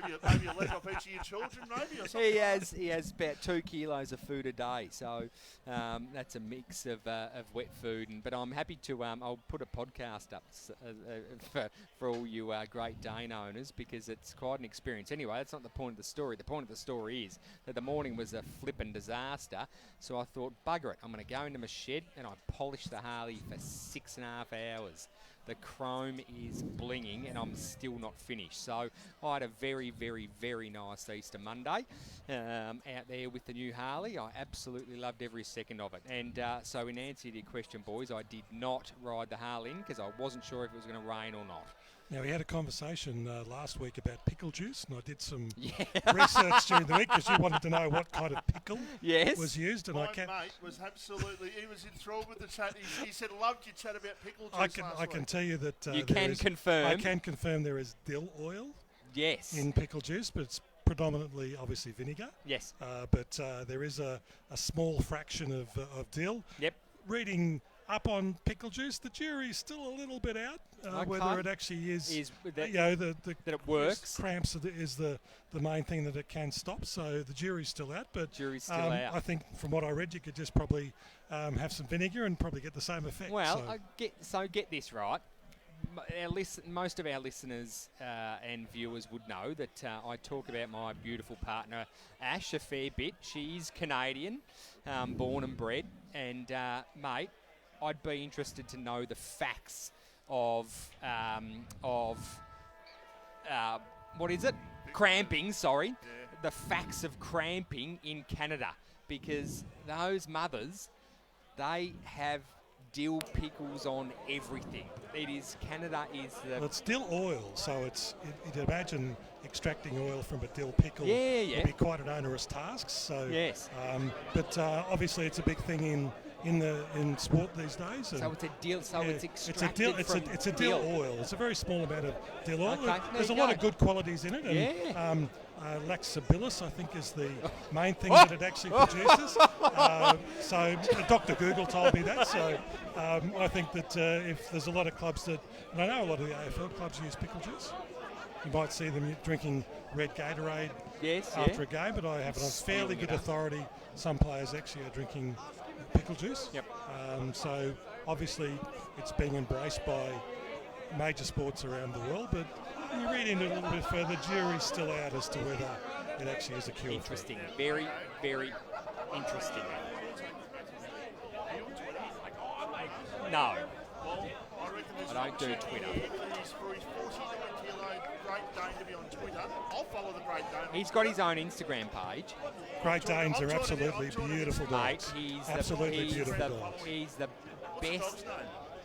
maybe a leg off each of your children, maybe, or something. He has about 2 kilos of food a day. So that's a mix of wet food. But I'm happy to. I'll put a podcast up for all you Great Dane owners, because it's quite an experience. Anyway, that's not the point of the story. The point of the story is that the morning was a flippin' disaster. So I thought, bugger it, I'm going to go into my shed and I polish the Harley for 6.5 hours. The chrome is blinging and I'm still not finished. So I had a very, very, very nice Easter Monday out there with the new Harley. I absolutely loved every second of it. And so in answer to your question, boys, I did not ride the Harley in because I wasn't sure if it was going to rain or not. Now, we had a conversation last week about pickle juice, and I did some research during the week because you wanted to know what kind of pickle was used. And my mate was absolutely, he was enthralled with the chat. He said, loved your chat about pickle juice I can tell you that you can confirm. I can confirm there is dill oil. Yes. in pickle juice, but it's predominantly obviously vinegar. Yes. But there is a small fraction of dill. Yep. Reading up on pickle juice, the jury's still a little bit out whether it actually is that, that it works. Cramps is the main thing that it can stop. So the jury's still out, but jury's still out. I think from what I read, you could just probably have some vinegar and probably get the same effect. Well, get this right. Most of our listeners and viewers would know that I talk about my beautiful partner Ash a fair bit. She's Canadian, born and bred, and mate, I'd be interested to know the facts of what is it? Cramping. Sorry, the facts of cramping in Canada, because those mothers, they have dill pickles on everything. Canada is the... Well, it's dill oil, so you'd imagine extracting oil from a dill pickle would be quite an onerous task. So yes. But obviously it's a big thing in sport these days. So it's a dill. So it's extracted it's a dill oil. It's a very small amount of dill oil. Okay, There's a lot of good qualities in it. And, Laxabilis, I think, is the main thing that it actually produces. So Dr. Google told me that. So I think that if there's a lot of clubs and I know a lot of the AFL clubs use pickle juice. You might see them drinking red Gatorade after a game, but I have it on fairly good authority. Some players actually are drinking pickle juice. Yep. So obviously it's being embraced by major sports around the world, but when you read into it a little bit further, the jury's still out as to whether it actually is a cure. Interesting. Very, very interesting. No. I don't do Twitter. He's got his own Instagram page. Great Danes are absolutely beautiful dogs. Mate, he's absolutely beautiful dogs. He's the best,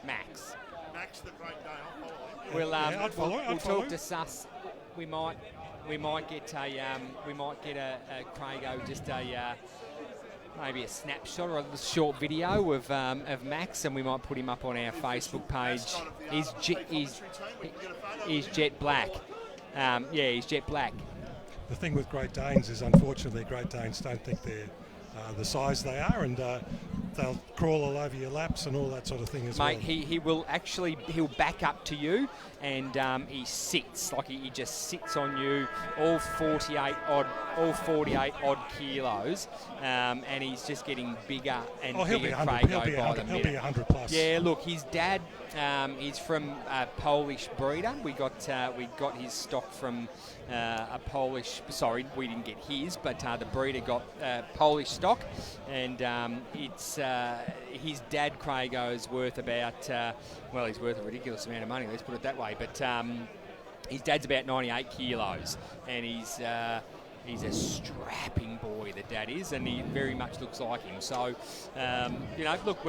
Max. Max the Great Dane. We'll I'd talk to Sus. We might get a Craigo just maybe a snapshot or a short video of Max, and we might put him up on our Facebook page. He's jet black. He's jet black. The thing with Great Danes is, unfortunately, Great Danes don't think they're the size they are, and they'll crawl all over your laps and all that sort of thing as well. Mate, he'll back up to you, and he sits like he just sits on you, all 48 odd kilos, and he's just getting bigger and bigger. He'll be 100 plus. Yeah, look, his dad is from a Polish breeder. We got his stock from a Polish. Sorry, we didn't get his, but the breeder got Polish stock, and it's his dad Craigo is worth about he's worth a ridiculous amount of money. Let's put it that way. But his dad's about 98 kilos, and he's a strapping boy, the dad is, and he very much looks like him. So, look,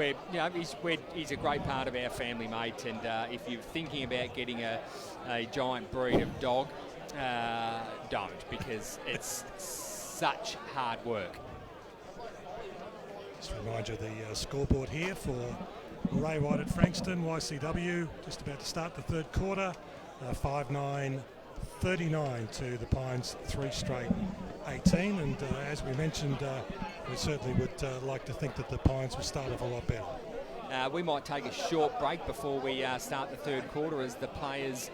he's a great part of our family, mate. And if you're thinking about getting a giant breed of dog, don't, because it's such hard work. Just remind you of the scoreboard here for Ray White at Frankston, YCW, just about to start the third quarter. 5-9, 39 to the Pines, 3 straight 18. And as we mentioned, we certainly would like to think that the Pines will start off a lot better. We might take a short break before we start the third quarter as the players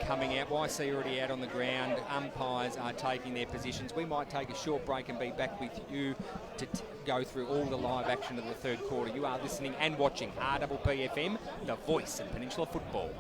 coming out. YC already out on the ground. Umpires are taking their positions. We might take a short break and be back with you to go through all the live action of the third quarter. You are listening and watching RPPFM, the voice of Peninsula football.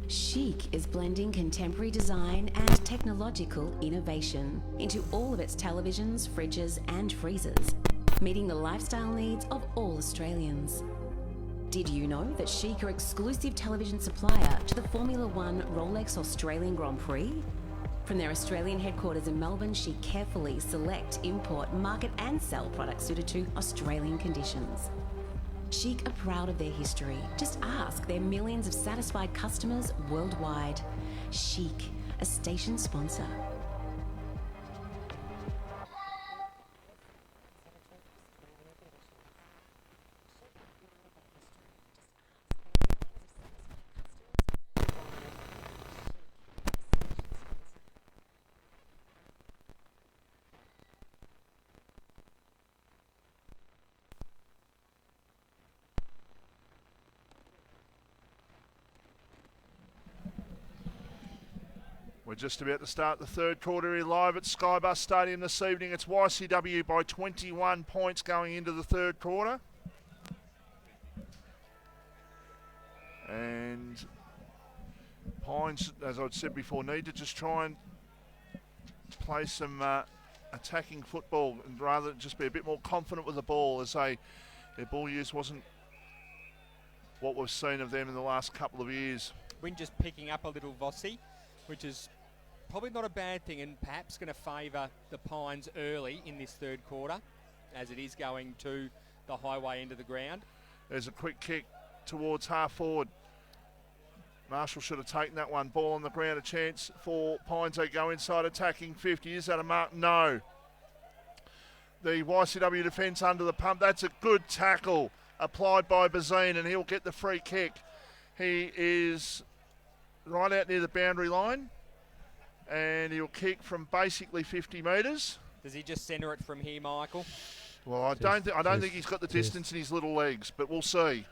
Chic is blending contemporary design and technological innovation into all of its televisions, fridges and freezers, meeting the lifestyle needs of all Australians. Did you know that Chic are exclusive television supplier to the Formula One Rolex Australian Grand Prix? From their Australian headquarters in Melbourne, Chic carefully select, import, market and sell products suited to Australian conditions. Chic are proud of their history. Just ask their millions of satisfied customers worldwide. Chic, a station sponsor. We're just about to start the third quarter here live at Skybus Stadium this evening. It's YCW by 21 points going into the third quarter. And Pines, as I'd said before, need to just try and play some attacking football and rather just be a bit more confident with the ball, as their ball use wasn't what we've seen of them in the last couple of years. Win just picking up a little Vossi, which is probably not a bad thing and perhaps going to favour the Pines early in this third quarter as it is going to the highway end of the ground. There's a quick kick towards half forward. Marshall should have taken that one. Ball on the ground, a chance for Pines. They go inside attacking 50. Is that a mark? No. The YCW defence under the pump. That's a good tackle applied by Bazine and he'll get the free kick. He is right out near the boundary line and he'll kick from basically 50 metres. Does he just centre it from here, Michael? Well, I don't think he's got the distance in his little legs, but we'll see.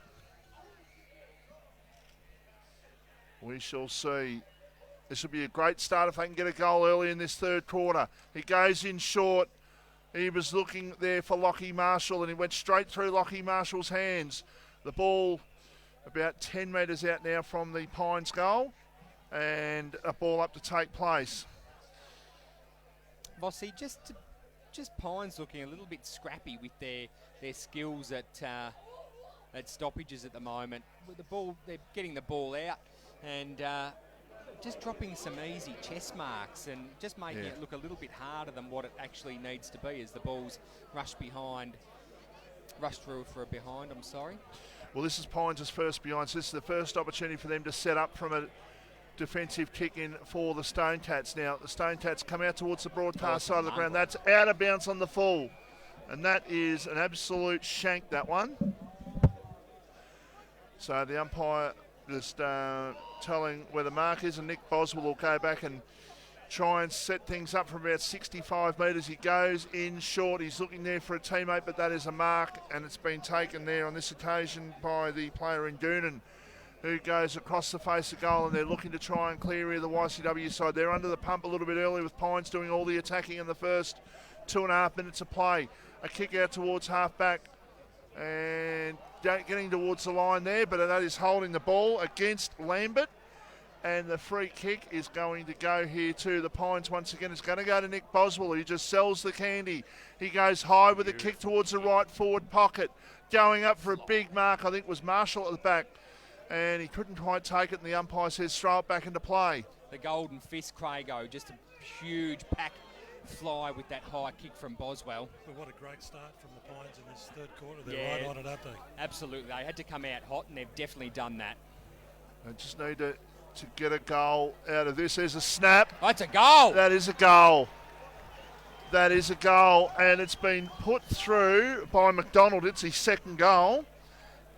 We shall see. This will be a great start if they can get a goal early in this third quarter. He goes in short. He was looking there for Lockie Marshall and he went straight through Lockie Marshall's hands. The ball about 10 metres out now from the Pines goal and a ball up to take place. Vossi, just Pines looking a little bit scrappy with their skills at stoppages at the moment. With the ball, they're getting the ball out and just dropping some easy chest marks and just making it look a little bit harder than what it actually needs to be as the ball's rushed through for a behind, I'm sorry. Well, this is Pines' first behind, so this is the first opportunity for them to set up from a defensive kick in for the Stone Cats. Now, the Stone Cats come out towards the broadcast side of the ground. That's out of bounds on the full, and that is an absolute shank, that one. So the umpire just telling where the mark is, and Nick Boswell will go back and try and set things up from about 65 metres. He goes in short. He's looking there for a teammate, but that is a mark, and it's been taken there on this occasion by the player in Goonan, who goes across the face of goal, and they're looking to try and clear here the YCW side. They're under the pump a little bit early with Pines doing all the attacking in the first 2.5 minutes of play. A kick out towards half back and getting towards the line there, but that is holding the ball against Lambert. And the free kick is going to go here to the Pines once again. It's going to go to Nick Boswell, who just sells the candy. He goes high with a kick towards the right forward pocket. Going up for a big mark, I think was Marshall at the back. And he couldn't quite take it, and the umpire says throw it back into play. The golden fist, Craigo, just a huge pack fly with that high kick from Boswell. But what a great start from the Pines in this third quarter. They're right on it, aren't they? Absolutely. They had to come out hot, and they've definitely done that. They just need to get a goal out of this. There's a snap. That's a goal. That is a goal. That is a goal, and it's been put through by McDonald. It's his second goal.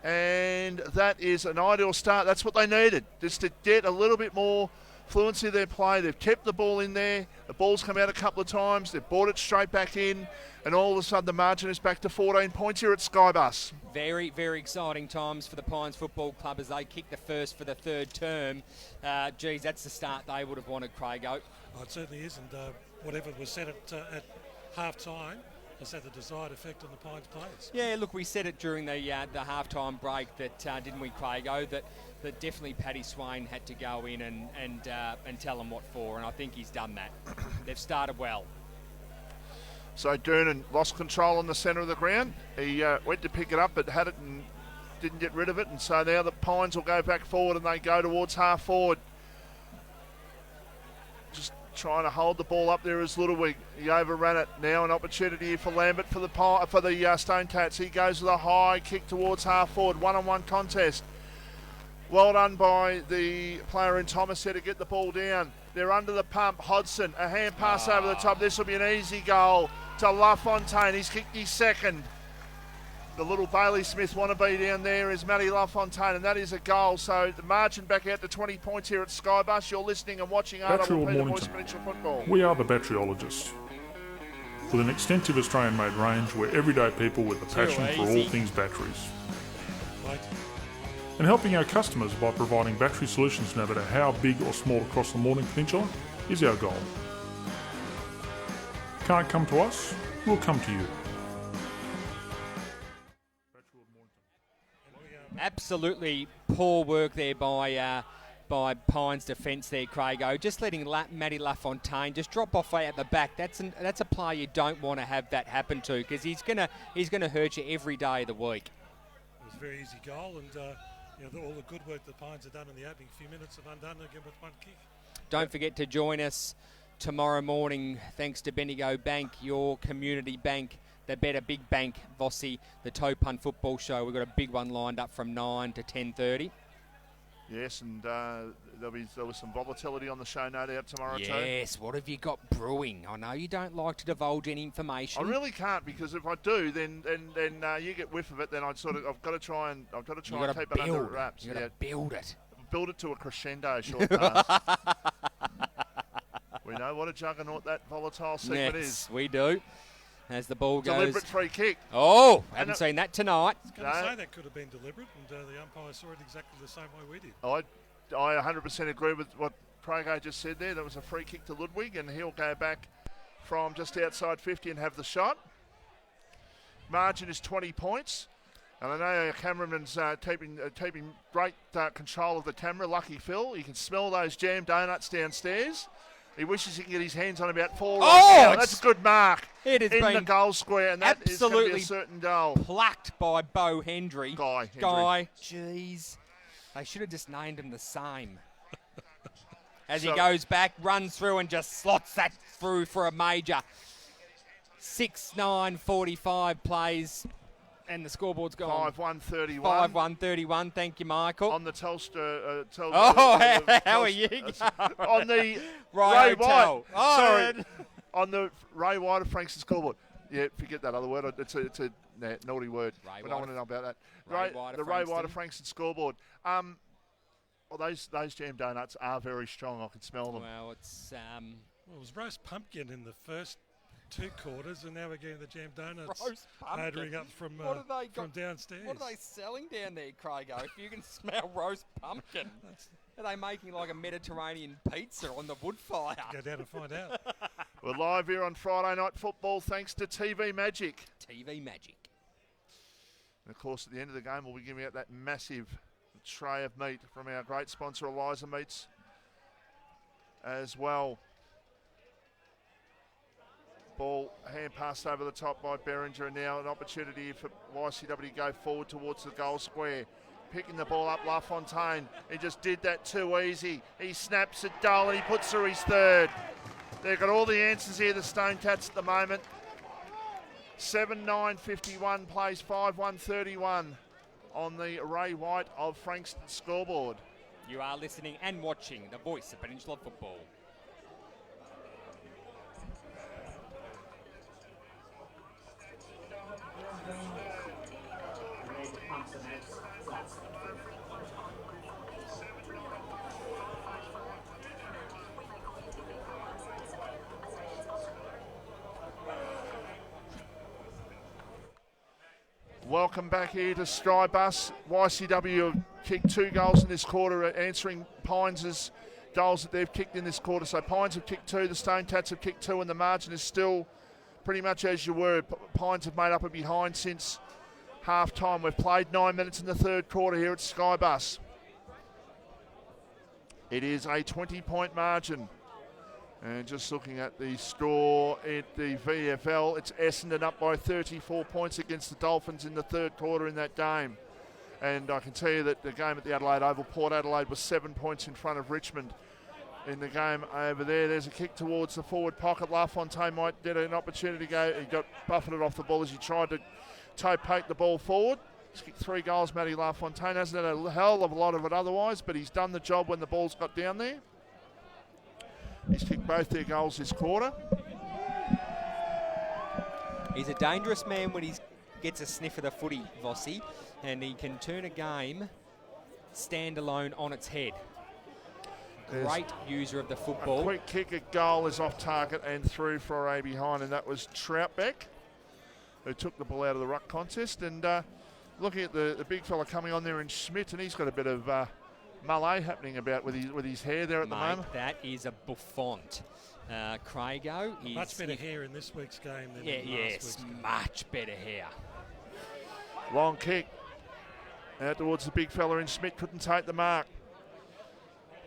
And that is an ideal start. That's what they needed, just to get a little bit more fluency of their play. They've kept the ball in there. The ball's come out a couple of times. They've brought it straight back in. And all of a sudden, the margin is back to 14 points here at Skybus. Very, very exciting times for the Pines Football Club as they kick the first for the third term. Geez, that's the start they would have wanted, Craigo. Oh, it certainly is. And whatever was said at half-time, has had the desired effect on the Pines players. Yeah, look, we said it during the half-time break that, didn't we, Craig? That definitely Paddy Swain had to go in and tell them what for, and I think he's done that. They've started well. So Doonan lost control in the centre of the ground. He went to pick it up but had it and didn't get rid of it, and so now the Pines will go back forward and they go towards half forward. Just trying to hold the ball up there as Ludwig. He overran it. Now an opportunity here for Lambert for the Stone Cats. He goes with a high kick towards half forward. One-on-one contest. Well done by the player in Thomas here to get the ball down. They're under the pump. Hodson, a hand pass over the top. This will be an easy goal to LaFontaine. He's kicked his second. The little Bailey Smith wannabe down there is Matty LaFontaine, and that is a goal. So the margin back out to 20 points here at Skybus. You're listening and watching RWP, the Voice of Peninsula Football. We are the Batteryologists, with an extensive Australian-made range where everyday people with a passion for all things batteries. And helping our customers by providing battery solutions no matter how big or small across the Morning Peninsula is our goal. Can't come to us? We'll come to you. Absolutely poor work there by Pines defence there, Craigo. Just letting Matty LaFontaine just drop off at the back. That's a player you don't want to have that happen to, because he's gonna hurt you every day of the week. It was a very easy goal, and all the good work the Pines have done in the opening few minutes have undone again with one kick. Don't forget to join us tomorrow morning, thanks to Bendigo Bank, your community bank, the better big bank, Vossi, the Topun Football Show. We've got a big one lined up from 9 to 10:30. Yes, and there was some volatility on the show, no doubt, tomorrow too. Yes, what have you got brewing? I know you don't like to divulge any information. I really can't, because if I do, then you get whiff of it. Then I've got to try and keep it under wraps. You got to build it. Build it to a crescendo, short pass. We know what a juggernaut that volatile segment is. Yes, we do. As the ball goes. Deliberate free kick. Oh, haven't seen that tonight. I was going to say that could have been deliberate, and the umpire saw it exactly the same way we did. I 100% agree with what Prago just said there. That was a free kick to Ludwig, and he'll go back from just outside 50 and have the shot. Margin is 20 points. And I know our cameraman's keeping great control of the camera. Lucky Phil. You can smell those jam donuts downstairs. He wishes he can get his hands on about 4 right now. That's a good mark. It has in been the goal square, and that is going to be a certain goal. Plucked by Bo Hendry. Guy. Jeez. They should have just named him the same. As he goes back, runs through and just slots that through for a major. 6:9:45 plays. And the scoreboard's gone. 5-1-31. 5-1-31. Thank you, Michael. On the Telstra. How are you? On the Ray White. Sorry. On the Ray White of Frankston scoreboard. Yeah, forget that other word. It's a naughty word. We don't want to know about that. The Ray White of Frankston scoreboard. Those jam donuts are very strong. I can smell them. Well, it's it was roast pumpkin in the first 2 quarters, and now we're getting the jam donuts ordering up from downstairs. What are they selling down there, Craigo? If you can smell roast pumpkin, are they making like a Mediterranean pizza on the wood fire? Go down and find out. We're live here on Friday Night Football thanks to TV Magic. TV Magic. And of course, at the end of the game, we'll be giving out that massive tray of meat from our great sponsor, Eliza Meats, as well. Ball hand passed over the top by Berringer, and now an opportunity for YCW to go forward towards the goal square. Picking the ball up, LaFontaine. He just did that too easy. He snaps it dull and he puts through his third. They've got all the answers here, the Stone Cats at the moment. 7-9-51 plays 5-1-31 on the Ray White of Frankston scoreboard. You are listening and watching the Voice of Peninsula Football. Welcome back here to Strybus. YCW have kicked 2 goals in this quarter, answering Pines' goals that they've kicked in this quarter. So Pines have kicked 2, the Stone Cats have kicked 2, and the margin is still pretty much as you were. Pines have made up a behind since half-time. We've played 9 minutes in the third quarter here at Skybus. It is a 20-point margin. And just looking at the score at the VFL, it's Essendon up by 34 points against the Dolphins in the third quarter in that game. And I can tell you that the game at the Adelaide Oval, Port Adelaide was 7 points in front of Richmond in the game over there. There's a kick towards the forward pocket. LaFontaine might get an opportunity to go. He got buffeted off the ball as he tried to toe poke the ball forward. He's kicked 3 goals, Matty LaFontaine. Hasn't had a hell of a lot of it otherwise, but he's done the job when the ball's got down there. He's kicked both their goals this quarter. He's a dangerous man when he gets a sniff of the footy, Vossi, and he can turn a game standalone on its head. Great user of the football. A quick kick at goal is off target and through for a behind, and that was Troutbeck, who took the ball out of the ruck contest. And looking at the big fella coming on there in Schmidt, and he's got a bit of melee happening about with his hair there at the moment. That is a bouffant. Craigo is... Much better hair in this week's game than in last week's game. Much better hair. Long kick out towards the big fella in Schmidt, couldn't take the mark.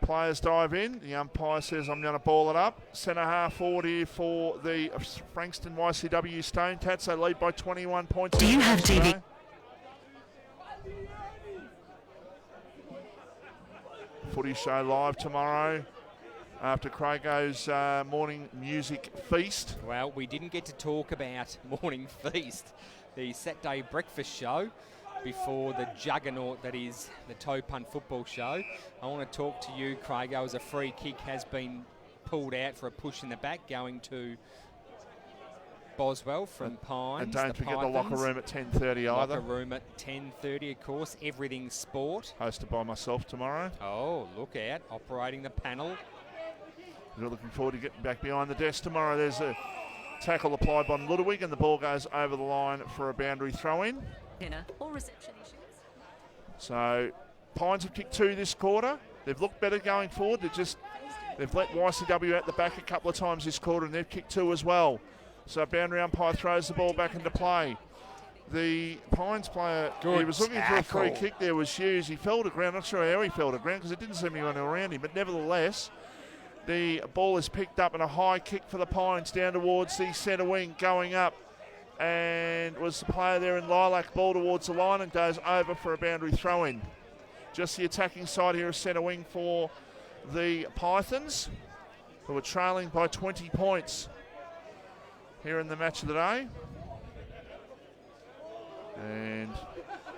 Players dive in. The umpire says, I'm going to ball it up. Centre half forward here for the Frankston YCW Stone Cats. They lead by 21 points. Do you have TV? Footy show live tomorrow after Craigo's morning music feast. Well, we didn't get to talk about morning feast, the Saturday breakfast show, before the juggernaut that is the Toe Punt football show. I want to talk to you, Craigo, as a free kick has been pulled out for a push in the back going to Boswell from Pines. And don't forget the locker room at 10:30 either. Locker room at 10:30, of course. Everything sport. Hosted by myself tomorrow. Oh, look out. Operating the panel. We're looking forward to getting back behind the desk tomorrow. There's a tackle applied by Ludwig, and the ball goes over the line for a boundary throw-in. Dinner or reception issues? So Pines have kicked 2 this quarter. They've looked better going forward. They've let YCW out the back a couple of times this quarter, and they've kicked 2 as well. So boundary umpire throws the ball back into play. The Pines player, he was looking for a free kick there, was Hughes. He fell to ground. Not sure how he fell to ground because it didn't seem anyone around him. But nevertheless, the ball is picked up and a high kick for the Pines down towards the centre wing going up. And was the player there in lilac, ball towards the line and goes over for a boundary throw-in. Just the attacking side here is centre wing for the Pythons, who are trailing by 20 points here in the match of the day. And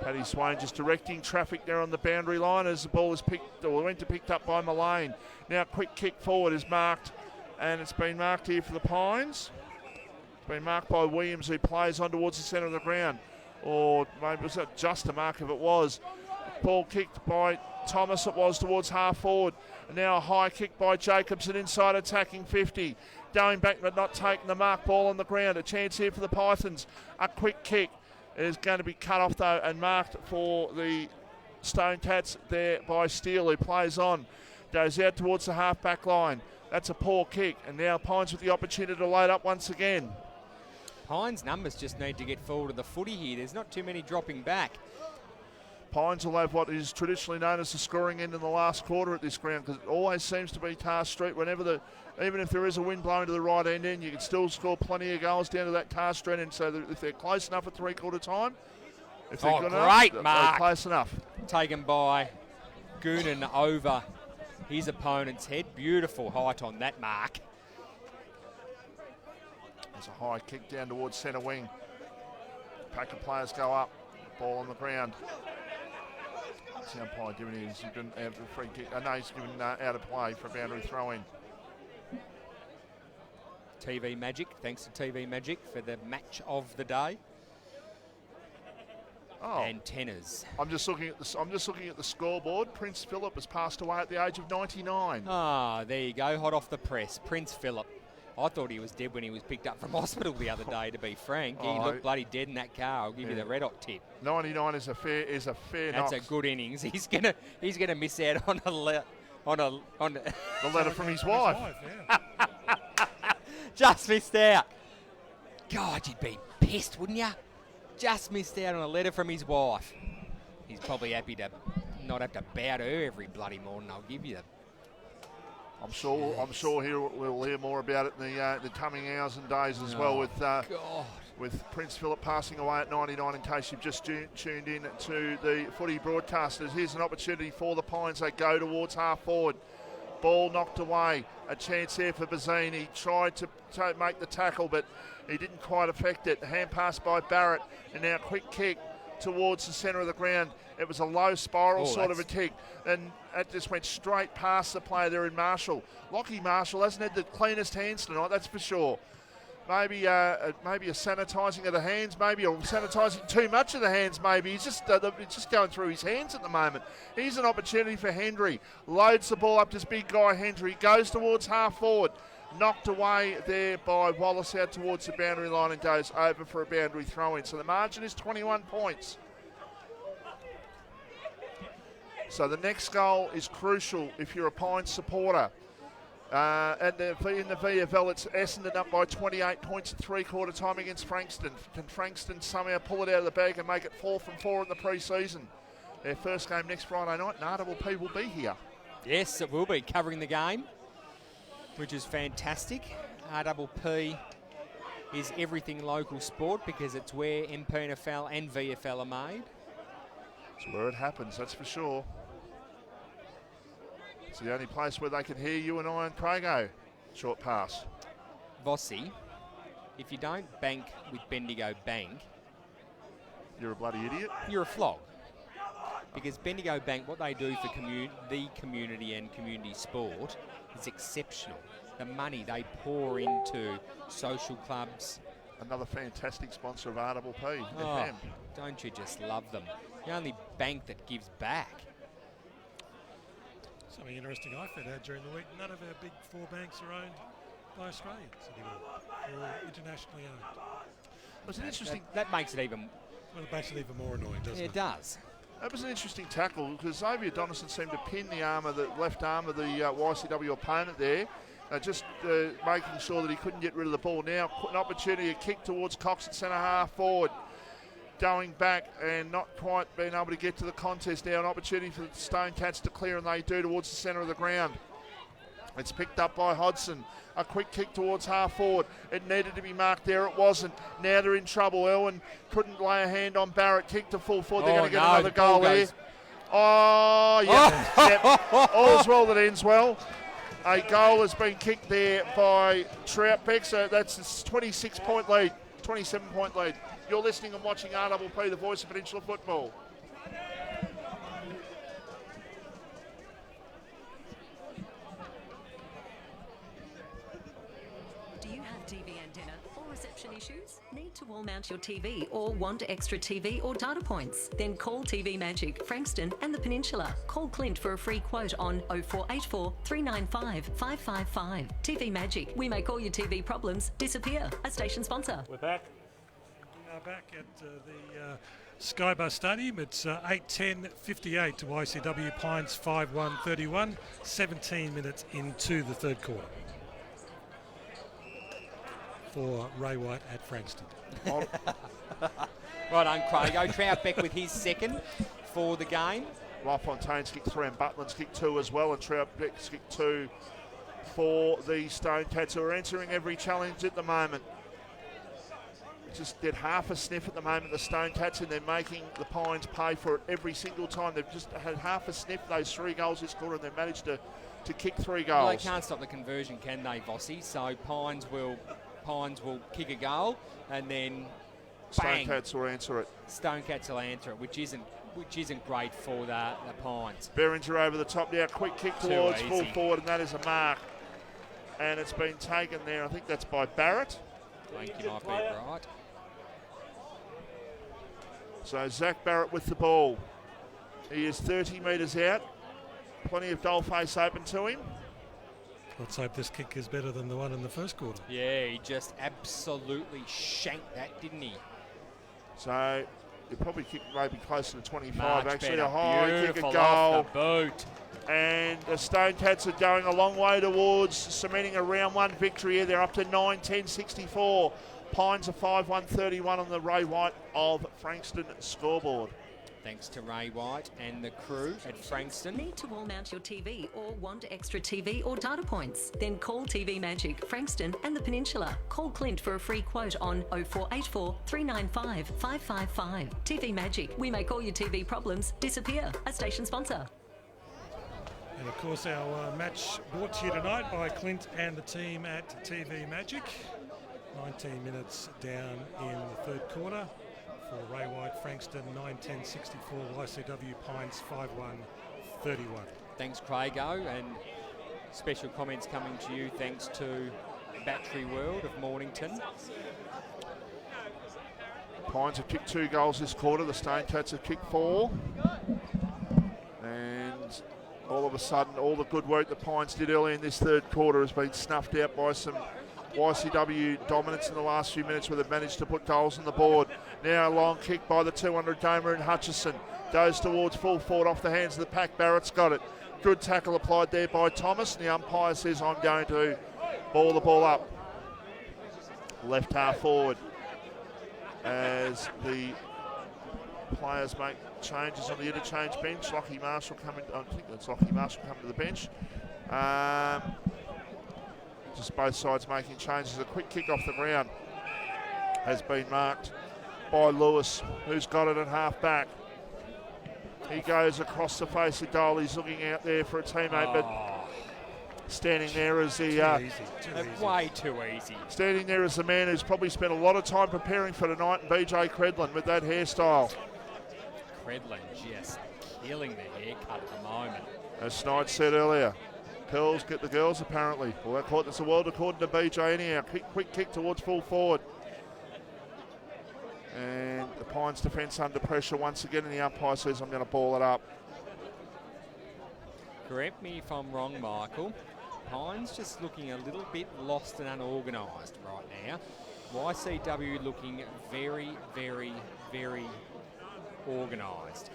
Paddy Swain just directing traffic there on the boundary line as the ball is picked up by Mullane. Now quick kick forward is marked, and it's been marked here for the Pines. It's been marked by Williams, who plays on towards the centre of the ground. Or maybe was that just a mark if it was. Ball kicked by Thomas, it was towards half forward. And now a high kick by Jacobson inside attacking 50. Going back but not taking the mark, ball on the ground. A chance here for the Pythons. A quick kick is going to be cut off though and marked for the Stone Cats there by Steele, who plays on. Goes out towards the half back line. That's a poor kick, and now Pines with the opportunity to load up once again. Pines' numbers just need to get forward of the footy here. There's not too many dropping back. Pines will have what is traditionally known as the scoring end in the last quarter at this ground, because it always seems to be Task Street. Even if there is a wind blowing to the right end, you can still score plenty of goals down to that Task Street end. So that if they're close enough at three-quarter time, if they're good great enough, mark. they're close enough. Taken by Goonan over his opponent's head. Beautiful height on that mark. There's a high kick down towards centre wing. Pack of players go up. Ball on the ground. What's the umpire giving it? He's given a free kick. No, he's given out of play for a boundary throw-in. TV Magic, thanks to TV Magic for the match of the day. Oh, antennas. I'm just looking at the scoreboard. Prince Philip has passed away at the age of 99. Ah, there you go. Hot off the press. Prince Philip. I thought he was dead when he was picked up from hospital the other day, to be frank. He looked bloody dead in that car. I'll give you the red hot tip. 99 is a fair That's knock. a good innings. He's gonna miss out on the letter from his wife. Just missed out. God, you'd be pissed, wouldn't you? Just missed out on a letter from his wife. He's probably happy to not have to bow to her every bloody morning. I'll give you that. I'm sure we'll hear more about it in the coming hours and days as well, with Prince Philip passing away at 99. In case you've just tuned in to the footy broadcasters, here's an opportunity for the Pines. They go towards half forward. Ball knocked away. A chance there for Bazine. He tried to make the tackle, but he didn't quite affect it. Hand pass by Barrett, and now quick kick towards the centre of the ground. It was a low spiral sort of a kick, and it just went straight past the player there in Marshall. Lockie Marshall hasn't had the cleanest hands tonight, that's for sure. Maybe a sanitising of the hands, maybe, or sanitising too much of the hands, maybe. He's just going through his hands at the moment. Here's an opportunity for Hendry. Loads the ball up to this big guy, Hendry. Goes towards half forward. Knocked away there by Wallace out towards the boundary line and goes over for a boundary throw-in. So the margin is 21 points. So the next goal is crucial if you're a Pines supporter. And in the VFL, it's Essendon up by 28 points at three-quarter time against Frankston. Can Frankston somehow pull it out of the bag and make it 4 from 4 in the pre-season? Their first game next Friday night, and RPP will be here. Yes, it will be, covering the game, which is fantastic. RPP is everything local sport because it's where MPNFL and VFL are made. It's where it happens, that's for sure. It's the only place where they can hear you and I and Crago. Short pass. Vossi, if you don't bank with Bendigo Bank, you're a bloody idiot. You're a flog. Because Bendigo Bank, what they do for the community and community sport is exceptional. The money they pour into social clubs. Another fantastic sponsor of RPP. Oh, don't you just love them? The only bank that gives back. Something interesting I found out during the week, none of our big four banks are owned by Australians anymore. They're all internationally owned. Was it interesting? That makes it even... Well, it makes it even more annoying, doesn't it? It does. That was an interesting tackle because Xavier Donaldson seemed to pin the left arm of the YCW opponent there, just making sure that he couldn't get rid of the ball. Now an opportunity, a kick towards Cox at centre half forward. Going back and not quite being able to get to the contest now. An opportunity for the Stone Cats to clear, and they do towards the centre of the ground. It's picked up by Hodson. A quick kick towards half forward. It needed to be marked there. It wasn't. Now they're in trouble. Elwyn couldn't lay a hand on Barrett. Kick to full forward. They're going to get another goal here. Oh, yeah. Yep. All's well that ends well. A goal has been kicked there by Troutbeck. So that's a 26-point lead, 27-point lead. You're listening and watching RPP, the voice of Peninsula football. Do you have TV antenna or reception issues? Need to wall mount your TV or want extra TV or data points? Then call TV Magic, Frankston and the Peninsula. Call Clint for a free quote on 0484 395 555. TV Magic, we make all your TV problems disappear. A station sponsor. We're back. Back at the Skybus Stadium. It's 8:10:58 to YCW Pines 5-1-31, 17 minutes into the third quarter for Ray White at Frankston. Right on, Craig. Troutbeck with his second for the game. LaFontaine's kicked 3 and Butland's kicked 2 as well, and Troutbeck's kicked 2 for the Stone Cats, who are answering every challenge at the moment. Just did half a sniff at the moment, the Stone Cats, and they're making the Pines pay for it every single time. They've just had half a sniff, those 3 goals this quarter, and they've managed to kick 3 goals. Well, they can't stop the conversion, can they, Vossi? So Pines will kick a goal, and then bang. Stone Cats will answer it. Stone Cats will answer it, which isn't great for the Pines. Beringer over the top now, quick kick towards full forward, and that is a mark. And it's been taken there, I think that's by Barrett. I think you might be right. So Zach Barrett with the ball. He is 30 metres out. Plenty of dollface open to him. Let's hope this kick is better than the one in the first quarter. Yeah, he just absolutely shanked that, didn't he? So he probably kicked maybe closer to 25 Much actually. better. A high Beautiful kick, a goal. Off the boot. And the Stone Cats are going a long way towards cementing a round 1 victory here. They're up to 9-10-64. Pines are 5-1-31 on the Ray White of Frankston scoreboard. Thanks to Ray White and the crew at Frankston. Need to wall mount your TV or want extra TV or data points? Then call TV Magic, Frankston and the Peninsula. Call Clint for a free quote on 0484 395 555. TV Magic, we make all your TV problems disappear. A station sponsor. And of course our match brought to you tonight by Clint and the team at TV Magic. 19 minutes down in the third quarter. For Ray White, Frankston 9-10-64, YCW Pines 5-1-31. Thanks, Craigo, and special comments coming to you thanks to Battery World of Mornington. Pines have kicked 2 goals this quarter. The Stone Cats have kicked 4. And all of a sudden, all the good work the Pines did early in this third quarter has been snuffed out by some YCW dominance in the last few minutes where they've managed to put goals on the board. Now a long kick by the 200 gamer in Hutchison. Goes towards full forward off the hands of the pack. Barrett's got it. Good tackle applied there by Thomas. And the umpire says, I'm going to ball the ball up. Left half forward as the players make changes on the interchange bench. Lockie Marshall coming, I think that's Lockie Marshall coming to the bench. Just both sides making changes. A quick kick off the ground has been marked by Lewis, who's got it at half back. He goes across the face of goal. He's looking out there for a teammate, but standing there as the way too easy. Standing there as the man who's probably spent a lot of time preparing for tonight, BJ Credlin with that hairstyle. Credlin just killing the haircut at the moment. As Snyde said earlier, Pearls get the girls apparently. Well, that's a world according to BJ anyhow. Quick kick towards full forward. And the Pines defence under pressure once again, and the umpire says, I'm going to ball it up. Correct me if I'm wrong, Michael. Pines just looking a little bit lost and unorganised right now. YCW looking very, very, very organised.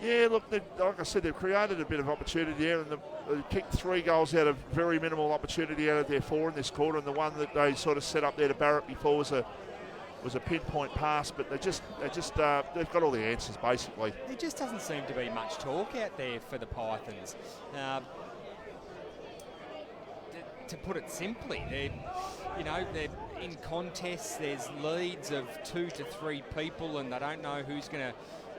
Yeah, look, like I said, they've created a bit of opportunity there, and they kicked 3 goals out of very minimal opportunity out of their 4 in this quarter, and the one that they sort of set up there to Barrett before was a pinpoint pass, but they've got all the answers basically. There just doesn't seem to be much talk out there for the Pythons. To put it simply, they're in contests. There's leads of 2 to 3 people, and they don't know who's going to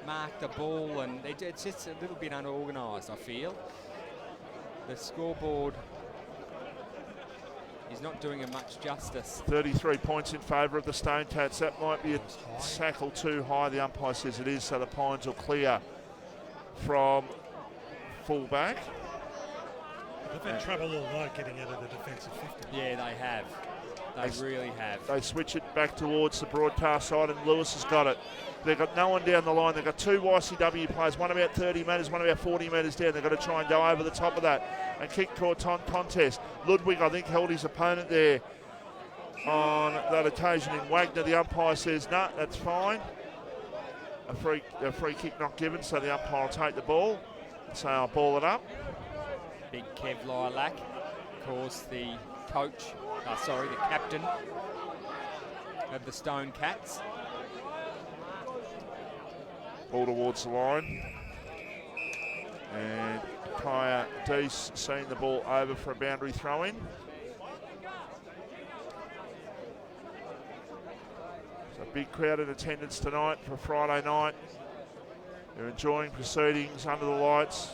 mark the ball, and it's just a little bit unorganised, I feel. The scoreboard is not doing it much justice. 33 points in favour of the Stone Cats. That might be a tackle too high. The umpire says it is, so the Pines will clear from full back. They've had trouble all night getting out of the defensive 50. Yeah, they have. They really have. They switch it back towards the broadcast side, and Lewis has got it. They've got no one down the line. They've got 2 YCW players, one about 30 metres, one about 40 metres down. They've got to try and go over the top of that. And kick contest. Ludwig, I think, held his opponent there on that occasion in Wagner. The umpire says, no, that's fine. A free kick not given, so the umpire will take the ball and say, I'll ball it up. Big Kev Lilac, of course, the captain of the Stone Cats. Ball towards the line. And Kaya Deese seeing the ball over for a boundary throw-in. So a big crowd in attendance tonight for Friday night. They're enjoying proceedings under the lights.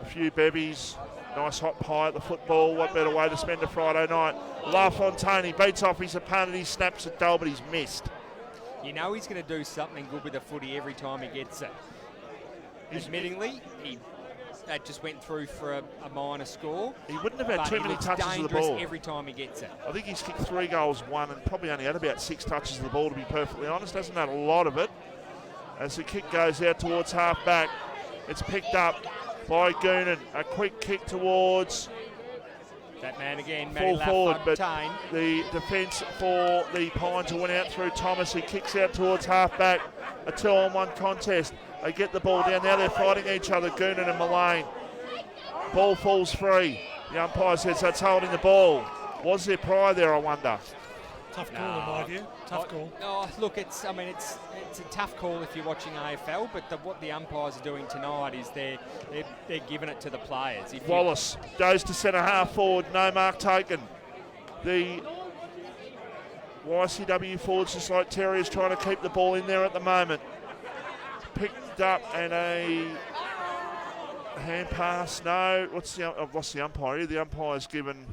A few bevies, nice hot pie at the football. What better way to spend a Friday night? LaFontaine beats off his opponent. He snaps at goal, but he's missed. You know he's going to do something good with the footy every time he gets it. Admittingly, that just went through for a minor score. He wouldn't have had too many touches of the ball. Every time he gets it. I think he's kicked 3 goals, 1, and probably only had about 6 touches of the ball, to be perfectly honest. Hasn't had a lot of it. As the kick goes out towards half back, it's picked up by Goonan. A quick kick towards that man again, full forward, but the defence for the Pines went out through Thomas. He kicks out towards half back. A 2-on-1 contest. They get the ball down. Now they're fighting each other, Goonan and Mullane. Ball falls free. The umpire says that's holding the ball. Was there prior there, I wonder? Tough call in my view. Tough call. Oh, look, it's a tough call if you're watching AFL, but what the umpires are doing tonight is they're giving it to the players. Wallace goes to centre half forward. No mark taken. The YCW forwards, just like Terry, is trying to keep the ball in there at the moment. Picked up and a hand pass. No, I've lost the umpire here. The umpire's given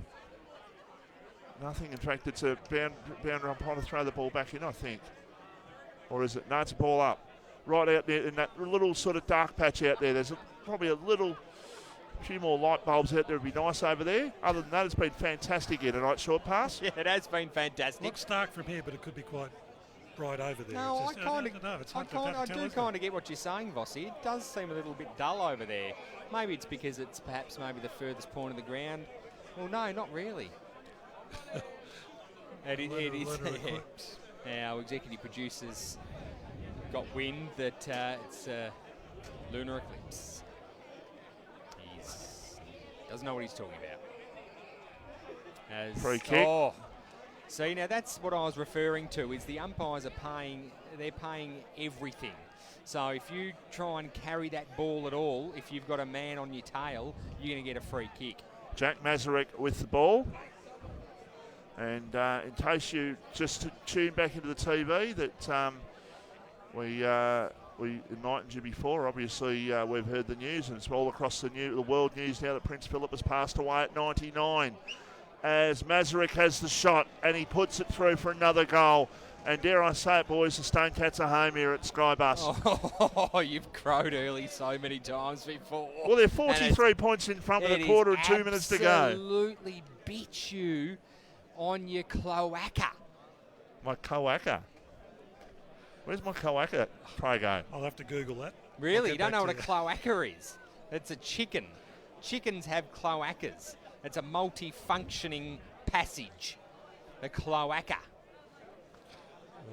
nothing. In fact, it's a bounder umpire to throw the ball back in, I think. Or is it? No, it's a ball up. Right out there in that little sort of dark patch out there. There's probably a few more light bulbs out there would be nice over there. Other than that, it's been fantastic here tonight, short pass. Yeah, it has been fantastic. Looks dark from here, but it could be quite bright over there. No, I do kind of get what you're saying, Vossi. It does seem a little bit dull over there. Maybe it's because it's perhaps maybe the furthest point of the ground. Well, no, not really. It is. Our executive producers got wind that it's a lunar eclipse. He doesn't know what he's talking about. Free kick. Oh, see, now that's what I was referring to. Is the umpires are paying? They're paying everything. So if you try and carry that ball at all, if you've got a man on your tail, you're going to get a free kick. Jack Mazurek with the ball. And in case you just tune back into the TV, that we enlightened you before. Obviously, we've heard the news, and it's all across the world news now that Prince Philip has passed away at 99. As Mazurek has the shot, and he puts it through for another goal. And dare I say it, boys, the Stone Cats are home here at Skybus. Oh, you've crowed early so many times before. Well, they're 43 points in front with a quarter and 2 minutes to go. Absolutely beat you on your cloaca. My cloaca? Where's my cloaca? Pray go. I'll have to Google that. Really? You don't know what a cloaca is? It's a chicken. Chickens have cloacas. It's a multi-functioning passage. A cloaca.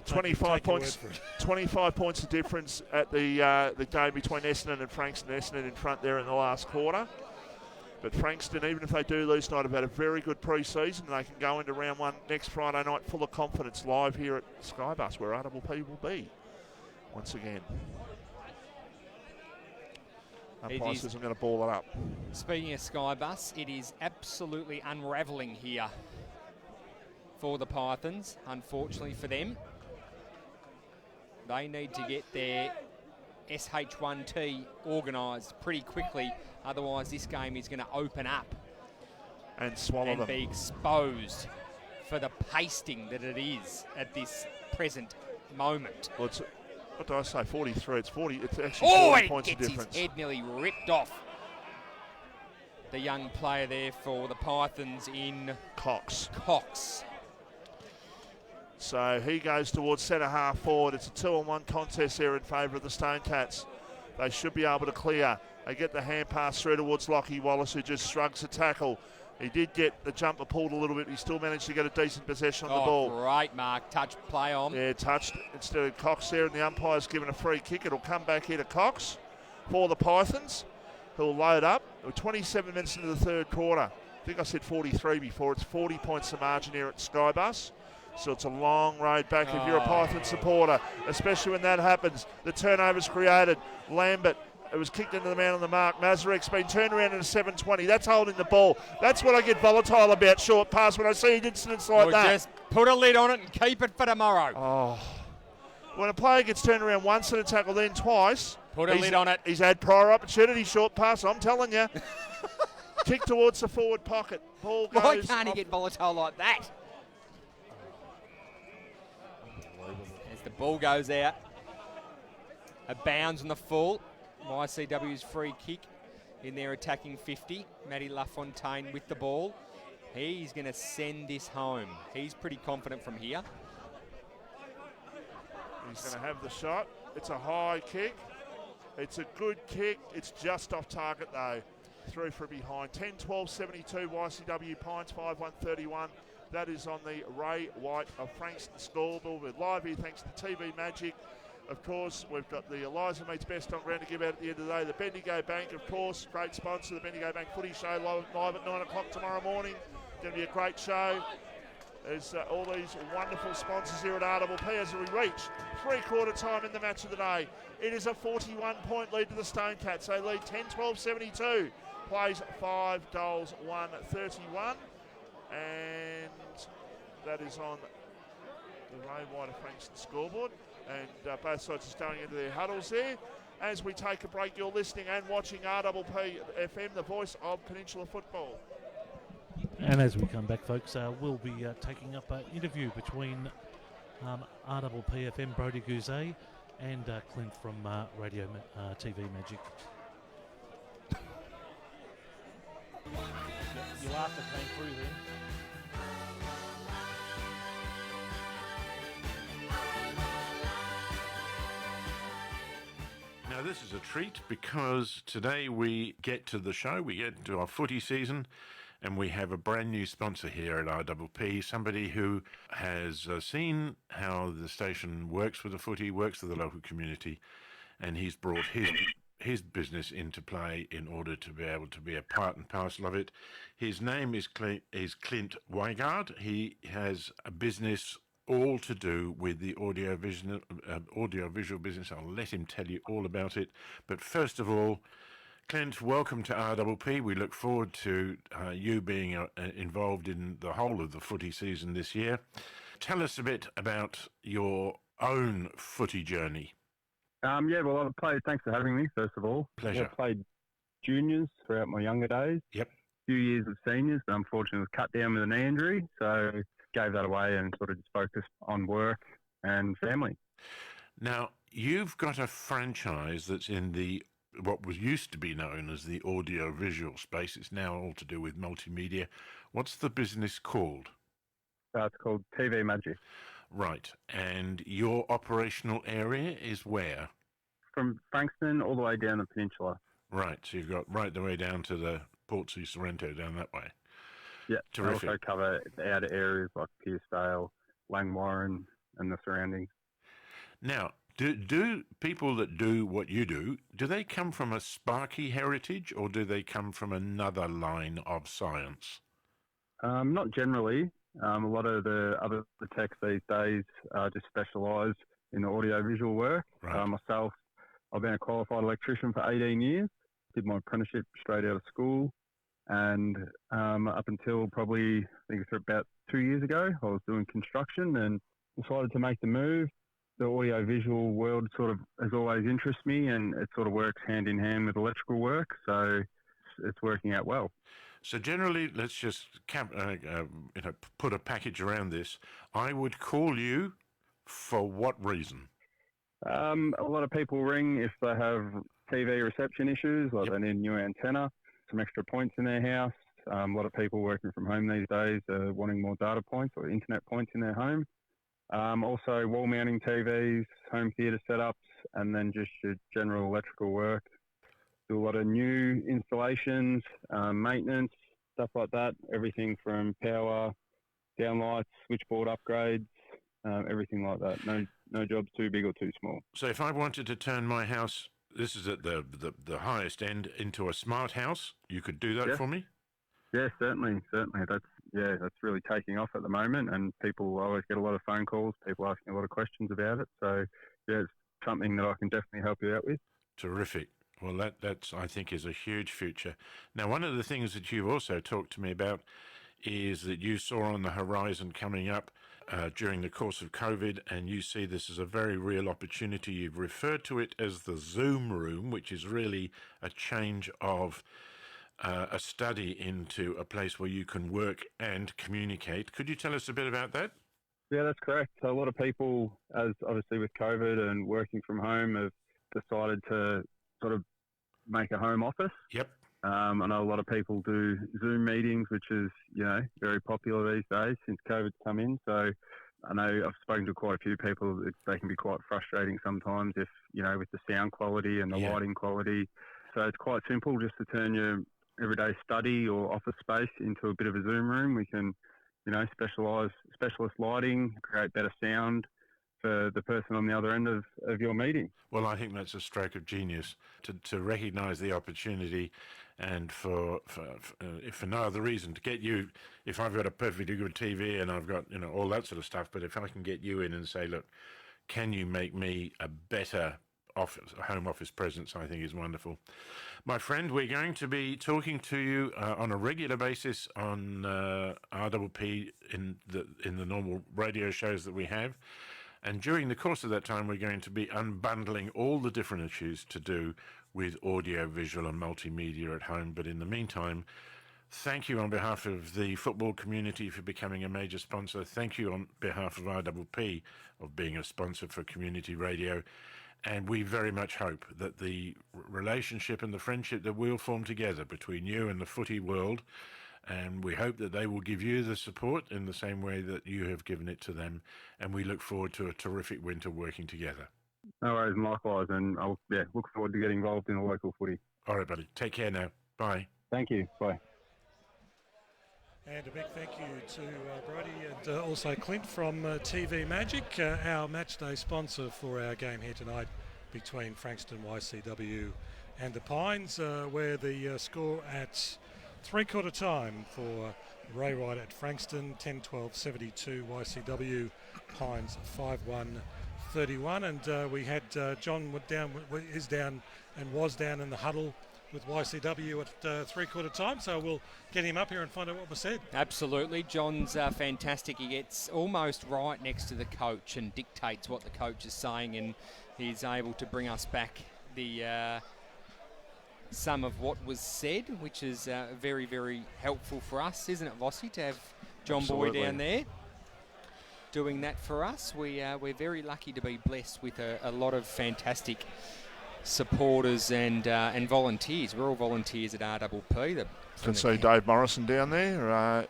25 points. 25 points of difference at the game between Essendon and Frankston. Essendon in front there in the last quarter. But Frankston, even if they do lose tonight, have had a very good pre-season. They can go into round one next Friday night full of confidence live here at Skybus, where RPP will be once again. Umpire says I'm going to ball it up. Speaking of Skybus, it is absolutely unravelling here for the Pythons, unfortunately for them. They need to get their SH1T organised pretty quickly, otherwise this game is going to open up and swallow them. Be exposed for the pasting that it is at this present moment. Well, what did I say? 43. It's 40. It's actually 40 points of difference. His head nearly ripped off. The young player there for the Pythons in Cox. So he goes towards centre half forward. It's a 2-on-1 contest there in favour of the Stone Cats. They should be able to clear. They get the hand pass through towards Lockie Wallace, who just shrugs the tackle. He did get the jumper pulled a little bit. He still managed to get a decent possession on the ball. Great mark. Touch play on. Yeah, touched instead of Cox there, and the umpire's given a free kick. It'll come back here to Cox for the Pythons, who'll load up. We're 27 minutes into the third quarter. I think I said 43 before. It's 40 points the margin here at Skybus. So it's a long road back if you're a Python supporter, especially when that happens. The turnover's created. Lambert, it was kicked into the man on the mark. Mazurek's been turned around in a 720. That's holding the ball. That's what I get volatile about short pass when I see incidents like that. Just put a lid on it and keep it for tomorrow. Oh. When a player gets turned around once in a tackle, then twice. Put a lid on it. He's had prior opportunity, short pass, I'm telling you. Kick towards the forward pocket. Ball goes. Why can't he get volatile like that? As the ball goes out, a bounds on the full. YCW's free kick in their attacking 50. Matty LaFontaine with the ball. He's going to send this home. He's pretty confident from here. He's going to have the shot. It's a high kick. It's a good kick. It's just off target though. Through from behind. 10-12-72 YCW Pines 5-1-31. That is on the Ray White of Frankston scoreboard. We're live here thanks to TV Magic. Of course, we've got the Eliza Meets Best on ground to give out at the end of the day. The Bendigo Bank, of course, great sponsor. The Bendigo Bank Footy Show live at 9 o'clock tomorrow morning. Going to be a great show. There's all these wonderful sponsors here at RPP as we reach three-quarter time in the match of the day. It is a 41-point lead to the Stone Cats. They lead 10-12-72. Plays 5 goals, 1-31. And that is on the Ray White of Frankston scoreboard. And both sides are starting into their huddles there. As we take a break, you're listening and watching RPP FM, the voice of Peninsula football. And as we come back, folks, we'll be taking up an interview between RPP FM, Brody Guzet, and Clint from Radio TV Magic. You laughed at came through then. Now this is a treat because today we get to the show, we get to our footy season, and we have a brand new sponsor here at RPP, somebody who has seen how the station works with the footy, works with the local community, and he's brought his business into play in order to be able to be a part and parcel of it. His name is Clint Weigard. He has a business all to do with the audiovisual business. I'll let him tell you all about it. But first of all, Clint, welcome to RPP. We look forward to you being involved in the whole of the footy season this year. Tell us a bit about your own footy journey. Well, I've played, thanks for having me, first of all. Pleasure. I've played juniors throughout my younger days. Yep. A few years of seniors, but unfortunately was cut down with a knee injury, so gave that away and sort of just focused on work and family. Now, you've got a franchise that's in the what was used to be known as the audio-visual space. It's now all to do with multimedia. What's the business called? It's called TV Magic. Right. And your operational area is where? From Frankston all the way down the peninsula. Right. So you've got right the way down to the Portsea Sorrento down that way. Yeah. Terrific. I also cover the outer areas like Piercedale, Langwarren and the surroundings. Now, do people that do what you do they come from a Sparky heritage or do they come from another line of science? Not generally. A lot of the other techs these days just specialise in the audio-visual work. Right. Myself, I've been a qualified electrician for 18 years, did my apprenticeship straight out of school, and up until probably, I think it's about 2 years ago, I was doing construction and decided to make the move. The audio-visual world sort of has always interested me, and it sort of works hand in hand with electrical work, so it's working out well. So generally, let's just put a package around this. I would call you for what reason? A lot of people ring if they have TV reception issues, like they need a new antenna, some extra points in their house. A lot of people working from home these days are wanting more data points or internet points in their home. Also wall mounting TVs, home theatre setups, and then just your general electrical work. Do a lot of new installations, maintenance, stuff like that. Everything from power, downlights, switchboard upgrades, everything like that. No job's too big or too small. So if I wanted to turn my house, this is at the highest end, into a smart house, you could do that for me? Yeah, certainly. That's really taking off at the moment, and people always get a lot of phone calls, people asking a lot of questions about it. So, yeah, it's something that I can definitely help you out with. Terrific. Well, that's I think is a huge future. Now, one of the things that you've also talked to me about is that you saw on the horizon coming up during the course of COVID, and you see this as a very real opportunity. You've referred to it as the Zoom room, which is really a change of a study into a place where you can work and communicate. Could you tell us a bit about that? Yeah, that's correct. So a lot of people, as obviously with COVID and working from home, have decided to sort of make a home office. Yep. I know a lot of people do Zoom meetings, which is, very popular these days since COVID's come in. So I know I've spoken to quite a few people. They can be quite frustrating sometimes if, with the sound quality and the lighting quality. So it's quite simple just to turn your everyday study or office space into a bit of a Zoom room. We can, specialist lighting, create better sound for the person on the other end of your meeting. Well, I think that's a stroke of genius to recognise the opportunity, and for if for no other reason, to get you. If I've got a perfectly good TV and I've got all that sort of stuff, but if I can get you in and say, look, can you make me a better home office presence, I think is wonderful. My friend, we're going to be talking to you on a regular basis on RPP in the normal radio shows that we have. And during the course of that time, we're going to be unbundling all the different issues to do with audio, visual and multimedia at home. But in the meantime, thank you on behalf of the football community for becoming a major sponsor. Thank you on behalf of RPP of being a sponsor for community radio. And we very much hope that the relationship and the friendship that we'll form together between you and the footy world, and we hope that they will give you the support in the same way that you have given it to them. And we look forward to a terrific winter working together. No worries, and likewise. And I'll look forward to getting involved in the local footy. All right, buddy. Take care now. Bye. Thank you. Bye. And a big thank you to Brody and also Clint from TV Magic, our match day sponsor for our game here tonight between Frankston YCW and the Pines, where the score at three-quarter time for Ray Wright at Frankston, 10-12-72, YCW, Pines 5-1-31. And we had John was down in the huddle with YCW at three-quarter time, so we'll get him up here and find out what was said. Absolutely. John's fantastic. He gets almost right next to the coach and dictates what the coach is saying, and he's able to bring us back the some of what was said, which is very, very helpful for us, isn't it, Vossi, to have John Absolutely. Boy down there doing that for us. We're very lucky to be blessed with a lot of fantastic supporters and volunteers. We're all volunteers at RPP. Can see Dave Morrison down there.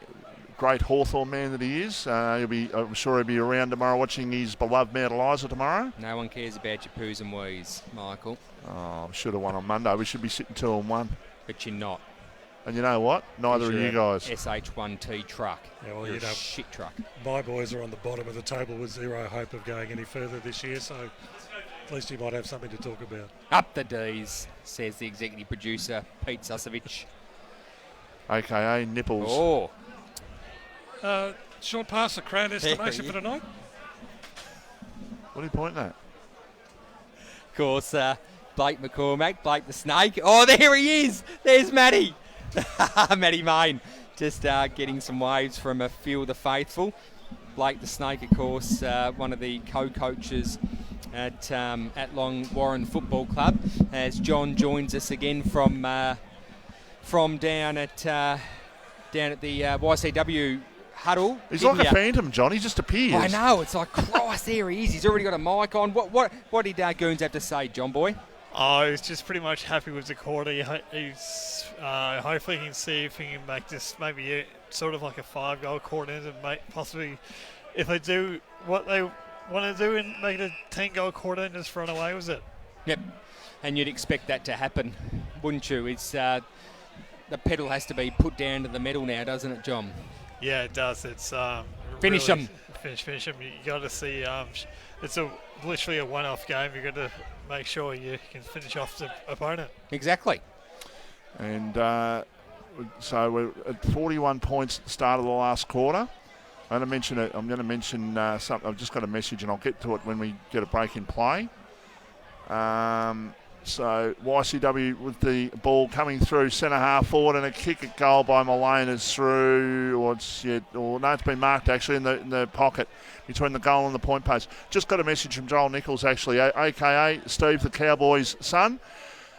Great Hawthorn man that he is. I'm sure he'll be around tomorrow watching his beloved Mount Eliza tomorrow. No one cares about your poos and wees, Michael. Oh, I should have won on Monday. We should be sitting 2-1. But you're not. And you know what? Neither are you guys. SH1T truck. Yeah, well, you're a shit truck. My boys are on the bottom of the table with zero hope of going any further this year, so at least you might have something to talk about. Up the D's, says the executive producer, Pete Susovich. AKA Nipples. Oh. Short pass, a crowd estimation for tonight? What are you pointing at? Of course, Blake McCormack, Blake the Snake. Oh, there he is. There's Matty. Matty Main just getting some waves from a few of the faithful. Blake the Snake, of course, one of the co-coaches at Long Warren Football Club, as John joins us again from down at the YCW huddle. He's like a phantom, John. He just appears. I know. It's like, Christ, there he is. He's already got a mic on. What did Goons have to say, John Boy? Oh, he's just pretty much happy with the quarter. He's hopefully he can see if he can make this maybe sort of like a 5-goal quarter and possibly, if they do what they want to do and make it a 10-goal quarter and just run away with it. Yep, and you'd expect that to happen, wouldn't you? It's the pedal has to be put down to the metal now, doesn't it, John? Yeah, it does. It's finish really them. Finish them. You got to see. It's literally a one-off game. You got to make sure you can finish off the opponent. Exactly. And so we're at 41 points at the start of the last quarter. I'm going to mention something. I've just got a message, and I'll get to it when we get a break in play. So YCW with the ball coming through centre half forward, and a kick at goal by Mullane is through. It's been marked actually in the pocket between the goal and the point post. Just got a message from Joel Nichols actually, aka Steve the Cowboy's son.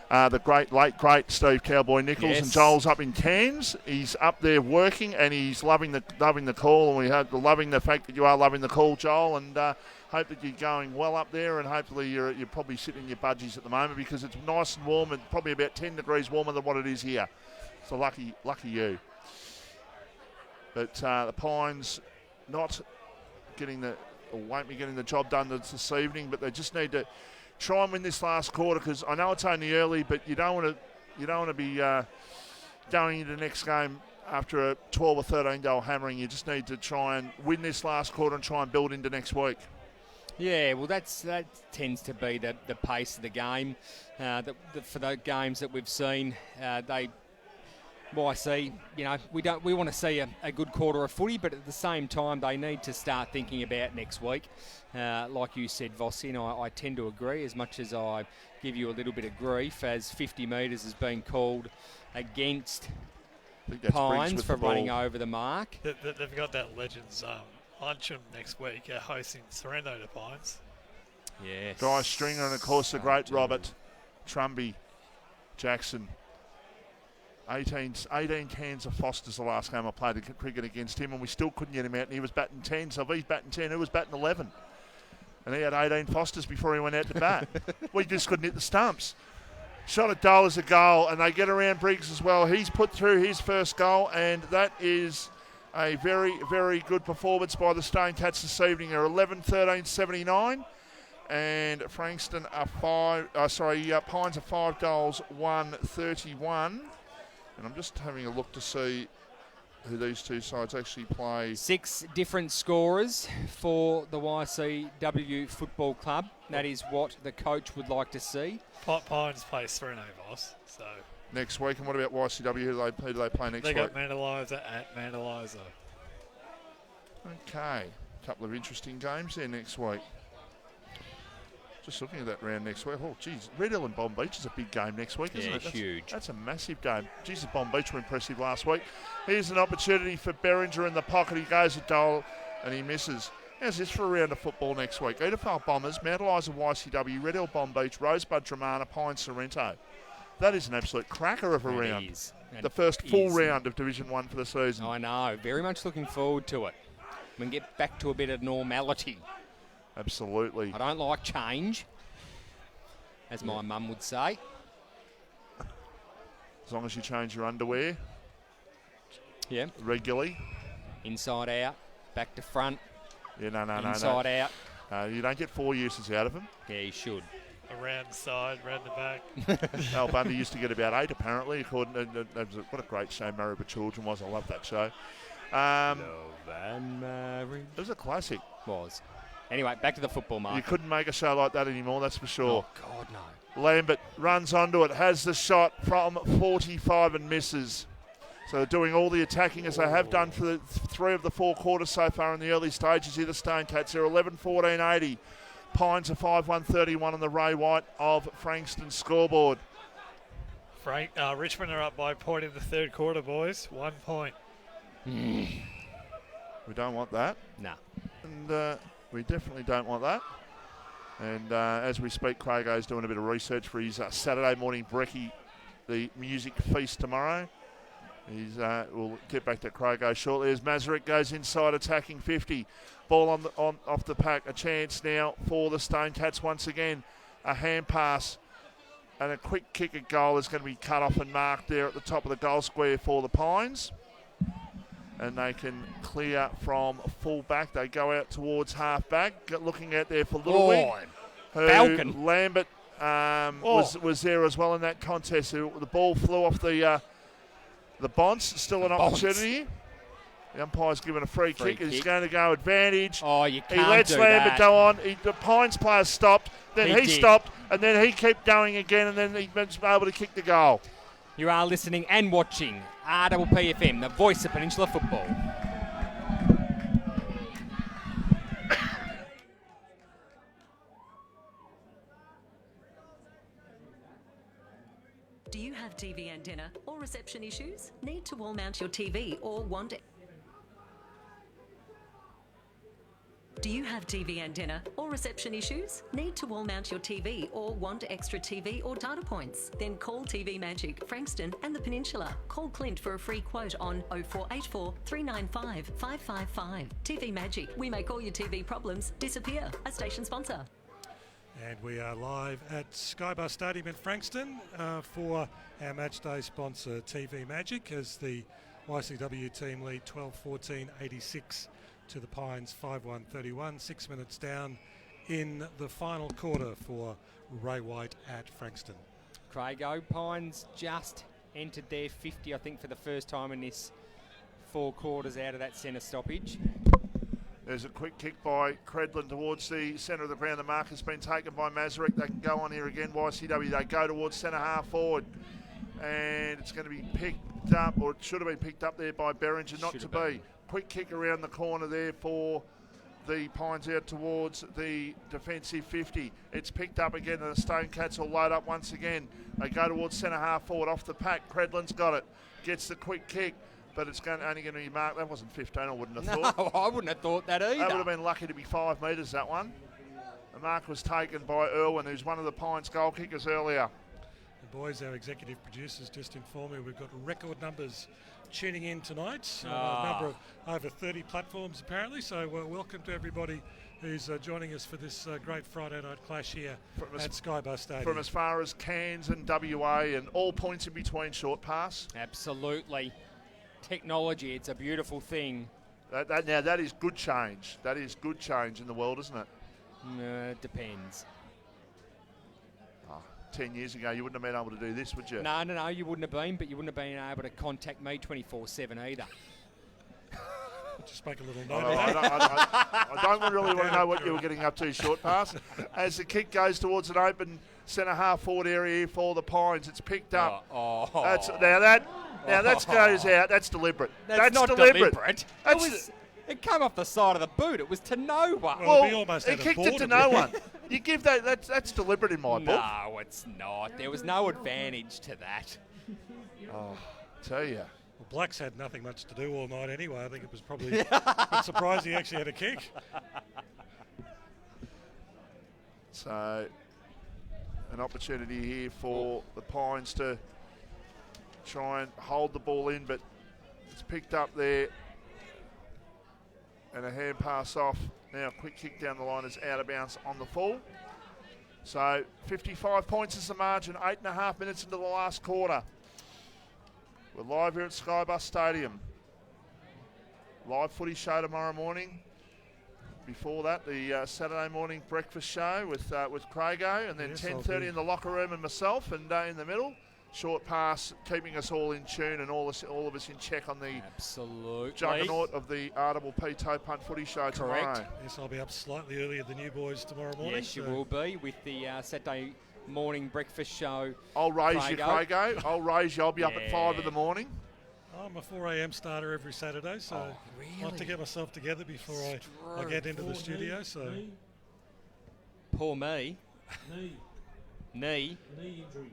The late great Steve Cowboy Nichols. Yes. And Joel's up in Cairns. He's up there working, and he's loving the call, and we hope loving the fact that you are loving the call, Joel, and hope that you're going well up there, and hopefully you're probably sitting in your budgies at the moment because it's nice and warm and probably about 10 degrees warmer than what it is here. So lucky you. But the Pines not won't be getting the job done this evening, but they just need to try and win this last quarter, because I know it's only early, but you don't want to be going into the next game after a 12 or 13 goal hammering. You just need to try and win this last quarter and try and build into next week. Yeah, well, that tends to be the pace of the game. For the games that we've seen, YC, we want to see a good quarter of footy, but at the same time, they need to start thinking about next week. Like you said, Vossi, and I tend to agree, as much as I give you a little bit of grief, as 50 metres has been called against Pines for running over the mark. They've got that Legends luncheon next week, hosting Sorrento to Pines. Yes. Guy Stringer and, of course, the great Robert Trumby Jackson. 18 cans of Foster's the last game I played cricket against him, and we still couldn't get him out, and he was batting 10. So if he's batting 10, who was batting 11? And he had 18 Fosters before he went out to bat. We just couldn't hit the stumps. Shot at Dole as a goal, and they get around Briggs as well. He's put through his first goal, and that is a very, very good performance by the Stone Cats this evening. They're 11-13-79, and Frankston are Pines are 5 goals, 1-31. And I'm just having a look to see who these two sides actually play. 6 different scorers for the YCW Football Club. That is what the coach would like to see. Pines plays Sorrento, boss. So next week. And what about YCW? Who do they play next week? They got Mandaliza at Mandaliza. Okay. A couple of interesting games there next week. Just looking at that round next week. Oh, geez. Red Hill and Bomb Beach is a big game next week, isn't it? That's huge. That's a massive game. Jesus, Bomb Beach were impressive last week. Here's an opportunity for Berringer in the pocket. He goes at Dole and he misses. How's this for a round of football next week? Edithvale Bombers, Mount Eliza YCW, Red Hill Bomb Beach, Rosebud Dramana, Pine Sorrento. That is an absolute cracker of a round. Is. The first full round of Division 1 for the season. I know. Very much looking forward to it. We can get back to a bit of normality. Absolutely. I don't like change, as my mum would say. As long as you change your underwear. Yeah. Regularly. Inside out, back to front. Yeah, no. Inside out. You don't get 4 uses out of them. Yeah, you should. Around the side, around the back. Al Bundy used to get about 8, apparently, according to what a great show Married Children was. I love that show. Love and Married. It was a classic. Was. Anyway, back to the football, Mark. You couldn't make a show like that anymore, that's for sure. Oh, God, no. Lambert runs onto it, has the shot from 45 and misses. So they're doing all the attacking as they have done for the 3 of the 4 quarters so far in the early stages here. The Stone Cats, they're 11-14-80. Pines are 5-1-31 on the Ray White of Frankston scoreboard. Richmond are up by a point in the third quarter, boys. 1 point. We don't want that. No. And we definitely don't want that. And as we speak, Crago's doing a bit of research for his Saturday morning brekkie, the music feast tomorrow. We'll get back to Crago shortly as Mazarek goes inside attacking 50. Ball on off the pack. A chance now for the Stone Cats once again. A hand pass and a quick kick at goal is going to be cut off and marked there at the top of the goal square for the Pines. And they can clear from full back. They go out towards half back. Looking out there for Littlewig. Falcon. Lambert was there as well in that contest. The ball flew off the Bonce. Still an opportunity. The umpire's given a free kick. He's going to go advantage. Oh, you can't He lets do Lambert that. go on. The Pines player stopped. Then he did. stopped. And then he kept going again. And then he was able to kick the goal. You are listening and watching RPPFM, the voice of Peninsula football. Do you have TV antenna or reception issues? Need to wall mount your TV or want... Do you have TV antenna or reception issues? Need to wall mount your TV or want extra TV or data points? Then call TV Magic, Frankston and the Peninsula. Call Clint for a free quote on 0484 395 555. TV Magic, we make all your TV problems disappear. A station sponsor. And we are live at Skybar Stadium in Frankston for our matchday sponsor TV Magic as the YCW team lead 12-14-86 to the Pines 5-1-31. 6 minutes down in the final quarter for Ray White at Frankston. Crago, Pines just entered their 50, I think, for the first time in this 4 quarters out of that centre stoppage. There's a quick kick by Credlin towards the centre of the ground. The mark has been taken by Mazarek. They can go on here again. YCW, they go towards centre half forward. And it's going to be picked up, or it should have been picked up there by Berringer, not to be. Quick kick around the corner there for the Pines out towards the defensive 50. It's picked up again, and the Stone Cats will load up once again. They go towards centre half forward off the pack. Credlin's got it. Gets the quick kick. But it's only going to be marked. That wasn't 15, I wouldn't have thought. No, I wouldn't have thought that either. That would have been lucky to be 5 metres, that one. The mark was taken by Irwin, who's one of the Pines goal kickers earlier. The boys, our executive producers, just informed me we've got record numbers tuning in tonight. A number of over 30 platforms, apparently. So welcome to everybody who's joining us for this great Friday night clash here at Skybus Stadium. From as far as Cairns and WA and all points in between, short pass. Absolutely. Technology, it's a beautiful thing. Now that is good change. That is good change in the world, isn't it? It depends. 10 years ago, you wouldn't have been able to do this, would you? No, you wouldn't have been, but you wouldn't have been able to contact me 24/7 either. Just make a little note. I don't really want to know what you were getting up to, short pass. As the kick goes towards an open centre half forward area here for the Pines, it's picked up. Now that goes out. That's deliberate. That's not deliberate. It came off the side of the boot. It was to no one. Well, he kicked it to no one. You give that's deliberate in my book. No, it's not. There was no advantage to that. Oh, tell you. Well, Blacks had nothing much to do all night anyway. I think it was probably a surprise he actually had a kick. So, an opportunity here for the Pines to try and hold the ball in, but it's picked up there. And a hand pass off. Now a quick kick down the line is out of bounds on the full. So 55 points is the margin, 8.5 minutes into the last quarter. We're live here at Skybus Stadium. Live footy show tomorrow morning. Before that, the Saturday morning breakfast show with Crago, and then 10:30 in the locker room and myself, and in the middle. Short pass, keeping us all in tune and all of us in check on the juggernaut of the RPP Toe Punt Footy Show tomorrow. Yes, I'll be up slightly earlier than you boys tomorrow morning. Yes, you will be with the Saturday morning breakfast show. I'll raise you, Crago. I'll raise you. I'll be up at 5 in the morning. I'm a 4 a.m. starter every Saturday, so I like to get myself together before I get into the studio. So, poor me. Knee injury.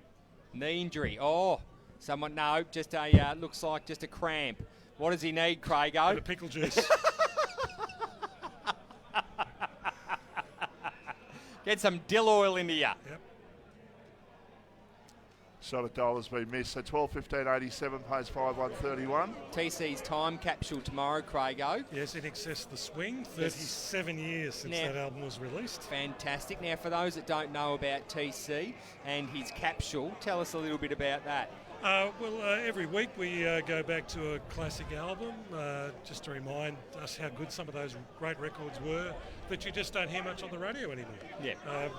Knee injury. Oh, someone, no, just a, looks like just a cramp. What does he need, Crago? Bit of pickle juice. Get some dill oil into you. Yep. Shot at dollars been missed. So 12:15.87 pays 5:131. TC's time capsule tomorrow, Crago. Yes, in excess the swing. 37 years since that album was released. Fantastic. Now, for those that don't know about TC and his capsule, tell us a little bit about that. Every week we go back to a classic album, just to remind us how good some of those great records were that you just don't hear much on the radio anymore. Yeah.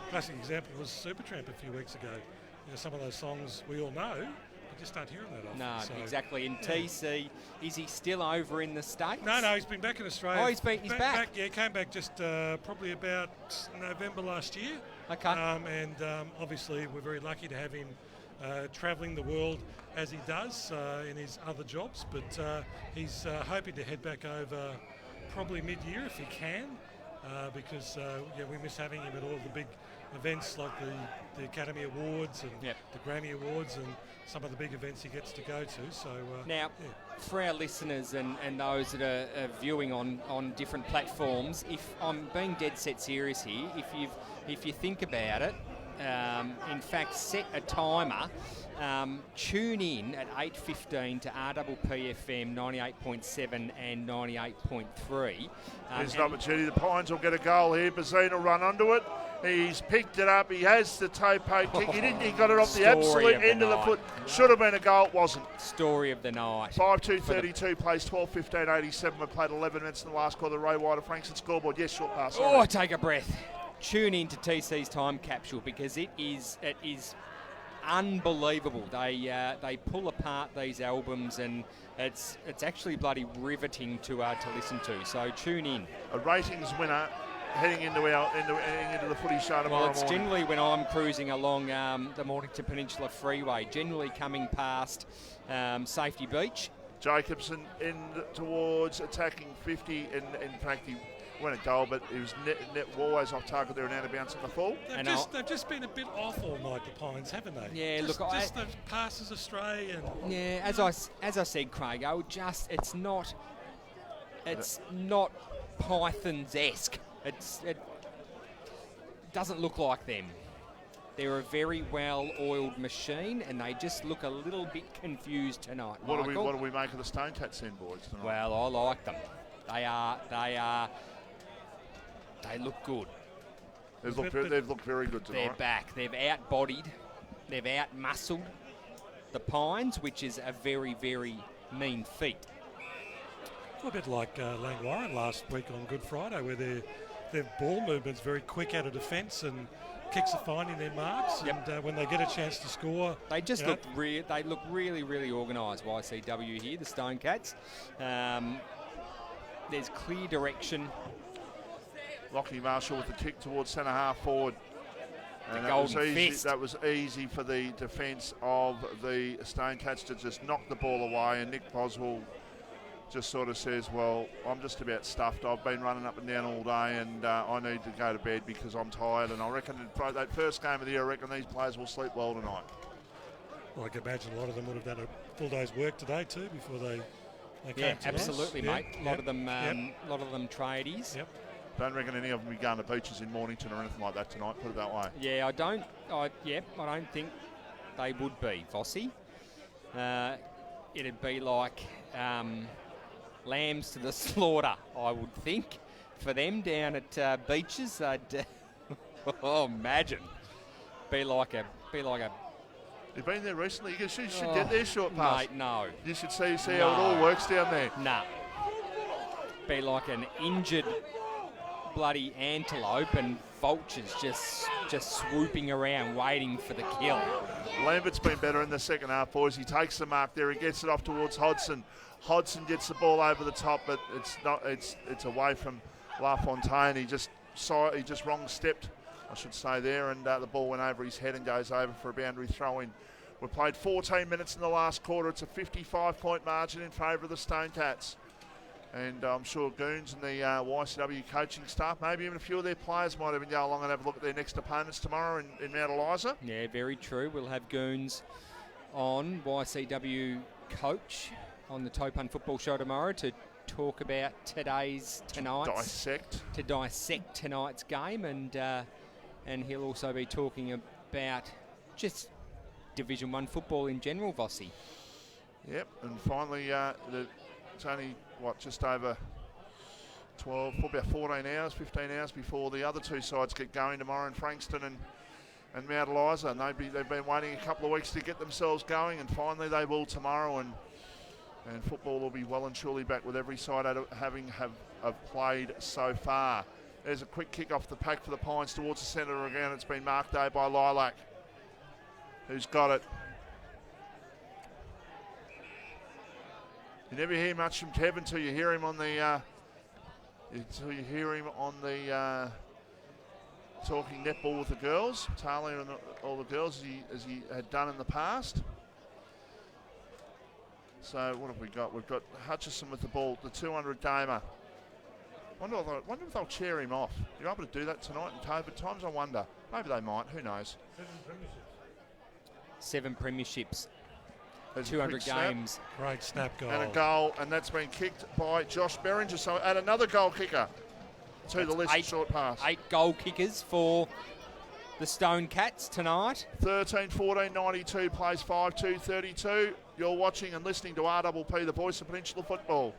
Classic example was Supertramp a few weeks ago. You know, some of those songs we all know, but just don't hear them that often. No, so, exactly. And TC, is he still over in the States? No, he's been back in Australia. Oh, he's back. Yeah, came back just probably about November last year. Okay. And obviously we're very lucky to have him travelling the world as he does in his other jobs, but he's hoping to head back over probably mid-year if he can, because we miss having him at all the big events like the Academy Awards and the Grammy Awards and some of the big events he gets to go to. So now, for our listeners and those that are viewing on different platforms, if I'm being dead set serious here, if you think about it, in fact, set a timer. Tune in at 8:15 to RPP FM 98.7 and 98.3. There's an opportunity. The Pines will get a goal here. Bazine will run onto it. He's picked it up. He has the toe poke kick. He got it off the absolute end of the foot. Should have been a goal. It wasn't. Story of the night. 5-2-32 plays 12:15.87. We played 11 minutes in the last quarter. Ray White of Frankston scoreboard. Yes, short pass. Take a breath. Tune in to TC's time capsule because it is unbelievable. They pull apart these albums, and it's actually bloody riveting to listen to. So tune in. A ratings winner heading into the footy show tomorrow Well, it's morning. generally when I'm cruising along the Mornington Peninsula Freeway, generally coming past Safety Beach. Jacobson in towards attacking 50, and in fact he went a goal, but he was always off target there and out of bounds in the full. They've just been a bit off all night, the Pines, haven't they? Yeah, just, look, just the passes astray and yeah. As I said, Craig, it's not Pythons-esque. It doesn't look like them. They're a very well-oiled machine, and they just look a little bit confused tonight. What do we make of the Stone Cats then, boys, tonight? Well, I like them. They look good. They've looked very good tonight. They're back. They've out-bodied. They've out-muscled the Pines, which is a very, very mean feat. A bit like Langwarrin last week on Good Friday, where their ball movement's very quick out of defence and kicks are finding their marks. Yep. And when they get a chance to score, they just look they look really, really organised. YCW here, the Stone Cats. There's clear direction. Lockie Marshall with the kick towards centre half forward. And that was easy for the defence of the Stone Cats to just knock the ball away, and Nick Boswell just sort of says, well, I'm just about stuffed. I've been running up and down all day, and I need to go to bed because I'm tired. And I reckon that first game of the year, I reckon these players will sleep well tonight. Well, I can imagine a lot of them would have done a full day's work today too before they came to absolutely, us. mate. A lot of them tradies. Yep. Don't reckon any of them will be going to beaches in Mornington or anything like that tonight, put it that way. Yeah, I don't think they would be, Vossi. It'd be like lambs to the slaughter, I would think, for them down at beaches. They'd imagine be like a. You've been there recently. You should get there short pass. Mate, no. You should see how it all works down there. Nah. Be like an injured bloody antelope and vultures just swooping around waiting for the kill. Lambert's been better in the second half, boys. He takes the mark there. He gets it off towards Hodson. Hodson gets the ball over the top, but it's away from LaFontaine. He just wrong stepped, I should say, there, and the ball went over his head and goes over for a boundary throw-in. We've played 14 minutes in the last quarter. It's a 55-point margin in favour of the Stone Cats. And I'm sure Goons and the YCW coaching staff, maybe even a few of their players might even go along and have a look at their next opponents tomorrow in Mount Eliza. Yeah, very true. We'll have Goons on, YCW coach, on the Topun Football Show tomorrow to talk about to dissect tonight's game, and he'll also be talking about just Division 1 football in general, Vossi. Yep, and finally, it's only, just over 12, about 14 hours, 15 hours before the other two sides get going tomorrow in Frankston and Mount Eliza. And they've been waiting a couple of weeks to get themselves going, and finally they will tomorrow. And football will be well and truly back with every side have played so far. There's a quick kick off the pack for the Pines towards the centre of the ground. It's been marked there by Lilac, who's got it. You never hear much from Kev until you hear him on the talking netball with the girls, Talia and all the girls as he had done in the past. So what have we got? We've got Hutchison with the ball, the 200 gamer. Wonder if they'll chair him off. You're able to do that tonight in COVID times, I wonder. Maybe they might, who knows. 7 premierships. There's 200 games. Great snap goal. And a goal, and that's been kicked by Josh Beringer. So add another goal kicker to the list. Short pass. 8 goal kickers for the Stone Cats tonight. 13-14-92 plays 5-2-32. You're watching and listening to RPP, the voice of Peninsula football.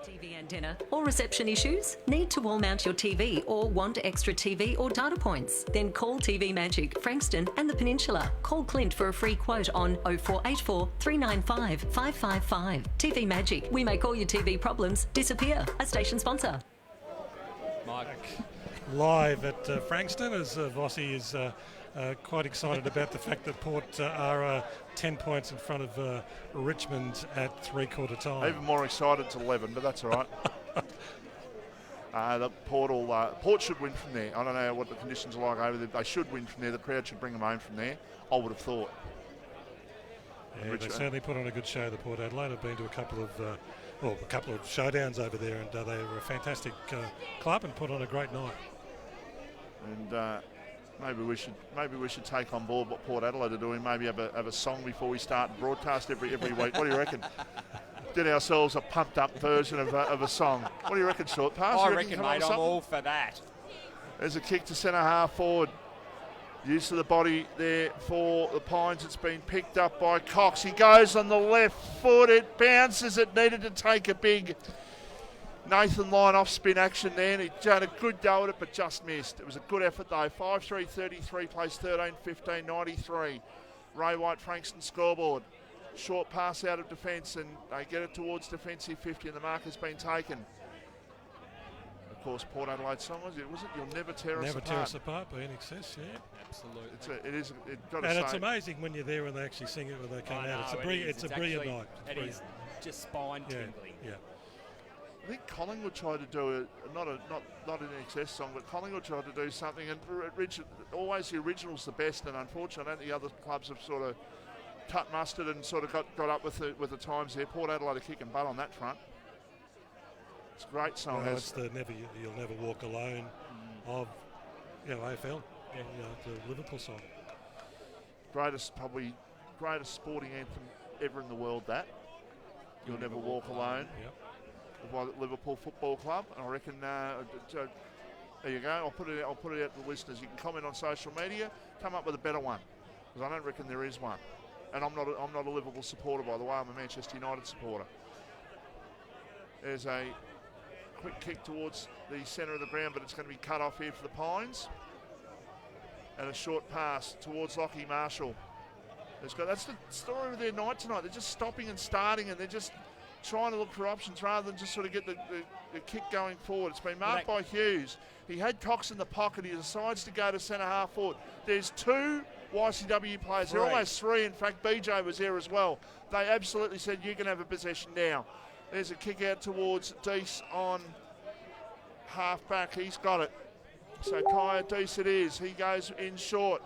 TV antenna or reception issues? Need to wall mount your TV or want extra TV or data points? Then call TV Magic, Frankston and the Peninsula. Call Clint for a free quote on 0484 395 555. TV Magic. We make all your TV problems disappear. A station sponsor. Mike. Live at Frankston as Vossi is quite excited about the fact that Port are 10 points in front of Richmond at three-quarter time. Even more excited to 11, but that's all right. Port should win from there. I don't know what the conditions are like over there. They should win from there. The crowd should bring them home from there, I would have thought. Yeah, they certainly put on a good show, the Port Adelaide. I've been to a couple of showdowns over there, and they were a fantastic club and put on a great night. And maybe we should take on board what Port Adelaide are doing. Maybe have a song before we start and broadcast every week. What do you reckon? Get ourselves a pumped up version of a song. What do you reckon, Short Pass? I reckon, mate, I'm all for that. There's a kick to centre half forward. Use of the body there for the Pines. It's been picked up by Cox. He goes on the left foot. It bounces. It needed to take a big Nathan Lyon off spin action there. And he done a good go at it, but just missed. It was a good effort though. 5-3-33 plays 13-15-93. Ray White Frankston scoreboard. Short pass out of defence, and they get it towards defensive 50, and the mark has been taken. Of course, Port Adelaide song was it? You'll never tear us apart. Never tear us apart by any excess, yeah. Absolutely. It's amazing when you're there when they actually sing it when they come out. It's a brilliant night. It is just spine-tingling. Yeah. I think Collingwood tried to do not an excess song, but Collingwood tried to do something, and always the original's the best, and unfortunately, I don't think the other clubs have sort of cut mustard and sort of got up with the times there. Port Adelaide are kicking butt on that front. It's a great song. Well, it's the You'll Never Walk Alone of AFL, the Liverpool song. Greatest sporting anthem ever in the world. That You'll Never Walk Alone. Yep. By the Liverpool Football Club. And I reckon there you go. I'll put it out to the listeners. You can comment on social media. Come up with a better one, because I don't reckon there is one. And I'm not a Liverpool supporter, by the way. I'm a Manchester United supporter. There's a quick kick towards the centre of the ground, but it's going to be cut off here for the Pines. And a short pass towards Lockie Marshall. That's the story of their night tonight. They're just stopping and starting, and they're just trying to look for options rather than just sort of get the kick going forward. It's been marked by Hughes. He had Cox in the pocket. He decides to go to centre half forward. There's two YCW players. There are almost three. In fact, BJ was there as well. They absolutely said, you can have a possession now. There's a kick out towards Deese on half-back. He's got it. So Kaya Deese it is. He goes in short.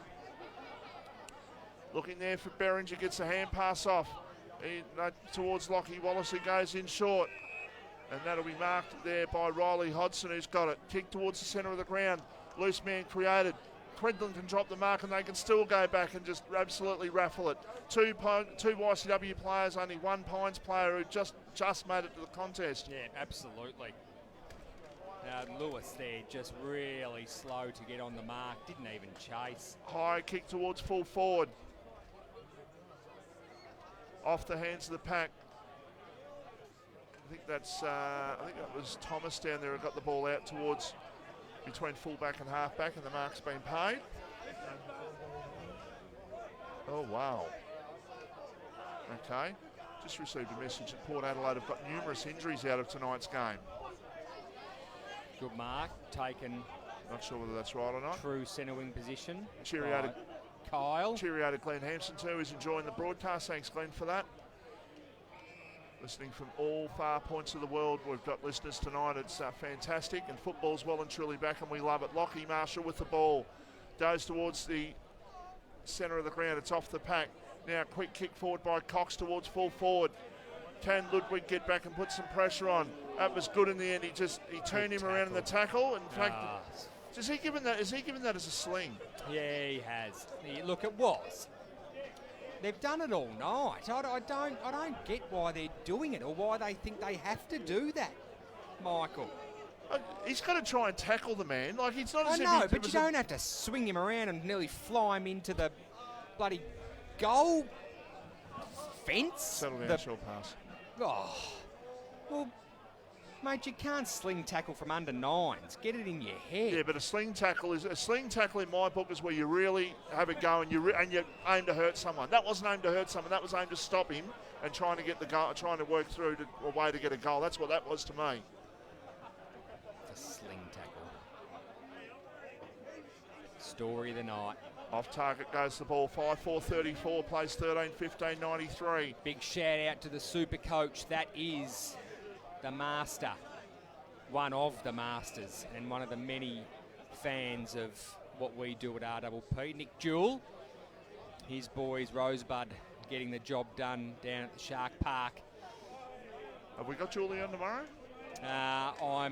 Looking there for Berringer. Gets a hand pass off. Towards Lockie Wallace, who goes in short. And that'll be marked there by Riley Hodson, who's got it. Kick towards the centre of the ground. Loose man created. Quinlan can drop the mark, and they can still go back and just absolutely raffle it. Two YCW players, only one Pines player who just made it to the contest. Yeah, absolutely. Lewis there just really slow to get on the mark. Didn't even chase. High kick towards full forward. Off the hands of the pack. I think that was Thomas down there who got the ball out towards between fullback and halfback, and the mark's been paid. Oh wow. Okay. Just received a message that Port Adelaide have got numerous injuries out of tonight's game. Good mark taken. Not sure whether that's right or not. True centre wing position. Cheerio to Kyle. Cheerio to Glenn Hampson too, who's enjoying the broadcast. Thanks, Glenn, for that. Listening from all far points of the world. We've got listeners tonight. It's fantastic, and football's well and truly back, and we love it. Lockie Marshall with the ball. Goes towards the centre of the ground. It's off the pack. Now quick kick forward by Cox towards full forward. Can Ludwig get back and put some pressure on? That was good in the end. He turned him around in the tackle. In fact, is he given that as a sling? Yeah, he has. Look, it was. They've done it all night. I don't get why they're doing it or why they think they have to do that, Michael. He's got to try and tackle the man. Like, it's not as if I know, but you don't have to swing him around and nearly fly him into the bloody goal fence. Settle down, short pass. Oh, well, mate, you can't sling tackle from under nines. Get it in your head. Yeah, but a sling tackle in my book is where you really have a go and you aim to hurt someone. That wasn't aimed to hurt someone. That was aimed to stop him and trying to get the goal, trying to work through a way to get a goal. That's what that was to me. A sling tackle. Story of the night. Off target goes the ball. 5-4-34, plays 13-15-93. Big shout out to the super coach. That is the master, one of the masters, and one of the many fans of what we do at RPP. Nick Jewell, his boys Rosebud, getting the job done down at the Shark Park. Have we got Julie on tomorrow? I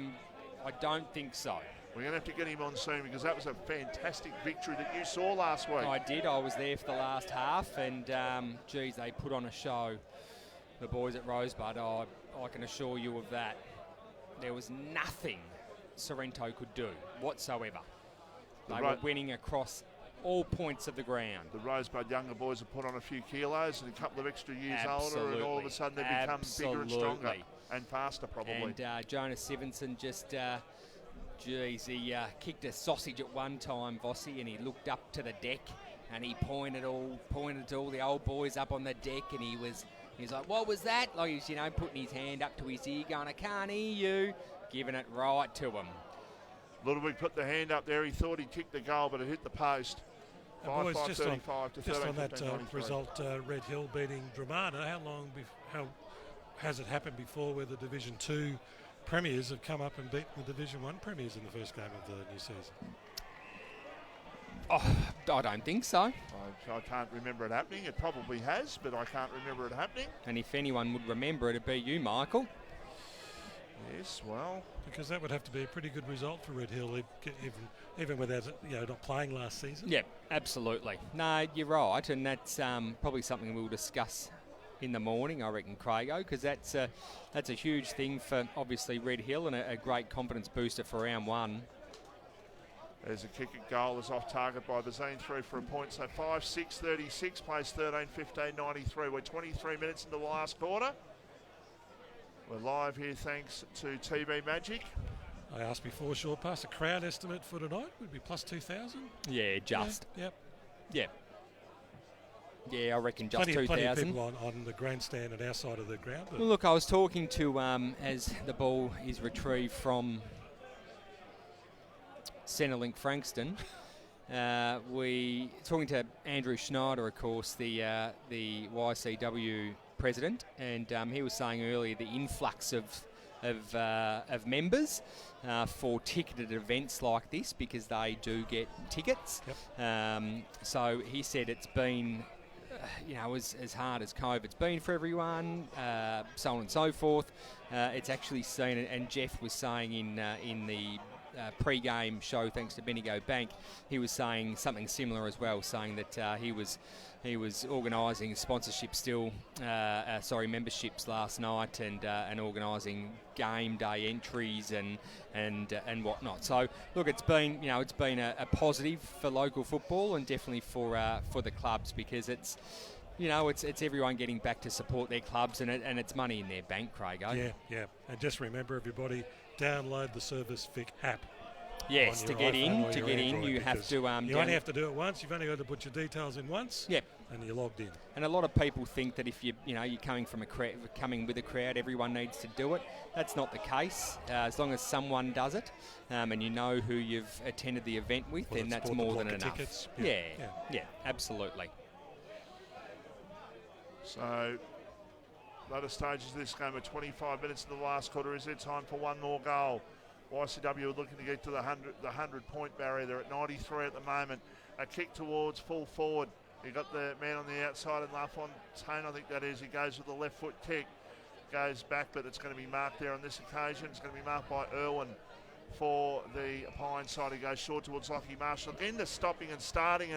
don't think so. We're going to have to get him on soon because that was a fantastic victory that you saw last week. I did. I was there for the last half, and geez, they put on a show. The boys at Rosebud, I can assure you of that. There was nothing Sorrento could do whatsoever. They were winning across all points of the ground. The Rosebud younger boys have put on a few kilos and a couple of extra years older, and all of a sudden they become bigger and stronger and faster, probably. And Jonas Sivenson just, he kicked a sausage at one time, Vossi, and he looked up to the deck and he pointed to all the old boys up on the deck, and he was like, "What was that?" Like he's, putting his hand up to his ear, going, "I can't hear you," giving it right to him. Ludwig put the hand up there. He thought he kicked the goal, but it hit the post. 5-5-35 to 13-15-93. Just on that result, Red Hill beating Dramana, how has it happened before where the Division 2 premiers have come up and beaten the Division 1 premiers in the first game of the new season? I don't think so. I can't remember it happening. It probably has, but I can't remember it happening. And if anyone would remember, it'd be you, Michael. Yes, well, because that would have to be a pretty good result for Red Hill, even without not playing last season. Yeah, absolutely. No, you're right, and that's probably something we'll discuss in the morning, I reckon, Craigo, because that's a huge thing for obviously Red Hill and a great confidence booster for round one. There's a kick at goal, is off target by Bazine, through for a point. So 5-6-36, plays 13-15-93. We're 23 minutes into the last quarter. We're live here thanks to TV Magic. I asked before, short pass, a crowd estimate for tonight would be plus 2,000? Yeah, just. Yep. Yeah. Yeah, I reckon just 2,000. Plenty of people on the grandstand and our side of the ground. Well, look, I was talking to, as the ball is retrieved from Centrelink Frankston, we talking to Andrew Schneider, of course, the YCW president, and he was saying earlier the influx of members for ticketed events like this, because they do get tickets. Yep. So he said it's been as hard as COVID's been for everyone, so on and so forth. It's actually seen, and Jeff was saying in the pre-game show, thanks to Bendigo Bank, he was saying something similar as well, saying that he was organising memberships last night, and organising game day entries and whatnot. So look, it's been a positive for local football, and definitely for the clubs, because it's everyone getting back to support their clubs, and it's money in their bank, Craig. Yeah. And just remember, everybody, download the Service Vic app. Yes, to get in, you have to. You only have to do it once. You've only got to put your details in once. Yep. And you're logged in. And a lot of people think that if you're coming with a crowd, everyone needs to do it. That's not the case. As long as someone does it, and you know who you've attended the event with, then that's more than enough. Tickets. Yeah, absolutely. So, later stages of this game, at 25 minutes in the last quarter, is there time for one more goal? YCW are looking to get to the 100-point barrier. They're at 93 at the moment. A kick towards full forward. You got the man on the outside, and LaFontaine, I think that is. He goes with the left foot kick. Goes back, but it's going to be marked there on this occasion. It's going to be marked by Irwin for the Pine side. He goes short towards Lockie Marshall. Again, the stopping and starting,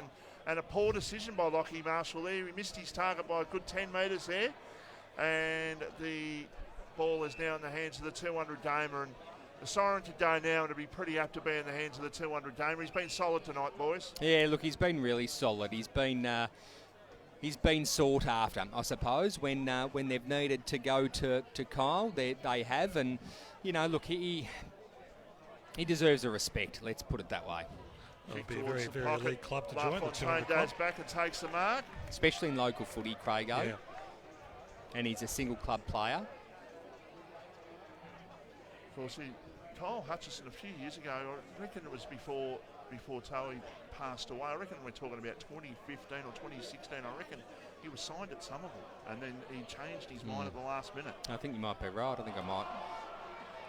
and a poor decision by Lockie Marshall there. He missed his target by a good 10 metres there. And the ball is now in the hands of the 200 gamer. And the siren could go now, and it'd be pretty apt to be in the hands of the 200 gamer. He's been solid tonight, boys. Yeah, look, he's been really solid. He's been sought after, I suppose, when they've needed to go to Kyle. They have, and look, he deserves a respect. Let's put it that way. It'll be a very, very elite club to join. LaFontaine goes back and takes the mark, especially in local footy, Craigo. Yeah. And he's a single club player. course, Kyle Hutchison a few years ago, I reckon it was before Towie passed away. I reckon we're talking about 2015 or 2016. I reckon he was signed at Somerville, and then he changed his mind at the last minute. I think you might be right. I think I might.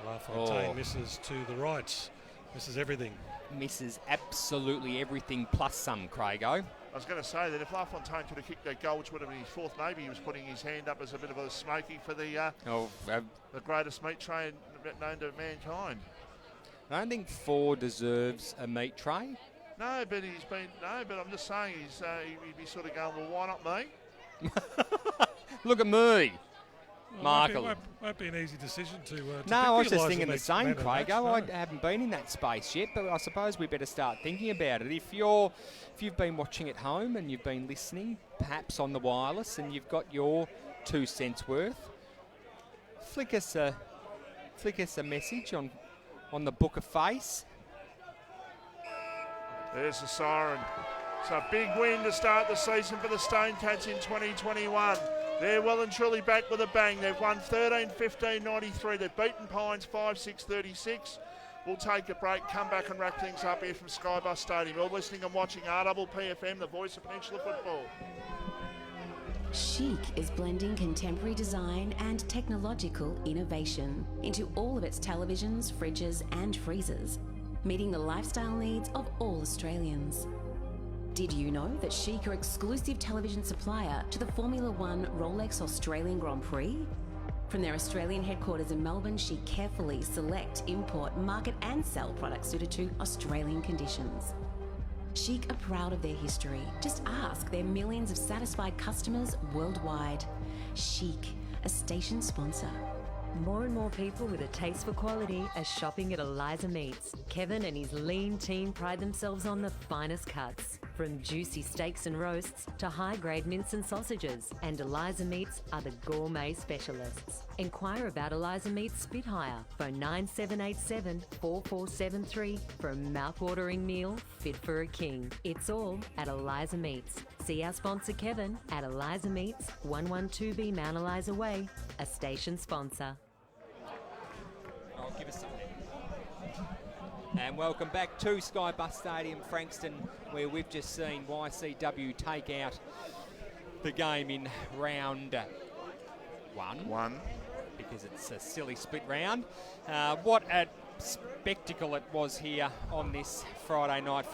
LaFontaine misses to the right. Misses everything. Misses absolutely everything plus some, Craigo. I was going to say that if LaFontaine could have kicked that goal, which would have been his fourth, maybe he was putting his hand up as a bit of a smoky for the greatest meat tray known to mankind. I don't think 4 deserves a meat tray. No, but I'm just saying he'd be sort of going, well, why not me? Look at me. Markle. Won't be an easy decision to No, I was just realise thinking the same, man of match, Craigo. no. I haven't been in that space yet, but I suppose we better start thinking about it. If you've been watching at home and you've been listening, perhaps on the wireless, and you've got your 2 cents worth, flick us a message on the Book of Face. There's the siren. It's a big win to start the season for the Stonecats in 2021. They're well and truly back with a bang. They've won 13-15-93. They've beaten Pines 5-6-36. We'll take a break, come back and wrap things up here from Skybus Stadium. You're listening and watching RPPFM, the voice of Peninsula football. Chic is blending contemporary design and technological innovation into all of its televisions, fridges and freezers, meeting the lifestyle needs of all Australians. Did you know that Chic are exclusive television supplier to the Formula One Rolex Australian Grand Prix? From their Australian headquarters in Melbourne, Chic carefully select, import, market and sell products suited to Australian conditions. Chic are proud of their history. Just ask their millions of satisfied customers worldwide. Chic, a station sponsor. More and more people with a taste for quality are shopping at Eliza Meats. Kevin and his lean team pride themselves on the finest cuts, from juicy steaks and roasts to high-grade mince and sausages. And Eliza Meats are the gourmet specialists. Inquire about Eliza Meats Spit Hire. Phone 9787 4473 for a mouth-watering meal fit for a king. It's all at Eliza Meats. See our sponsor Kevin at Eliza Meats, 112B Mount Eliza Way, a station sponsor. I'll give us something. And welcome back to Skybus Stadium, Frankston, where we've just seen YCW take out the game in round one. Because it's a silly split round. What a spectacle it was here on this Friday night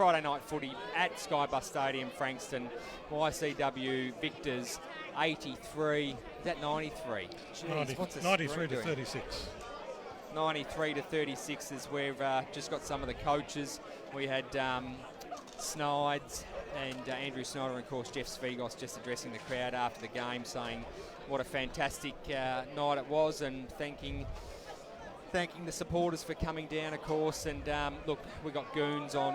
footy at Skybus Stadium, Frankston. YCW victors 83, is that 93? Jeez, what's 93 to 36. 93 to 36 is where we've just got some of the coaches. We had Snides and Andrew Snyder and, of course, Jeff Svigos just addressing the crowd after the game, saying what a fantastic night it was, and thanking the supporters for coming down, of course. And look, we got Goons on,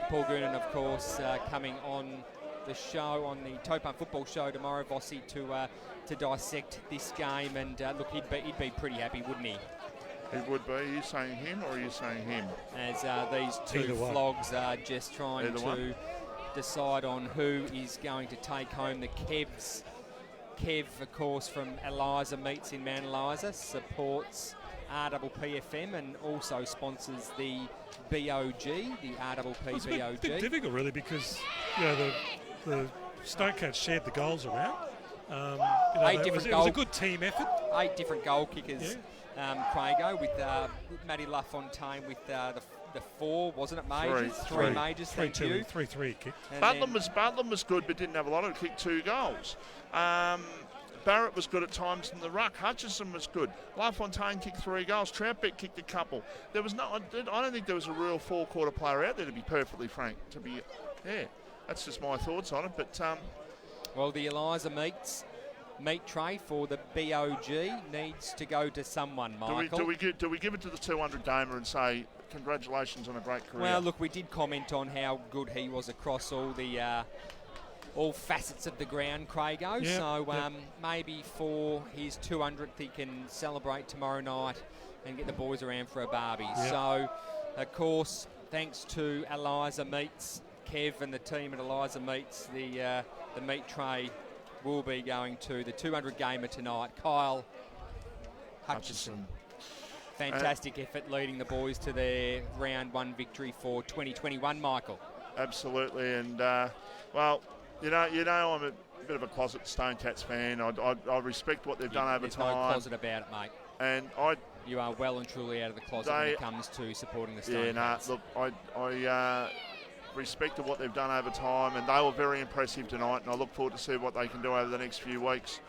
Paul Goonan, of course, coming on the show, on the Topun Football Show tomorrow, Vossi, to dissect this game. And look, he'd be pretty happy, wouldn't he? He would be. Are you saying him or are you saying him? As these two flogs are just trying to decide on who is going to take home the Kevs. Kev, of course, from Eliza Meats in Mount Eliza, supports RPPFM and also sponsors the BOG, the RPP It's BOG. a bit difficult, really, because the Stonecats shared the goals around. It was a good team effort. 8 different goal kickers, Craigo, with Matty LaFontaine with the 4, wasn't it, majors? Three majors, thank you. 3-3 kick. Butlam was good, but didn't have a lot of kicked 2 goals. Barrett was good at times in the ruck. Hutchison was good. LaFontaine kicked 3 goals. Troutbeck kicked a couple. I don't think there was a real 4-quarter player out there, to be perfectly frank. That's just my thoughts on it. But well, the Eliza meat tray for the BOG needs to go to someone, Michael. Do we give it to the 200 gamer and say congratulations on a great career? Well, look, we did comment on how good he was across all the all facets of the ground, Craigo. Maybe for his 200th he can celebrate tomorrow night and get the boys around for a barbie. Yep. So, of course, thanks to Eliza Meats, Kev and the team at Eliza Meats, the meat tray will be going to the 200 gamer tonight, Kyle Hutchison. Fantastic effort leading the boys to their round 1 victory for 2021, Michael. Absolutely, and well, you know, I'm a bit of a closet Stone Cats fan. I respect what they've done over There's time. no closet about it, mate. And you are well and truly out of the closet when it comes to supporting the Stone Cats. Look, I respected what they've done over time, and they were very impressive tonight, and I look forward to see what they can do over the next few weeks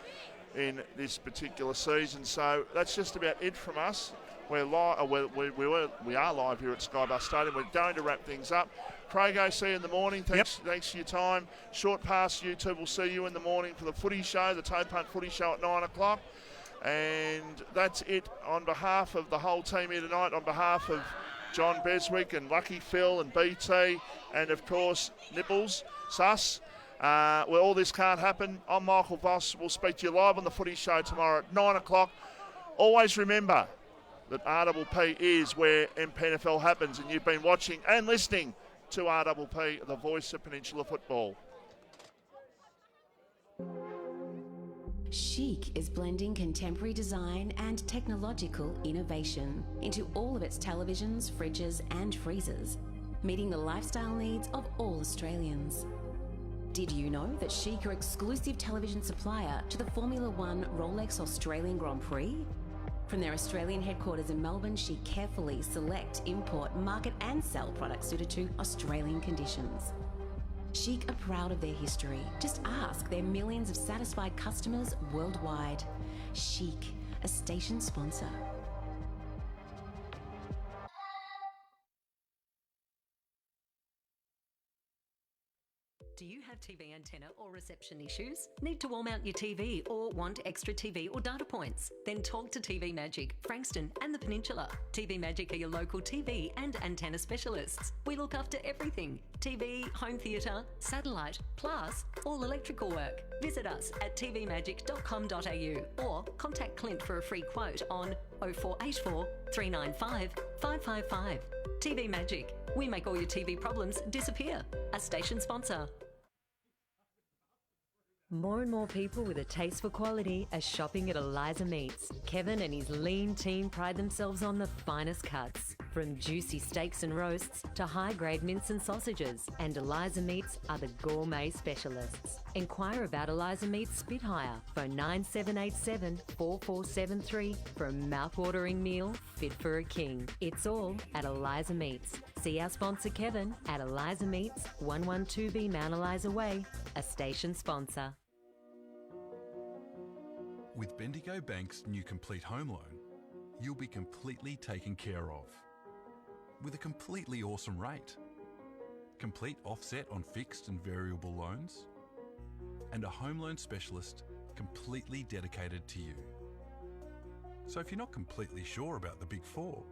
in this particular season. So that's just about it from us. We're live. We are live here at Skybus Stadium. We're going to wrap things up. Craig, see you in the morning. Thanks for your time. Short pass, YouTube. We'll see you in the morning for the footy show, the Toe Punt footy show at 9 o'clock. And that's it on behalf of the whole team here tonight, on behalf of John Beswick and Lucky Phil and BT, and of course Nibbles, Sus. Well, all this can't happen. I'm Michael Voss. We'll speak to you live on the footy show tomorrow at 9 o'clock. Always remember that RPP is where MPNFL happens, and you've been watching and listening to RPP, the voice of Peninsula football. Chic is blending contemporary design and technological innovation into all of its televisions, fridges and freezers, meeting the lifestyle needs of all Australians. Did you know that Chic are exclusive television supplier to the Formula One Rolex Australian Grand Prix? From their Australian headquarters in Melbourne, Chic carefully select, import, market and sell products suited to Australian conditions. Chic are proud of their history. Just ask their millions of satisfied customers worldwide. Chic, a station sponsor. Do you have TV antenna or reception issues? Need to wall mount your TV or want extra TV or data points? Then talk to TV Magic, Frankston and the Peninsula. TV Magic are your local TV and antenna specialists. We look after everything: TV, home theatre, satellite, plus all electrical work. Visit us at tvmagic.com.au or contact Clint for a free quote on 0484 395 555. TV Magic. We make all your TV problems disappear. A station sponsor. More and more people with a taste for quality are shopping at Eliza Meats. Kevin and his lean team pride themselves on the finest cuts, from juicy steaks and roasts to high-grade mince and sausages. And Eliza Meats are the gourmet specialists. Inquire about Eliza Meats Spit Hire. Phone 9787 4473 for a mouth-watering meal fit for a king. It's all at Eliza Meats. See our sponsor Kevin at Eliza Meats, 112B Mount Eliza Way, a station sponsor. With Bendigo Bank's new Complete Home Loan, you'll be completely taken care of. With a completely awesome rate, complete offset on fixed and variable loans, and a home loan specialist completely dedicated to you. So if you're not completely sure about the Big Four,